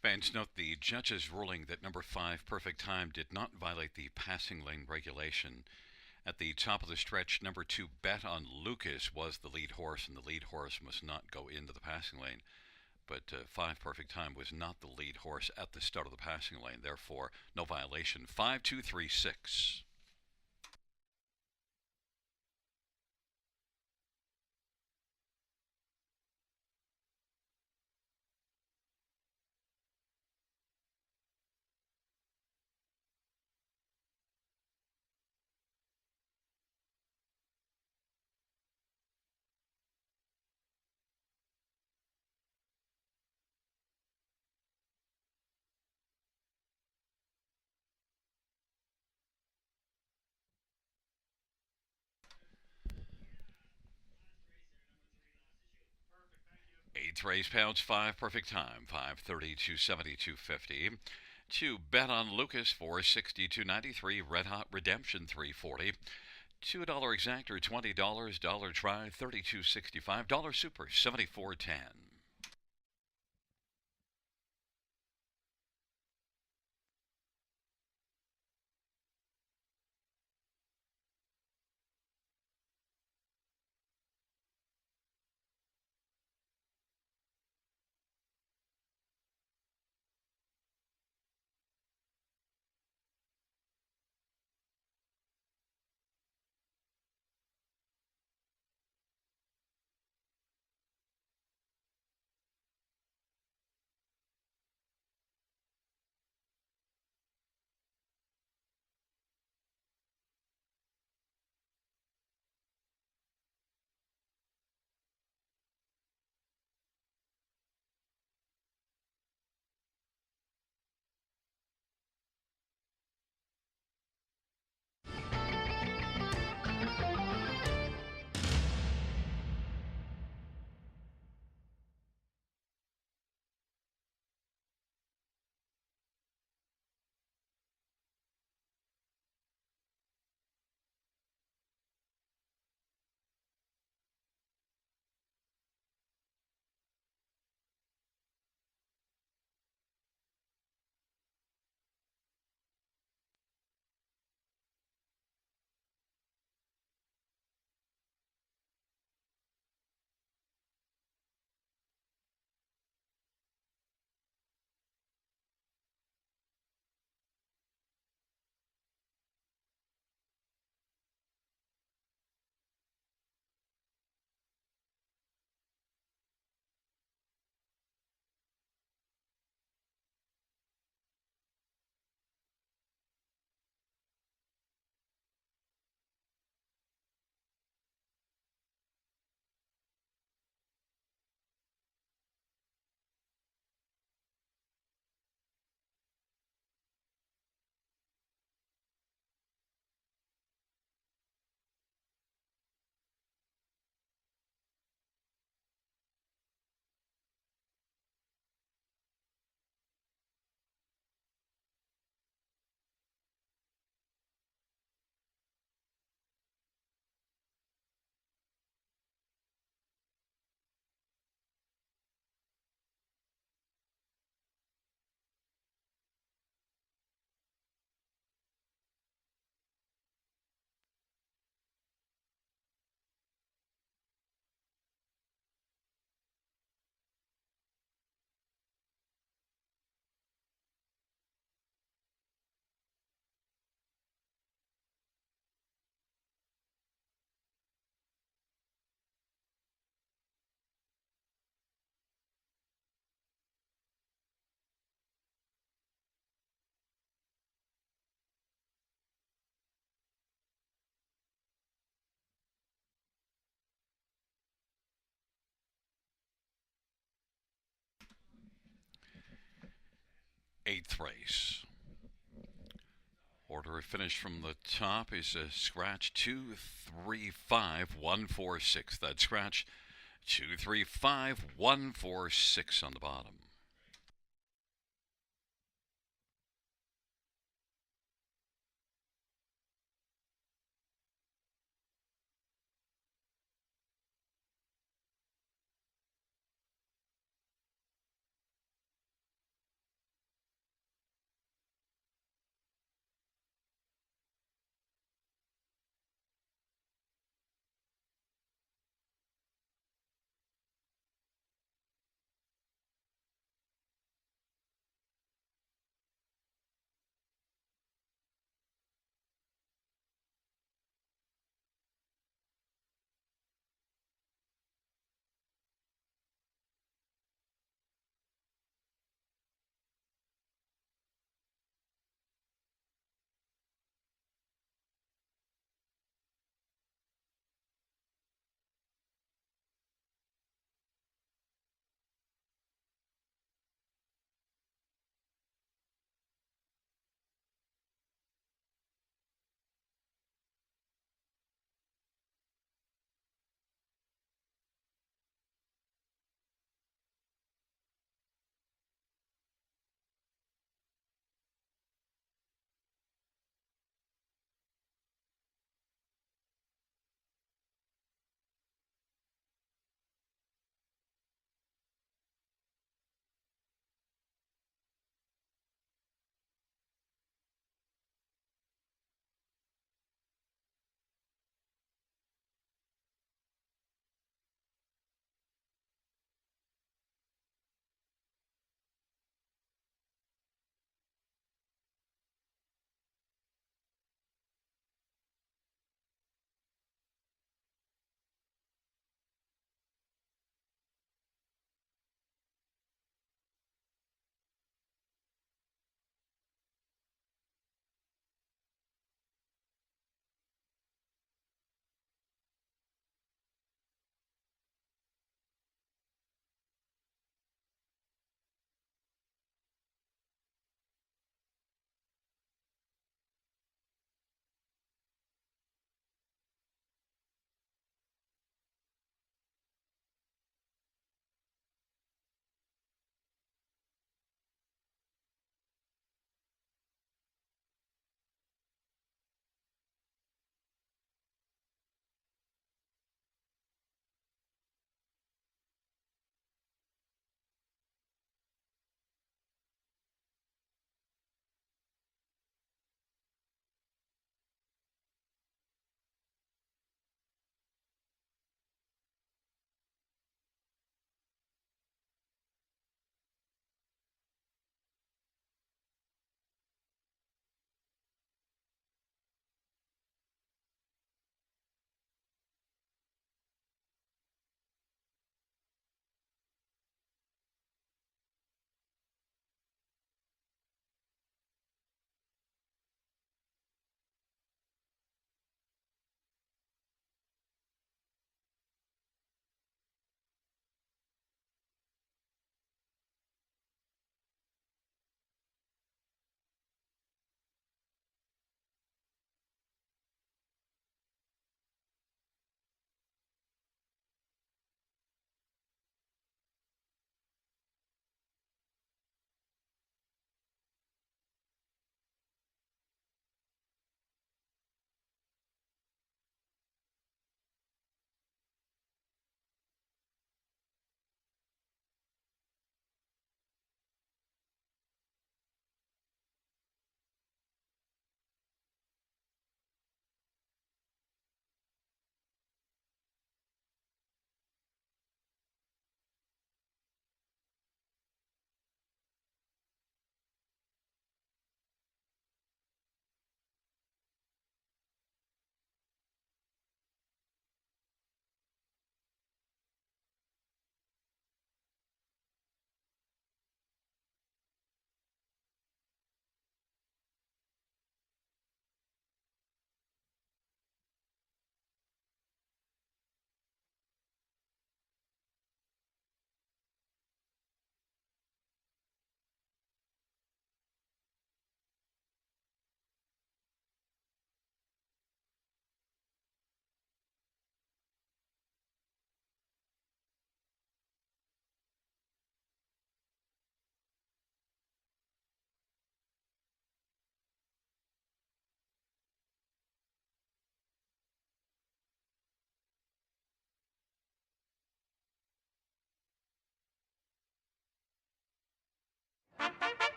Speaker 1: Fans note the judge's ruling that number 5 Perfect Time did not violate the passing lane regulation. At the top of the stretch, number 2 Bet on Lucas was the lead horse, and the lead horse must not go into the passing lane. But 5 Perfect Time was not the lead horse at the start of the passing lane, therefore, no violation. 5, 2, 3, 6. 8th race, pounds 5 Perfect Time, 530, 270, 250. 2 Bet on Lucas, 460, 293. Red Hot Redemption, 340. $2 exactor, $20. Dollar try, 32.65. Dollar super, 74.10. 8th race. Order of finish from the top is a scratch 235146. That scratch 235146 on the bottom.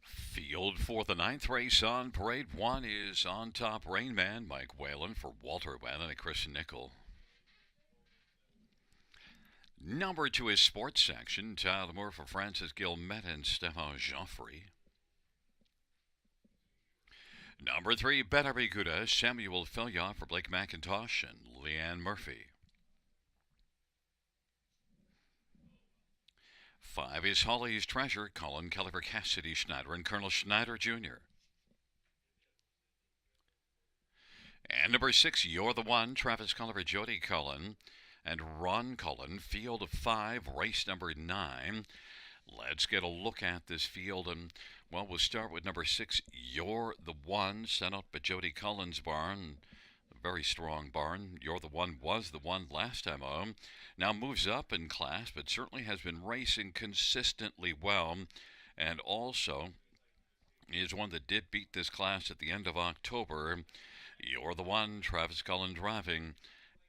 Speaker 1: Field for the ninth race on parade one is On Top Rain Man, Mike Whalen for Walter Whalen and Chris Nickel. Number two is Sports Section, Tyler Moore for Francis Gilmet and Stefan Joffrey. Number three, Better Be Good, Samuel Filya for Blake McIntosh and Leanne Murphy. 5 is Holly's Treasure, Colin Kelly for Cassidy Schneider and Colonel Schneider Jr. And number 6, You're the One, Travis Culliver, Jody Cullen, and Ron Cullen. Field of 5, race number 9. Let's get a look at this field, and well, we'll start with number 6, You're the One, sent up at Jody Cullen's barn. A very strong barn. You're the One was the one last time on. Now moves up in class, but certainly has been racing consistently well, and also is one that did beat this class at the end of October. You're the One, Travis Cullen driving,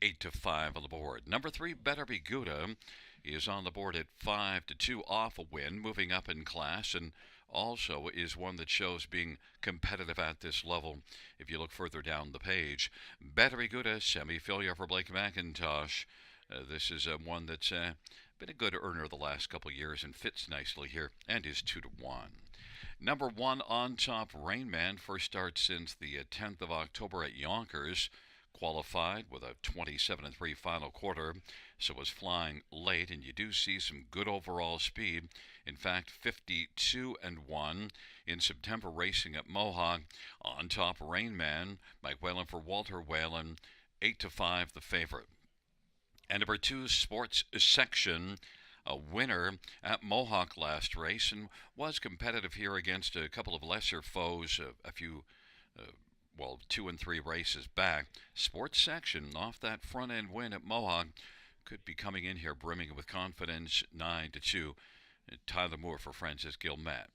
Speaker 1: 8-5 on the board. Number 3, Better Be Gouda, is on the board at 5-2 off a win, moving up in class, and also is one that shows being competitive at this level if you look further down the page. Better Be Gouda, semi-failure for Blake McIntosh. This is one that's been a good earner the last couple years and fits nicely here and is 2-1. Number 1, On Top Rain Man, first start since the 10th of October at Yonkers. Qualified with a 27-3 final quarter, so was flying late, and you do see some good overall speed. In fact, 52-1 in September racing at Mohawk. On Top Rain Man, Mike Whalen for Walter Whalen, 8-5 the favorite. And number 2, Sports Section, a winner at Mohawk last race, and was competitive here against a couple of lesser foes, a few 2 and 3 races back. Sports Section, off that front end win at Mohawk, could be coming in here brimming with confidence, 9-2. Tyler Moore for Francis Gilmet.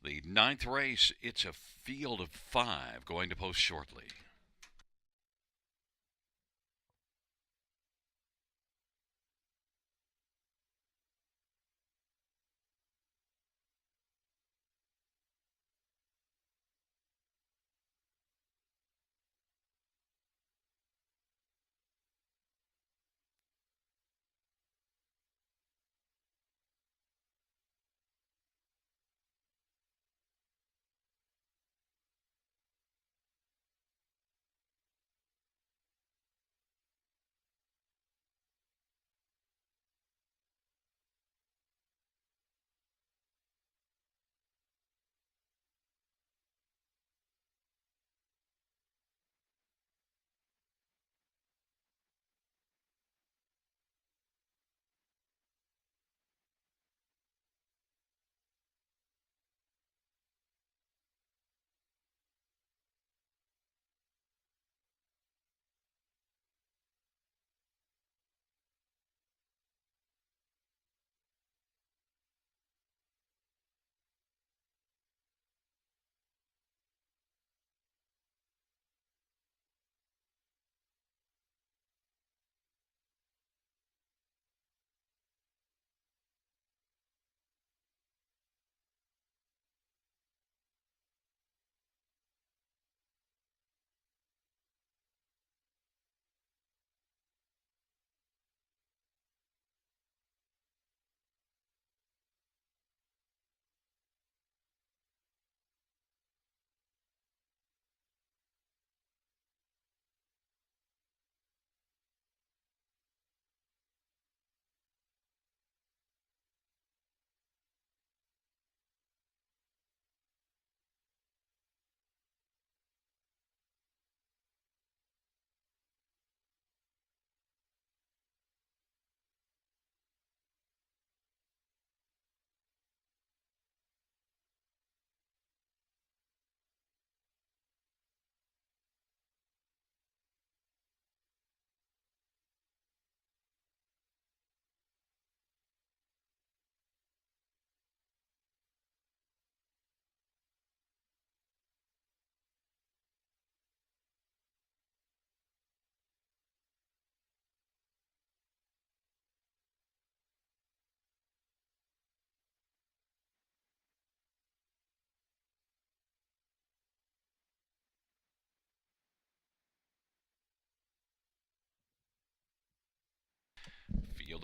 Speaker 1: The 9th race, it's a field of 5 going to post shortly.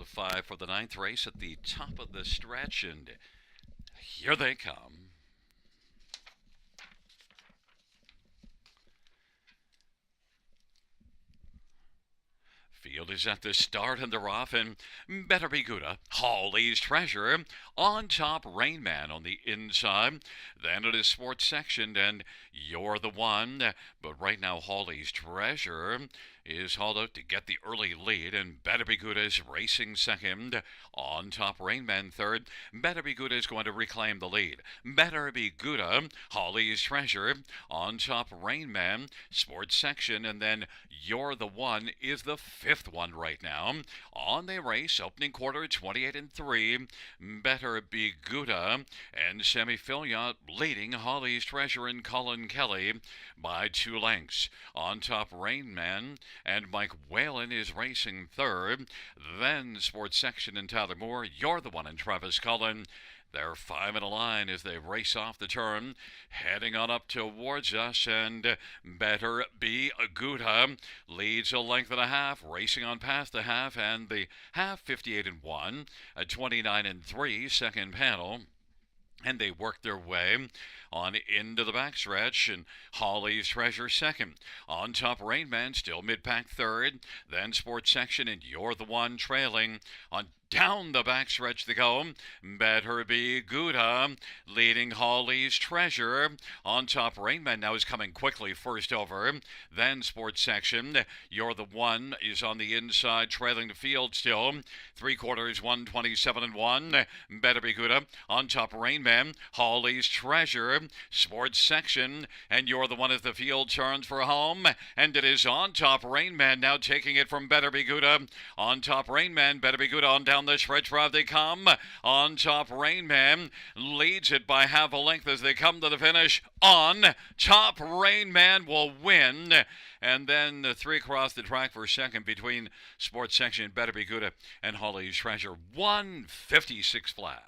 Speaker 1: 5 for the ninth race at the top of the stretch, and here they come. Field is at the start and they're off, and Better Be Gooda, Holly's Treasure, on top Rain Man on the inside. Then it is Sports Section and You're the One. But right now Holly's Treasure is hauled out to get the early lead, and Better Be Gooda is racing second. On top Rain Man third. Better Be Gooda is going to reclaim the lead. Better Be Gooda, Holly's Treasure, on top Rain Man, Sports Section, and then You're the One is the fifth one right now. On the race, opening quarter, 28-3. Better Be Gooda and Sammy Filliot leading Holly's Treasure and Colin Kelly by 2 lengths. On top, Rain Man and Mike Whalen is racing third. Then Sports Section and Tyler Moore, You're the One, and Travis Cullen. They're 5 in a line as they race off the turn, heading on up towards us, and Better Be Gooda leads a length and a half, racing on past the half, and the half 58-1, a 29-3 second panel. And they work their way on into the backstretch, and Holly's Treasure second. On top, Rain Man still mid-pack third. Then Sports Section and You're the One trailing. On down the backstretch they go. Better Be Gooda leading Holly's Treasure. On top, Rain Man now is coming quickly first over. Then Sports Section. You're the One is on the inside, trailing the field still. 3/4, 127-1. Better Be Gooda on top, Rain Man. Holly's Treasure. Sports Section, and You're the One as the field turns for home, and it is on top Rain Man now taking it from Better Be Gooda. On top Rain Man, Better Be Gooda on down the stretch drive they come. On top Rain Man leads it by half a length as they come to the finish. On top Rain Man will win. And then the 3 across the track for second between Sports Section, Better Be Gooda, and Holly's Treasure. 156 flat.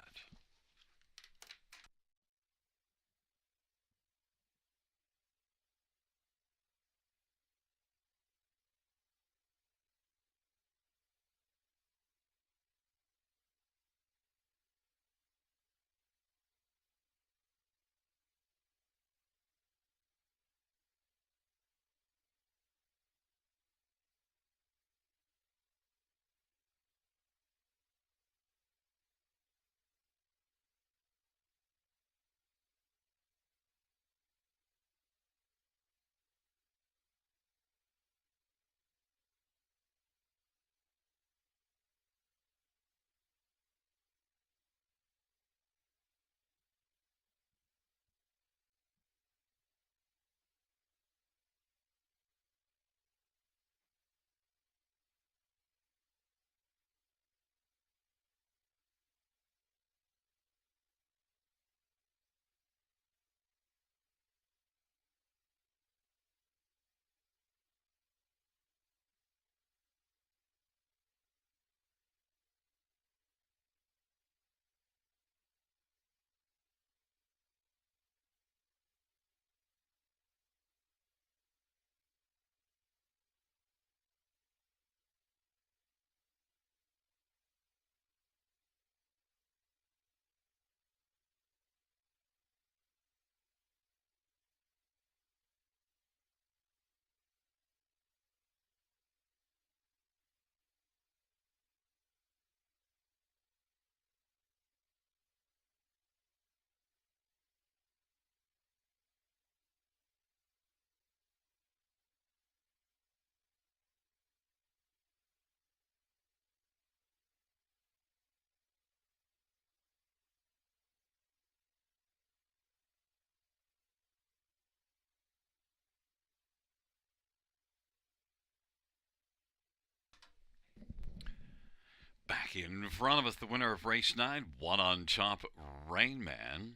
Speaker 1: Back in front of us, the winner of race 9, one on top, Rain Man.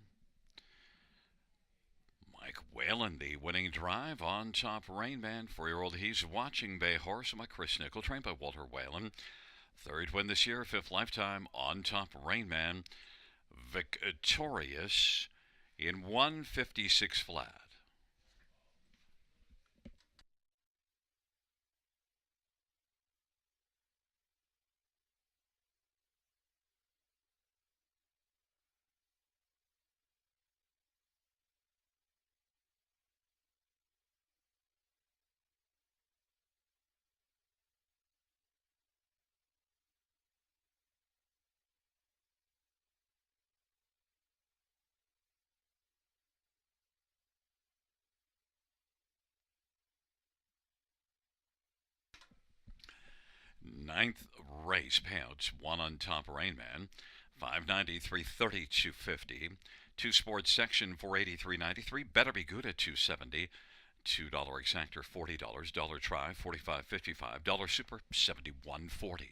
Speaker 1: Mike Whalen, the winning drive on top, Rain Man. 4-year-old, he's watching Bay Horse by Chris Nickel, trained by Walter Whalen. Third win this year, 5th lifetime, on top, Rain Man. Victorious in 156 flat. Ninth race payouts: one on top Rainman, 590, 330, 250. Two sports section, 483, 93. Better be good at 270. $2 exactor, $40. Dollar try, 45.55. Dollar super, 71.40.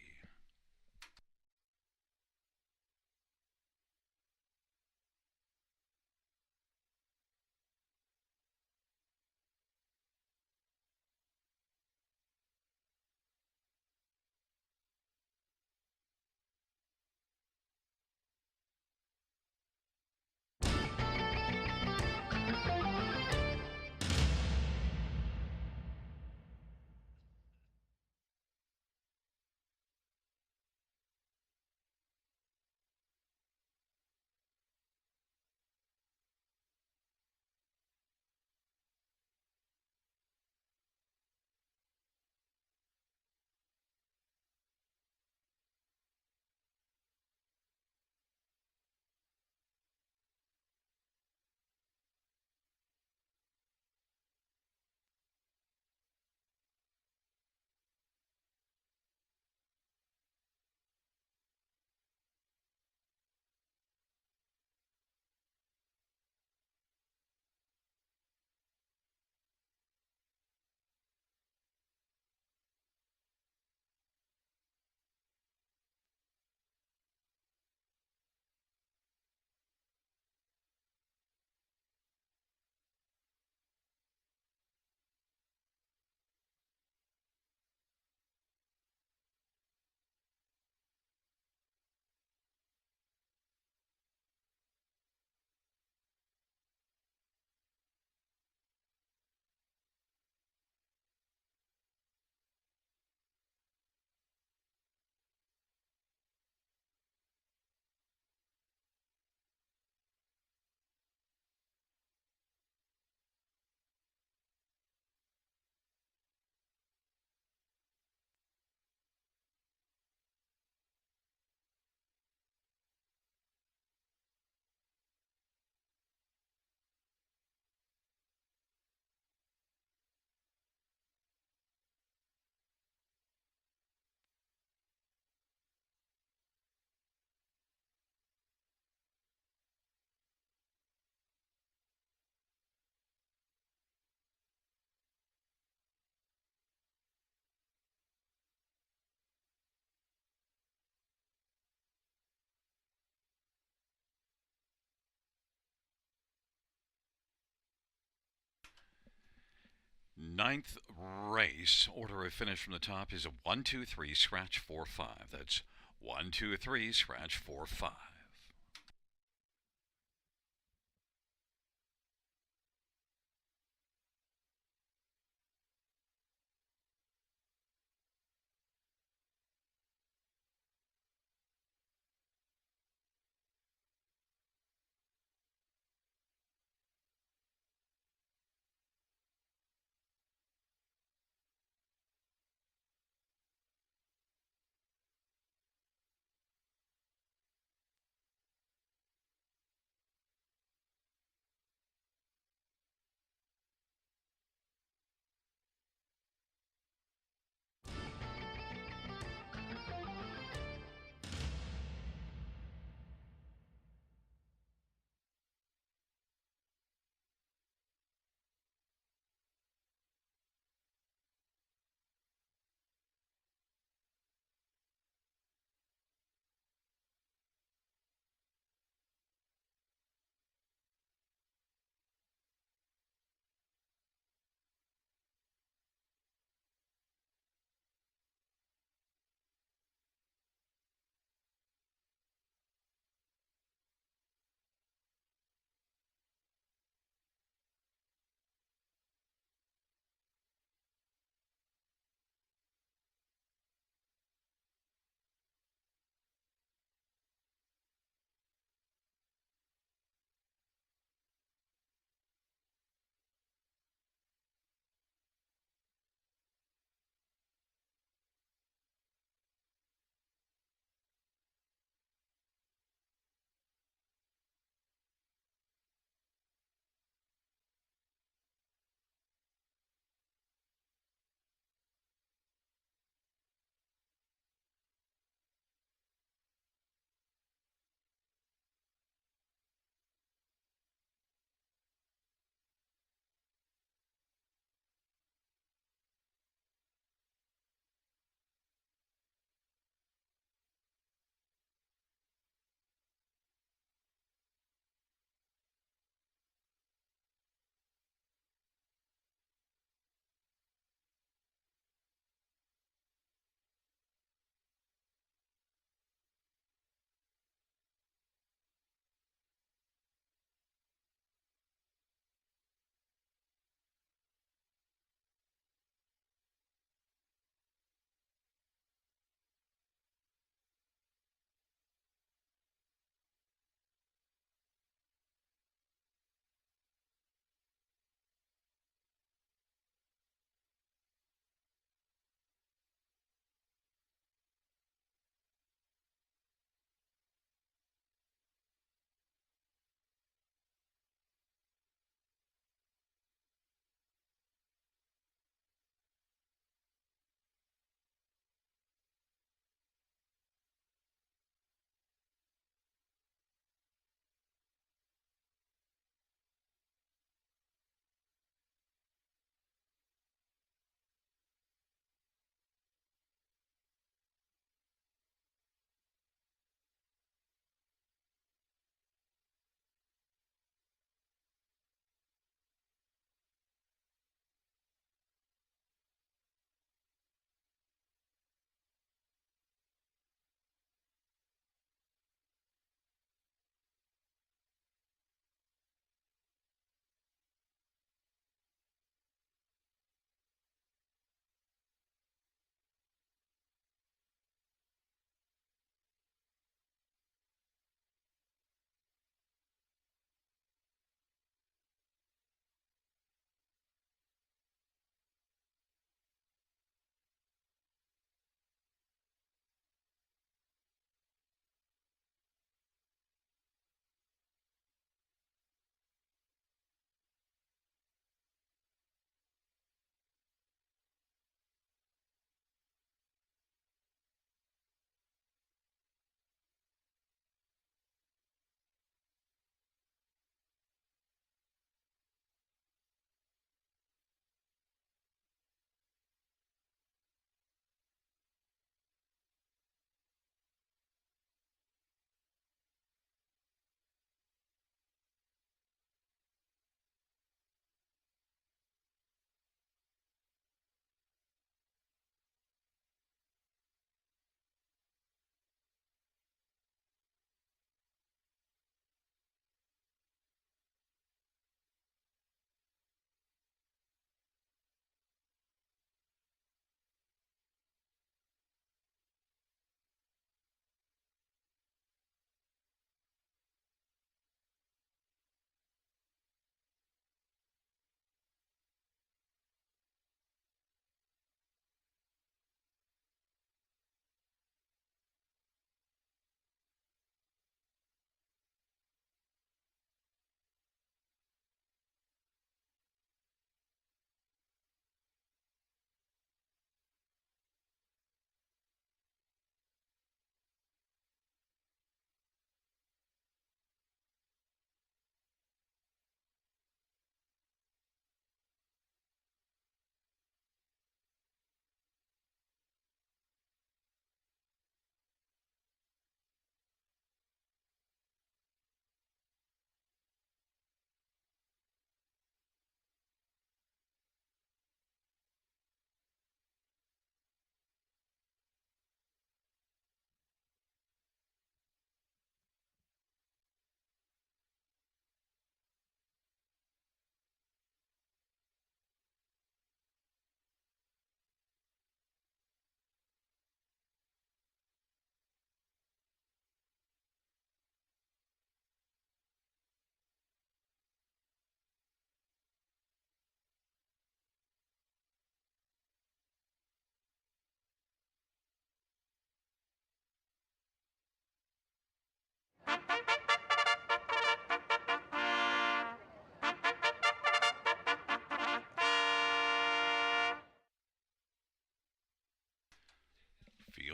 Speaker 1: Ninth race, order of finish from the top is a 1, 2, 3, scratch 4, 5. That's 1, 2, 3, scratch 4, 5.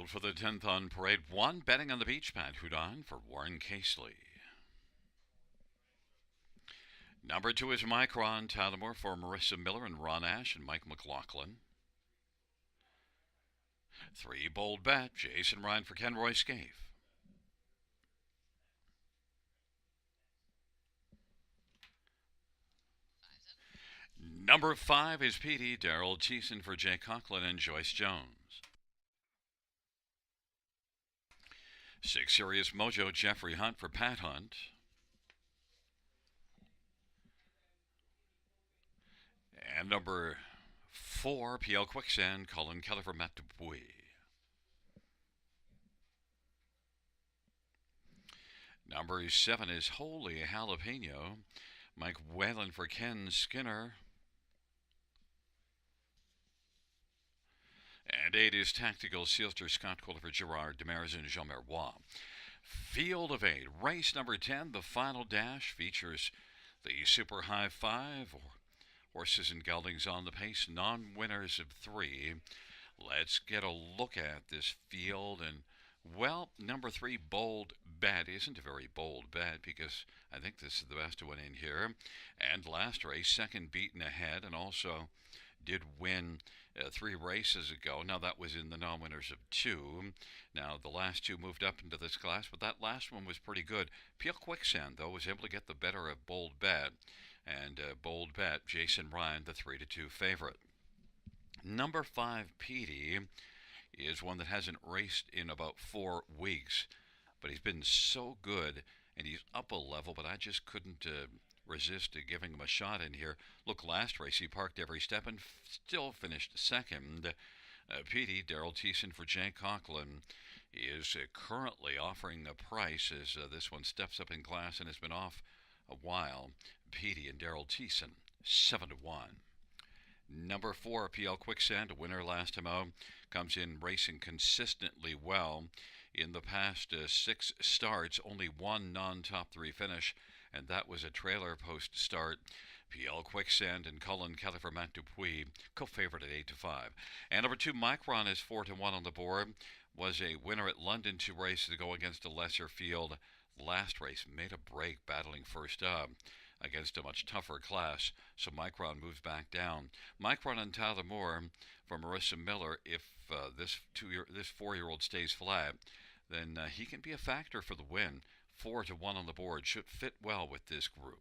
Speaker 1: Out for the 10th on Parade 1, betting on the beach, Pat Houdon for Warren Casely. Number 2 is Micron Tyler for Marissa Miller and Ron Ash and Mike McLaughlin. 3, Bold Bet, Jason Ryan for Ken Roy Scaife. Number 5 is Petey, Daryl Thiessen for Jay Conklin and Joyce Jones. 6, Serious Mojo, Jeffrey Hunt for Pat Hunt. And number 4, PL Quicksand, Colin Keller for Matt Dupuis. Number 7 is Holy Jalapeno, Mike Whalen for Ken Skinner. And 8 is Tactical Sealster, Scott Kohler for Gerard Demers and Jean Merois. Field of 8, race number 10, the final dash, features the Super High 5, horses and geldings on the pace, non-winners of 3. Let's get a look at this field. And, well, number 3, Bold Bet, isn't a very bold bet because I think this is the best one in here. And last race, second beaten ahead, and also did win 3 races ago. Now, that was in the non-winners of 2. Now, the last 2 moved up into this class, but that last one was pretty good. Peel Quicksand, though, was able to get the better of Bold Bet. And Bold Bet, Jason Ryan, the 3-2 favorite. Number 5, Petey, is one that hasn't raced in about 4 weeks. But he's been so good, and he's up a level, but I just couldn't resist giving him a shot in here. Look, last race he parked every step and still finished second. Petey, Daryl Thiessen for Jay Conklin, is currently offering a price as this one steps up in class and has been off a while. Petey and Daryl Thiessen, 7-1. Number 4, PL Quicksand, a winner last time out, comes in racing consistently well. In the past 6 starts, only 1 non-top 3 finish, and that was a trailer post start. PL Quicksand and Colin Keller for Matt Dupuis, co-favorite at 8-5. And number 2, Micron is 4-1 on the board. Was a winner at London 2 races to go against a lesser field. Last race made a break battling first up against a much tougher class, so Micron moves back down. Micron and Tyler Moore for Marissa Miller. If this 4-year-old stays flat, then he can be a factor for the win. 4-1 on the board, should fit well with this group.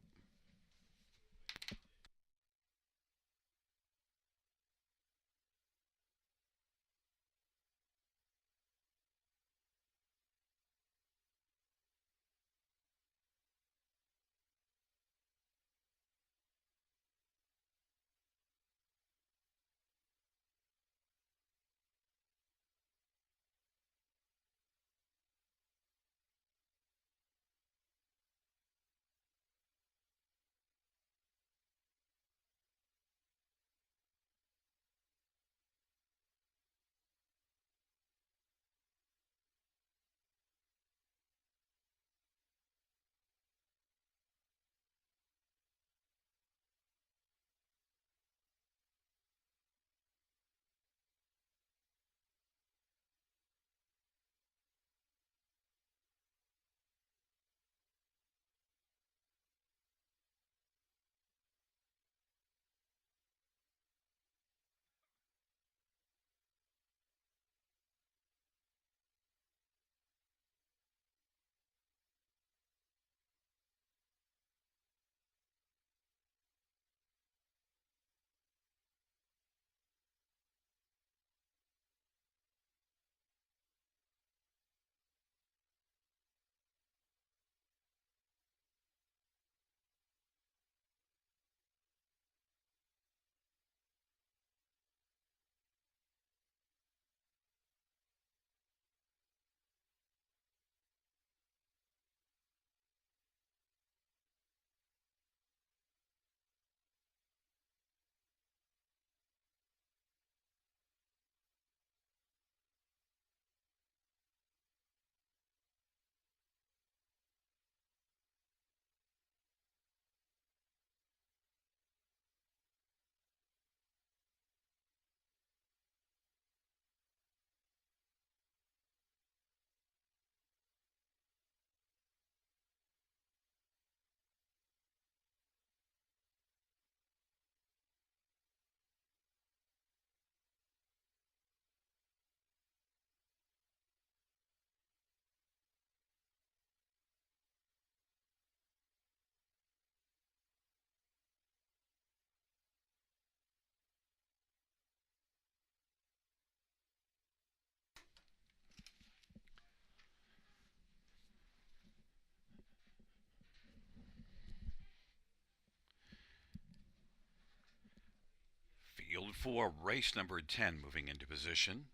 Speaker 1: for race number 10 moving into position.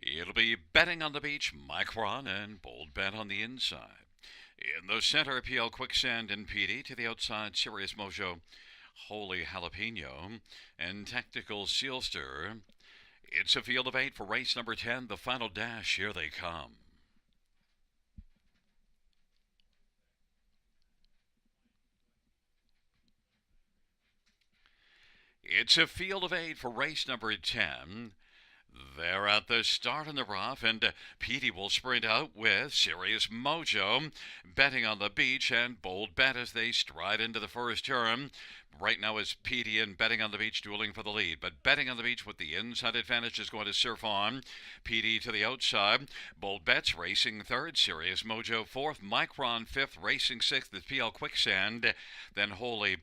Speaker 1: It'll be Betting on the Beach, Micron, and Bold Bet on the inside. In the center, PL Quicksand and PD. To the outside, Serious Mojo, Holy Jalapeno, and Tactical Sealster. It's a field of 8 for race number 10, the final dash. Here they come. It's a field of 8 for race number 10. They're at the start in the rough, and Petey will sprint out with Serious Mojo, Betting on the Beach, and Bold Bet as they stride into the first turn. Right now is Petey and Betting on the Beach dueling for the lead, but Betting on the Beach with the inside advantage is going to surf on. Petey to the outside. Bold Bet's racing third, Serious Mojo fourth, Micron fifth, racing sixth with PL Quicksand, then Holy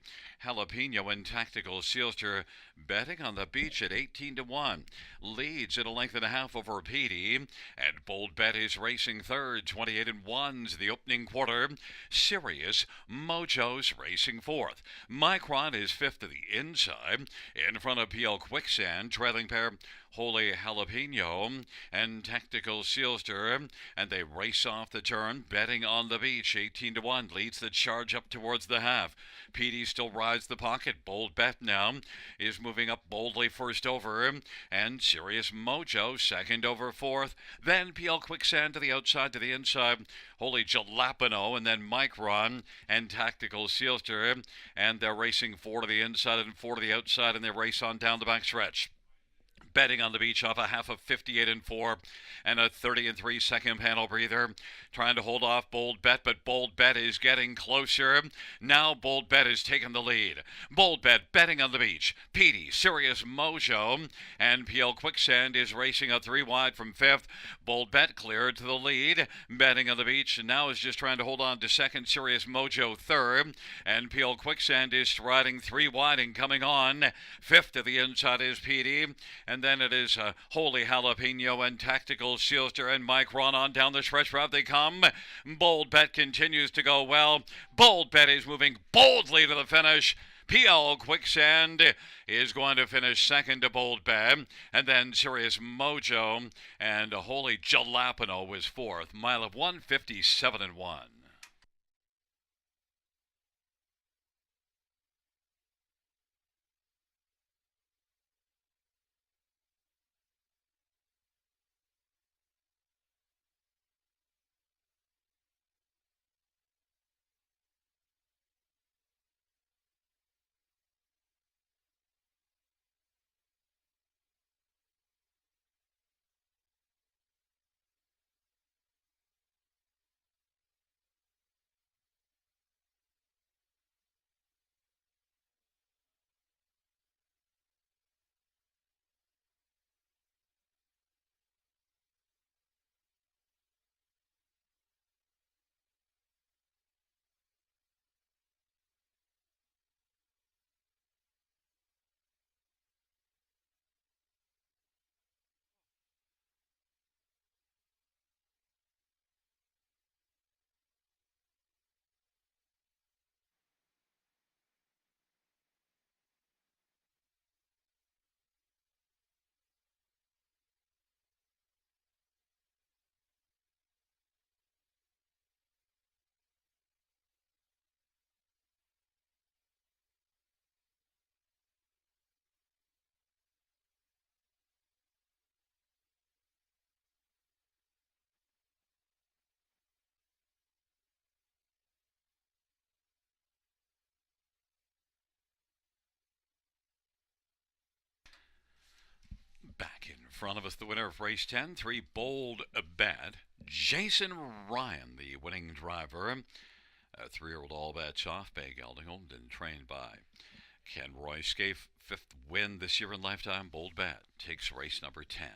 Speaker 1: Jalapeno and Tactical Sealster. Betting on the Beach at 18 to 1. Leads at a length and a half over Petey. And Bold Bet is racing third, 28 and 1's the opening quarter. Serious Mojo's racing fourth. Micron is fifth to the inside. In front of PL Quicksand, trailing pair Holy Jalapeno and Tactical Sealster, and they race off the turn. Betting on the Beach, 18 to 1, leads the charge up towards the half. Petey still rides the pocket. Bold Bet now is moving up boldly first over, and Serious Mojo second over fourth. Then PL Quicksand to the outside to the inside. Holy Jalapeno, and then Micron and Tactical Sealster, and they're racing 4 to the inside and 4 to the outside, and they race on down the back stretch. Betting on the Beach off a half of 58 and 4 and a 30 and 3 second panel breather. Trying to hold off Bold Bet, but Bold Bet is getting closer. Now Bold Bet is taking the lead. Bold Bet Betting on the Beach. Petey, Serious Mojo, and PL Quicksand is racing a 3 wide from fifth. Bold Bet cleared to the lead. Betting on the Beach now is just trying to hold on to second. Serious Mojo third, and PL Quicksand is striding 3 wide and coming on. Fifth to the inside is Petey, and then it is Holy Jalapeno and Tactical Sealster and Micron on down the stretch route they come. Bold Bet continues to go well. Bold Bet is moving boldly to the finish. PL Quicksand is going to finish second to Bold Bet, and then Serious Mojo and Holy Jalapeno was fourth. Mile of 1:57 and 1. Back in front of us, the winner of race 10, 3 Bold Bet. Jason Ryan, the winning driver. A 3-year-old All Bets Off Bay gelding, owned and trained by Ken Roy Scaife. Fifth win this year in lifetime. Bold Bet takes race number 10.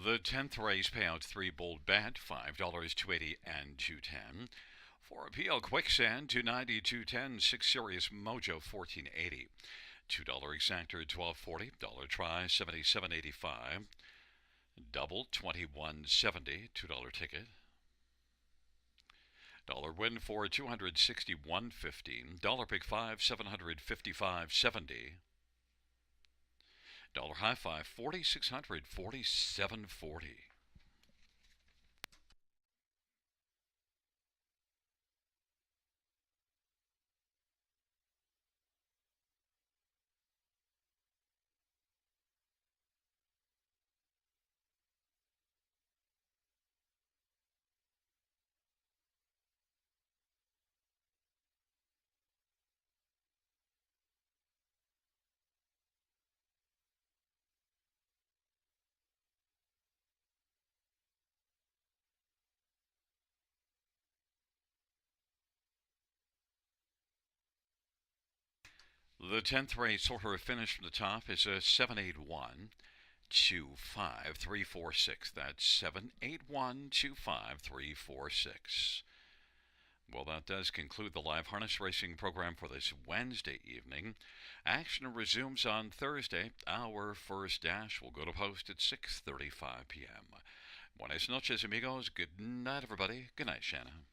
Speaker 1: The 10th race payouts 3 bold bet, $5, $2.80, and $2.10. 4 PL Quicksand, $2.90, $2.10. 6 Serious Mojo, $14.80. $2 Exactor, $12.40. Dollar Try, $77.85. Double, $21.70. $2 ticket. Dollar Win for $261.15. Dollar Pick 5, $755.70. Dollar High Five, $4,600, $47.40. The 10th race order of finish from the top is a 781 25346. That's 781 25346. Well, that does conclude the live harness racing program for this Wednesday evening. Action resumes on Thursday. Our first dash will go to post at 6:35 p.m. Buenas noches, amigos. Good night, everybody. Good night, Shanna.